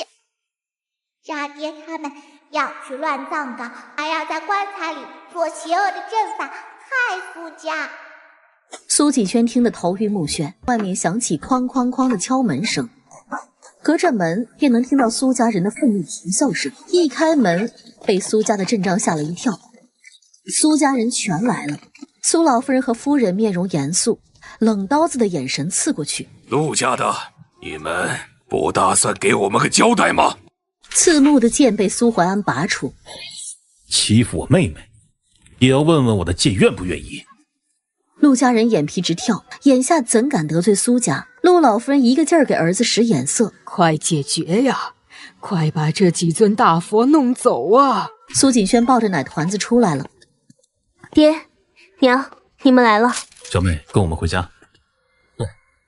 S1: 渣爹他们要去乱葬岗，还要在棺材里做邪恶的阵法，害苏家。
S6: 苏锦轩听得头晕目眩，外面响起哐哐哐的敲门声，隔着门便能听到苏家人的愤怒啼笑声。一开门，被苏家的阵仗吓了一跳，苏家人全来了。苏老夫人和夫人面容严肃，冷刀子的眼神刺过去。
S7: 陆家的，你们不打算给我们个交代吗？
S6: 刺目的剑被苏怀安拔出。
S9: 欺负我妹妹，也要问问我的剑愿不愿意。
S6: 陆家人眼皮直跳，眼下怎敢得罪苏家？陆老夫人一个劲儿给儿子使眼色，
S2: 快解决呀！快把这几尊大佛弄走啊！
S6: 苏锦轩抱着奶团子出来了。
S3: 爹娘，你们来了。
S9: 小妹，跟我们回家。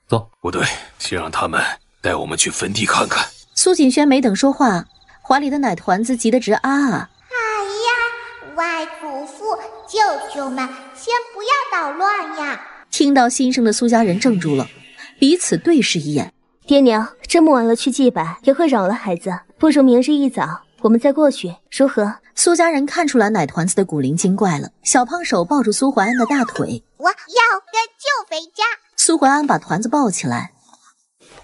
S9: 走。
S7: 不对，先让他们带我们去坟地看看。
S6: 苏锦轩没等说话，怀里的奶团子急得直啊啊！
S1: 哎呀，外祖父、舅舅们，先不要捣乱呀！
S6: 听到心声的苏家人怔住了，彼此对视一眼。
S3: 爹娘，这么晚了去祭拜，也会扰了孩子，不如明日一早我们再过去，如何？
S6: 苏家人看出来奶团子的古灵精怪了，小胖手抱住苏怀安的大腿，
S1: 我要跟舅回家。
S6: 苏怀安把团子抱起来，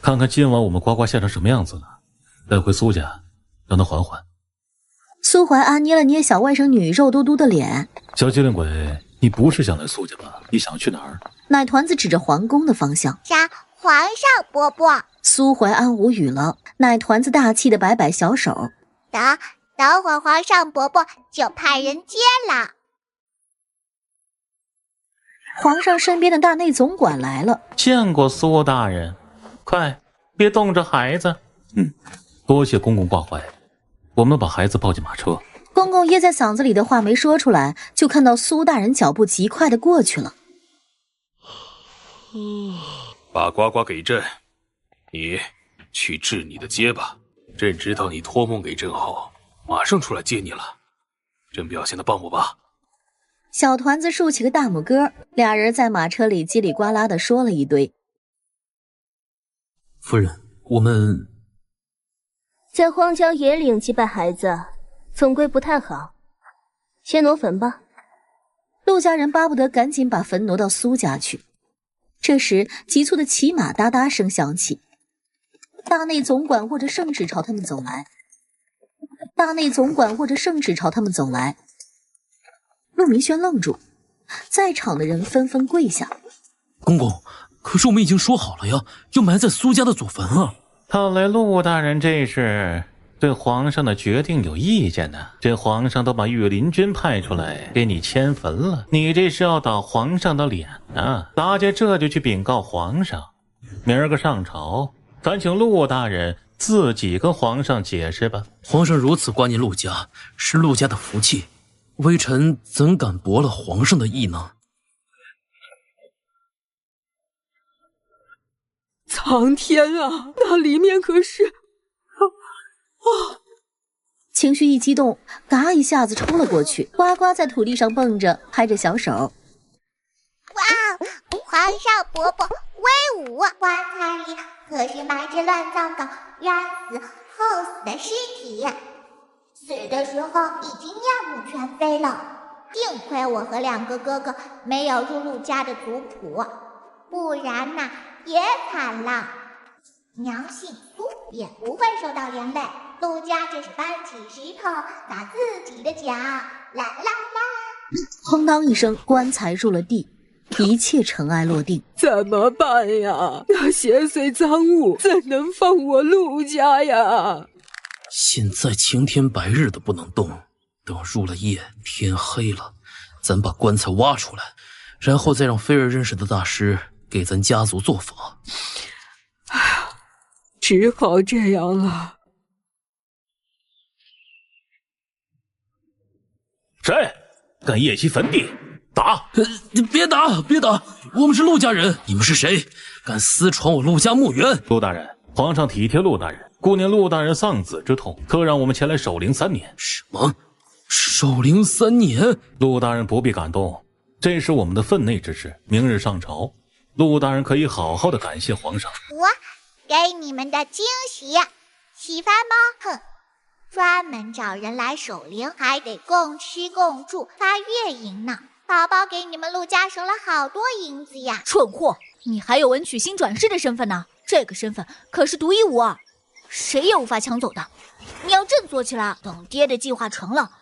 S9: 看看今晚我们呱呱吓成什么样子了，带回苏家，让他缓缓。
S6: 苏怀安捏了捏小外甥女肉嘟嘟的脸，
S9: 小机灵鬼，你不是想来苏家吧？你想去哪儿？
S6: 奶团子指着皇宫的方向。
S1: 杀皇上伯伯。
S6: 苏怀安无语了，奶团子大气的摆摆小手，
S1: 等会儿皇上伯伯就派人接了。
S6: 皇上身边的大内总管来了。
S9: 见过苏大人，快别冻着孩子。多谢公公挂怀，我们把孩子抱进马车。
S6: 公公噎在嗓子里的话没说出来，就看到苏大人脚步极快的过去了。
S7: 把呱呱给朕，你去治你的结巴。朕知道你托梦给朕后，马上出来接你了。朕表现的棒不棒？
S6: 小团子竖起个大拇哥，俩人在马车里叽里呱啦的说了一堆。
S4: 夫人，我们
S3: 在荒郊野岭祭拜孩子，总归不太好，先挪坟吧。
S6: 陆家人巴不得赶紧把坟挪到苏家去。这时，急促的骑马哒哒声响起，大内总管握着圣旨朝他们走来。陆明轩愣住，在场的人纷纷跪下。
S4: 公公，可是我们已经说好了呀，要埋在苏家的祖坟啊。
S9: 看来陆大人这是对皇上的决定有意见呢。这皇上都把御林军派出来给你迁坟了，你这是要打皇上的脸啊！大家这就去禀告皇上，明儿个上朝，咱请陆大人自己跟皇上解释吧。
S4: 皇上如此挂念陆家，是陆家的福气，微臣怎敢驳了皇上的意呢？
S2: 苍天啊，那里面可是……
S6: 情绪一激动，嘎一下子冲了过去，呱呱在土地上蹦着，拍着小手。
S1: 哇，皇上伯伯威武！棺材里可是埋着乱葬岗冤死后死的尸体，死的时候已经面目全非了。幸亏我和两个哥哥没有入陆家的族谱，不然呐也惨了。娘姓苏，也不会受到连累。陆家这是搬起石头打自己的脚，啦啦啦！
S6: 砰当一声，棺材入了地，一切尘埃落定。
S2: 怎么办呀？那邪祟赃物怎能放我陆家呀？
S4: 现在晴天白日的不能动，等入了夜，天黑了，咱把棺材挖出来，然后再让菲儿认识的大师给咱家族做法。
S2: 只好这样了。
S9: 谁敢夜袭坟地？打！
S4: 别打，别打！我们是陆家人，你们是谁？敢私闯我陆家墓园？
S9: 陆大人，皇上体贴陆大人，顾念陆大人丧子之痛，特让我们前来守灵3年。
S4: 什么？守灵3年？
S9: 陆大人不必感动，这是我们的分内之事。明日上朝，陆大人可以好好的感谢皇上。
S1: 我给你们的惊喜，喜欢吗？哼，专门找人来守灵，还得共吃共住，发月银呢。宝宝给你们陆家省了好多银子呀！
S8: 蠢货，你还有文曲星转世的身份呢，这个身份可是独一无二，谁也无法抢走的。你要振作起来，等爹的计划成了，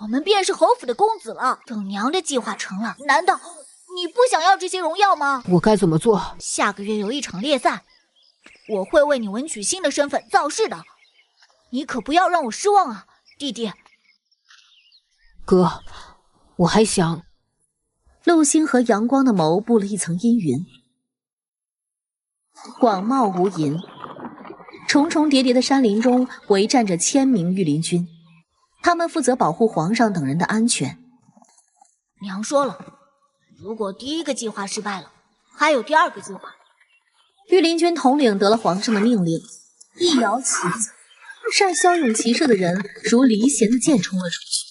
S8: 我们便是侯府的公子了。等娘的计划成了，难道你不想要这些荣耀吗？
S2: 我该怎么做？
S8: 下个月有一场猎赛，我会为你文曲星的身份造势的，你可不要让我失望啊，弟弟。
S2: 哥，我还想……
S6: 陆星和阳光的眸布了一层阴云，广袤无垠，重重叠叠的山林中围站着1000名御林军，他们负责保护皇上等人的安全。
S8: 娘说了，如果第一个计划失败了，还有第二个计划。
S6: 御林军统领得了皇上的命令，一摇旗子，善骁勇骑射的人如离弦的箭冲了出去。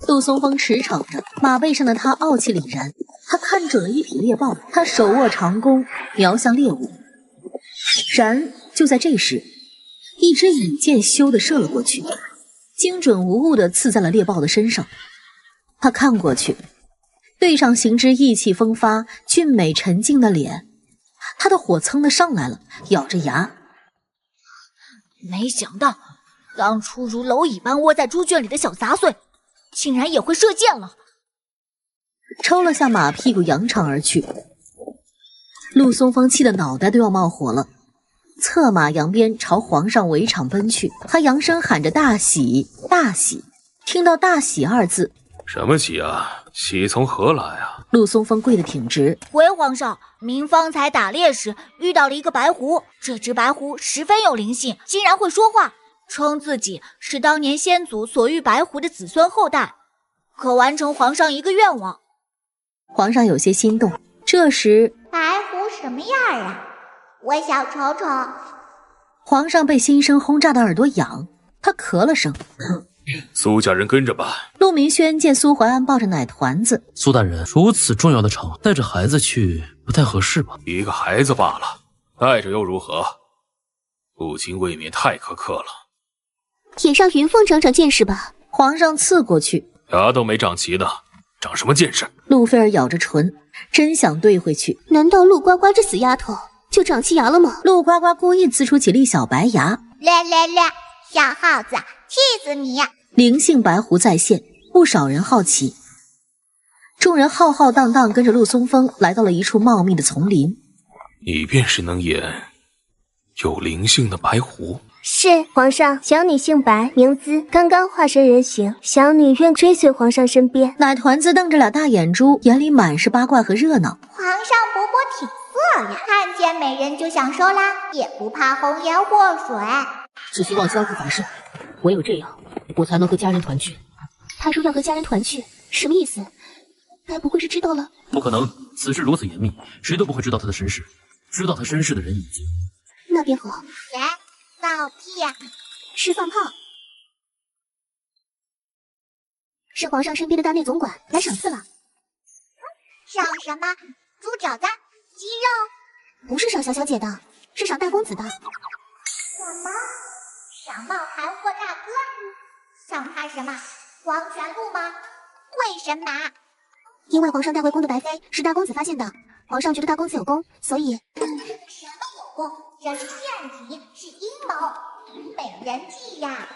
S6: 陆松风驰骋着，马背上的他傲气凛然，他看准了一匹猎豹，他手握长弓，瞄向猎物。然就在这时，一支羽箭咻地射了过去，精准无误地刺在了猎豹的身上。他看过去，对上行之意气风发、俊美沉静的脸，他的火蹭地上来了，咬着牙。
S8: 没想到，当初如蝼蚁般窝在猪圈里的小杂碎，竟然也会射箭了。
S6: 抽了下马屁股，扬长而去。陆松风气得脑袋都要冒火了，策马扬鞭朝皇上围场奔去。他扬声喊着大喜大喜，听到大喜二字，
S7: 什么喜啊？喜从何来啊？
S6: 陆松风跪得挺直。
S8: 回皇上，民方才打猎时遇到了一个白狐，这只白狐十分有灵性，竟然会说话，称自己是当年先祖所遇白狐的子孙后代，可完成皇上一个愿望。
S6: 皇上有些心动。这时，
S1: 白狐什么样啊？我想瞅瞅。
S6: 皇上被心声轰炸的耳朵痒，他咳了声。
S7: 苏家人跟着吧。
S6: 陆明轩见苏怀安抱着奶团子，
S4: 苏大人，如此重要的场，带着孩子去不太合适吧？
S7: 一个孩子罢了，带着又如何？父亲未免太苛刻了。
S5: 也让云凤长长见识吧。
S6: 皇上刺过去，
S7: 牙都没长齐呢，长什么见识？
S6: 陆菲儿咬着唇，真想对回去。
S5: 难道陆呱呱这死丫头就长齐牙了吗？
S6: 陆呱呱故意呲出几粒小白牙，
S1: 略略略，小耗子，气死你！
S6: 灵性白狐再现，不少人好奇。众人浩浩荡荡跟着陆松风来到了一处茂密的丛林。
S7: 你便是能演有灵性的白狐？
S3: 是，皇上，小女姓白，名姿，刚刚化身人形，小女愿追随皇上身边。
S6: 奶团子瞪着俩大眼珠，眼里满是八卦和热闹。
S1: 皇上伯伯挺色呀，看见美人就想收啦，也不怕红颜祸水。
S2: 只希望相互反射，唯有这样，我才能和家人团聚。
S5: 他说要和家人团聚，什么意思？该不会是知道了？
S4: 不可能，此事如此严密，谁都不会知道他的身世。知道他身世的人已经……
S5: 那便好。
S1: 谁？放屁呀！
S5: 是放炮。是皇上身边的大内总管来赏赐了。
S1: 赏什么？猪肘子、鸡肉？
S5: 不是赏小小姐的，是赏大公子的。
S1: 什么？赏茂寒或大哥？赏他什么？黄泉路吗？为什么？
S5: 因为皇上带回宫的白妃是大公子发现的，皇上觉得大公子有功，所以……
S1: 什么有功？这是陷阱，是阴谋，美人计呀！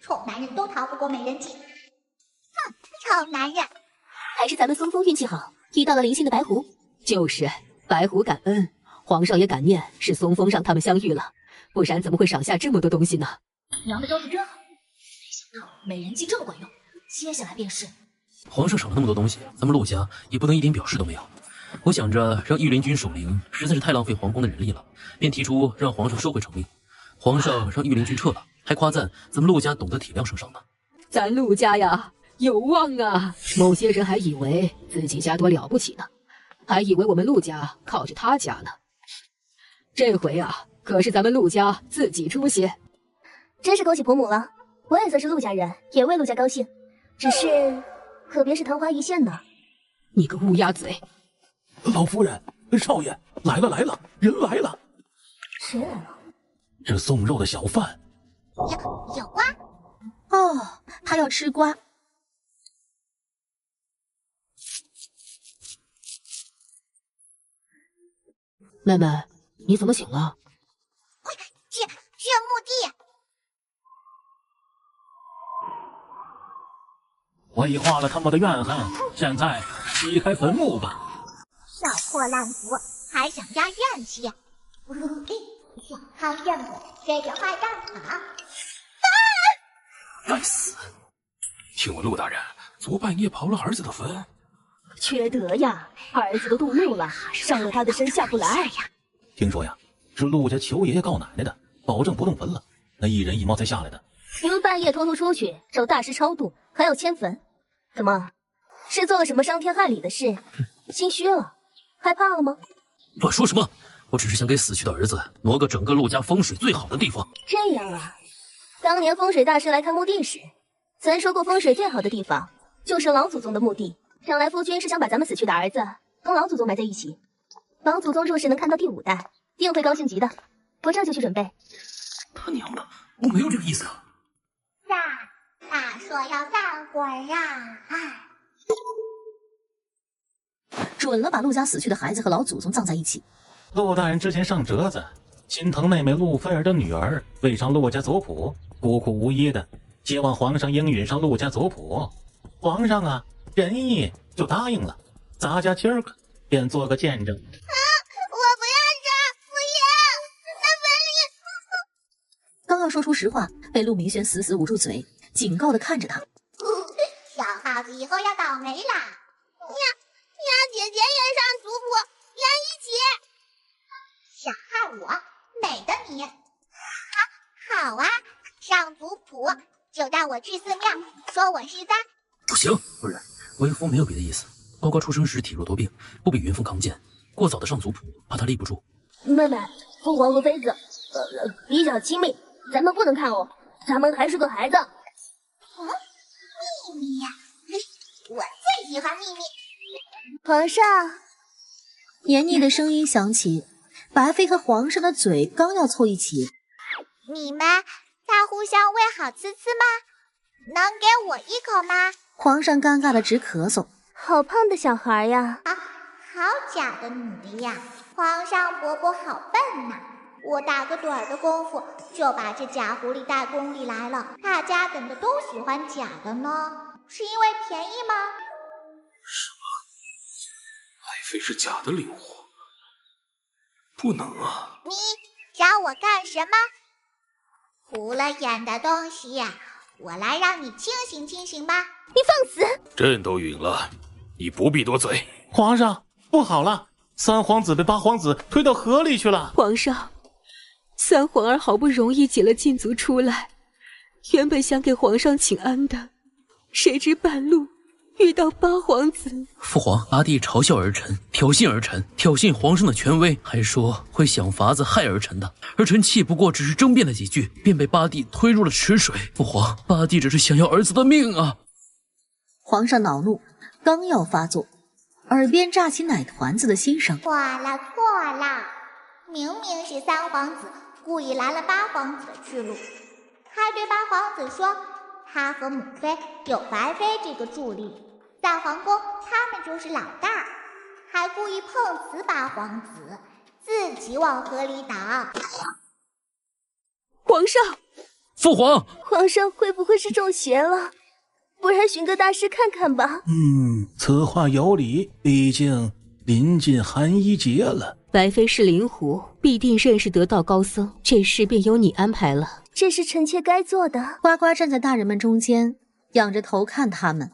S1: 臭男人都逃不过美人计。哼，臭男人！
S5: 还是咱们松风运气好，遇到了灵性的白狐。
S2: 就是白狐感恩，皇上也感念是松风让他们相遇了，不然怎么会赏下这么多东西呢？
S8: 娘的招数真好，没想到美人计这么管用。接下来便是
S4: 皇上赏了那么多东西，咱们陆家也不能一点表示都没有。我想着让御林军守灵实在是太浪费皇宫的人力了，便提出让皇上收回成命。皇上让御林军撤了，还夸赞咱们陆家懂得体谅圣上呢。
S2: 咱陆家呀，有望啊！某些人还以为自己家多了不起呢，还以为我们陆家靠着他家呢。这回啊，可是咱们陆家自己出血。
S3: 真是恭喜婆母了，我也算是陆家人，也为陆家高兴。只是，可别是昙花一现呢。
S2: 你个乌鸦嘴！
S9: 老夫人，少爷，来了，人来了。
S3: 谁来了？
S9: 这送肉的小贩，
S1: 有啊。
S6: 哦，他要吃瓜。
S2: 妹妹，你怎么醒了？
S1: 去墓地。
S9: 我已化了他们的怨恨，现在劈开坟墓吧。
S1: 小破烂族，还想压怨气？小看燕子这个坏蛋法！
S7: 该死！听我陆大人，昨半夜刨了儿子的坟。
S10: 缺德呀！儿子都动怒了，上了他的身下不来呀。
S9: 听说呀，是陆家求爷爷告奶奶的，保证不动坟了，那一人一猫才下来的。
S3: 你们半夜偷偷出去找大师超度，还要迁坟，怎么是做了什么伤天害理的事？心虚了，害怕了吗？
S4: 乱说什么！我只是想给死去的儿子挪个整个陆家风水最好的地方。
S3: 这样啊，当年风水大师来看墓地时，曾说过风水最好的地方就是老祖宗的墓地。想来夫君是想把咱们死去的儿子跟老祖宗埋在一起。老祖宗若是能看到第5代，定会高兴极的。我这就去准备。
S4: 他娘的，我没有这个意思啊！
S1: 大说要散伙啊！
S6: 准了，把陆家死去的孩子和老祖宗葬在一起。
S9: 陆大人之前上折子，心疼妹妹陆菲儿的女儿未上陆家族谱，孤苦无依的，希望皇上应允上陆家族谱。皇上啊，仁义就答应了，咱家今儿个便做个见证。
S1: 我不要这，不要！在坟里。
S6: 刚要说出实话，被陆明轩死死捂住嘴，警告地看着他。
S1: 小耗子以后要倒霉啦！呀，姐姐也上族谱，连一起。想害我，美的你！好啊，上族谱就带我去寺庙，说我是灾。
S4: 不行，夫人，为夫没有别的意思。呱呱出生时体弱多病，不比云凤抗健，过早的上族谱，怕他立不住。
S3: 妹妹，父皇和妃子，比较亲密，咱们不能看哦，咱们还是个孩子。
S1: 秘密呀，我最喜欢秘密。
S3: 皇上，
S6: 黏腻的声音响起，白妃和皇上的嘴刚要凑一起。
S1: 你们在互相喂好呲呲吗？能给我一口吗？
S6: 皇上尴尬的直咳嗽。
S3: 好胖的小孩呀！
S1: 好假的女的呀！皇上伯伯好笨呐！我打个盹儿的功夫就把这假狐狸带宫里来了，大家怎么都喜欢假的呢？是因为便宜吗？
S7: 什么？爱妃是假的灵狐？不能啊！
S1: 你找我干什么？糊了眼的东西呀！我来让你清醒清醒吧！
S3: 你放肆！
S7: 朕都允了，你不必多嘴。
S9: 皇上，不好了，3皇子被8皇子推到河里去了。
S2: 皇上，3皇儿好不容易解了禁足出来，原本想给皇上请安的，谁知半路遇到8皇子。
S4: 父皇，八弟嘲笑儿臣，挑衅儿臣，挑衅皇上的权威，还说会想法子害儿臣的。儿臣气不过只是争辩了几句，便被八弟推入了池水。父皇，八弟这是想要儿子的命啊！
S6: 皇上恼怒，刚要发作，耳边炸起奶团子的心声。
S1: 错了，明明是3皇子故意拦了8皇子的去路，还对8皇子说他和母妃有白妃这个助力，在皇宫他们就是老大，还故意碰瓷8皇子，自己往河里倒。
S2: 皇上，
S4: 父皇，
S3: 皇上会不会是中邪了？不然寻个大师看看吧。
S9: 此话有理，毕竟临近寒衣节了。
S2: 白妃是灵狐，必定认识得道高僧，这事便由你安排了。
S3: 这是臣妾该做的。
S6: 呱呱站在大人们中间，仰着头看他们，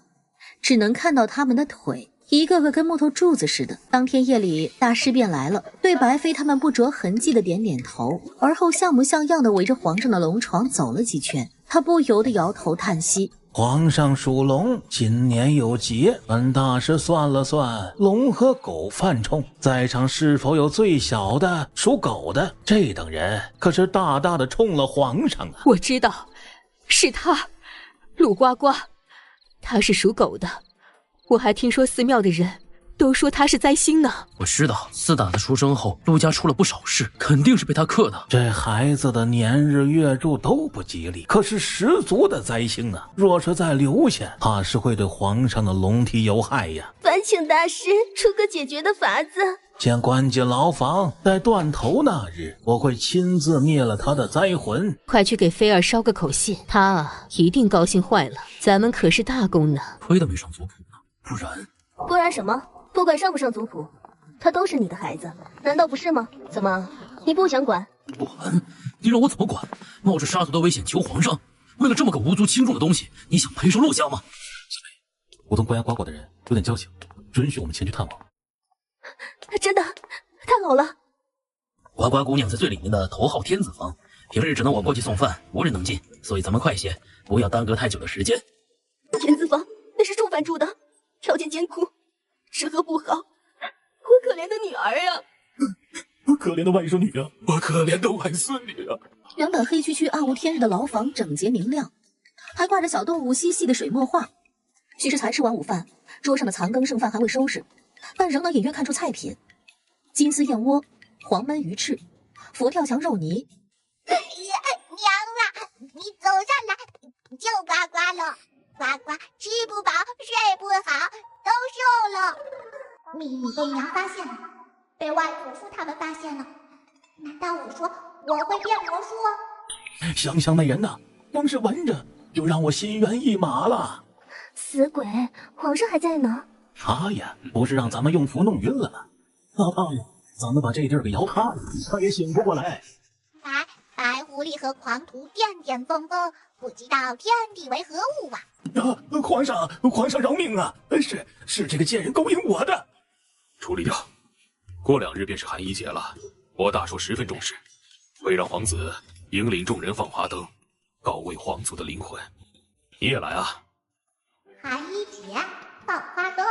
S6: 只能看到他们的腿，一个个跟木头柱子似的。当天夜里，大师便来了，对白妃他们不着痕迹的点点头，而后像模像样的围着皇上的龙床走了几圈。他不由得摇头叹息。
S9: 皇上属龙，今年有劫。本大师算了算，龙和狗犯冲，在场是否有最小的属狗的？这等人可是大大的冲了皇上啊！
S2: 我知道，是他，陆呱呱，他是属狗的。我还听说寺庙的人都说他是灾星呢。
S4: 我知道，自打他出生后，陆家出了不少事，肯定是被他克的。
S9: 这孩子的年日月柱都不吉利，可是十足的灾星啊！若是再留下，怕是会对皇上的龙体有害呀。
S3: 烦请大师出个解决的法子。
S9: 先关进牢房，在断头那日，我会亲自灭了他的灾魂。
S2: 快去给菲儿捎个口信，他啊一定高兴坏了。咱们可是大功呢，
S4: 亏得没上族谱呢，不然……
S3: 不然什么？不管上不上族谱，他都是你的孩子，难道不是吗？怎么，你不想管？
S4: 管？你让我怎么管？冒着杀头的危险求皇上，为了这么个无足轻重的东西，你想赔上陆家吗？
S9: 小梅，我同关押呱呱的人有点交情，准许我们前去探望。
S3: 真的，太好了！
S4: 呱呱姑娘在最里面的头号天子房，平日只能我过去送饭，无人能进，所以咱们快些，不要耽搁太久的时间。
S3: 天子房那是重犯住的，条件艰苦，吃喝不好，我可怜的女儿呀！
S9: 可怜的外甥女啊！
S7: 我可怜的外孙女啊！
S6: 原本黑黢黢、暗无天日的牢房整洁明亮，还挂着小动物嬉戏的水墨画。其实才吃完午饭，桌上的残羹剩饭还未收拾，但仍能隐约看出菜品：金丝燕窝、黄焖鱼翅、佛跳墙肉泥。
S1: 娘啊，你走上来就呱呱了，呱呱吃不饱睡不好，都瘦了。秘密被娘发现了，被外祖父他们发现了，难道我说我会变魔术？
S9: 香香美人呐，光是闻着就让我心猿意马了。
S3: 死鬼，皇上还在呢。
S9: 他呀，不是让咱们用符弄晕了吗？老胖子，咱们把这地儿给摇塌了，他也醒不过来。
S1: 白狐狸和狂徒电电风风，不知道天地为何物啊！
S9: 皇上饶命啊！是这个贱人勾引我的。
S7: 处理掉，过2日便是寒衣节了，我大叔十分重视，会让皇子引领众人放花灯，告慰皇族的灵魂。你也来啊！
S1: 寒衣节放花灯，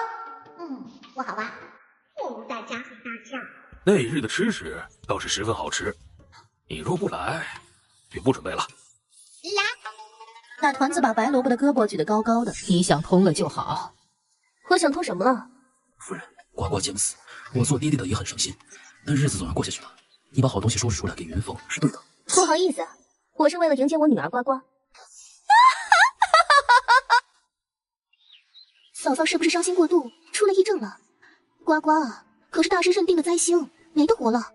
S1: 不好玩，不如在家睡大觉。
S7: 那日的吃食倒是十分好吃，你若不来，就不准备了。
S1: 来，
S6: 那团子把白萝卜的胳膊举得高高的，
S2: 你想通了就好。
S3: 我想通什么了？
S4: 夫人，呱呱将死，我做爹爹的也很伤心，但日子总要过下去了。你把好东西收拾出来给云凤是对的。
S3: 不好意思，我是为了迎接我女儿呱呱。
S5: 嫂嫂是不是伤心过度，出了癔症了？呱呱啊，可是大师认定的灾星，没得活了。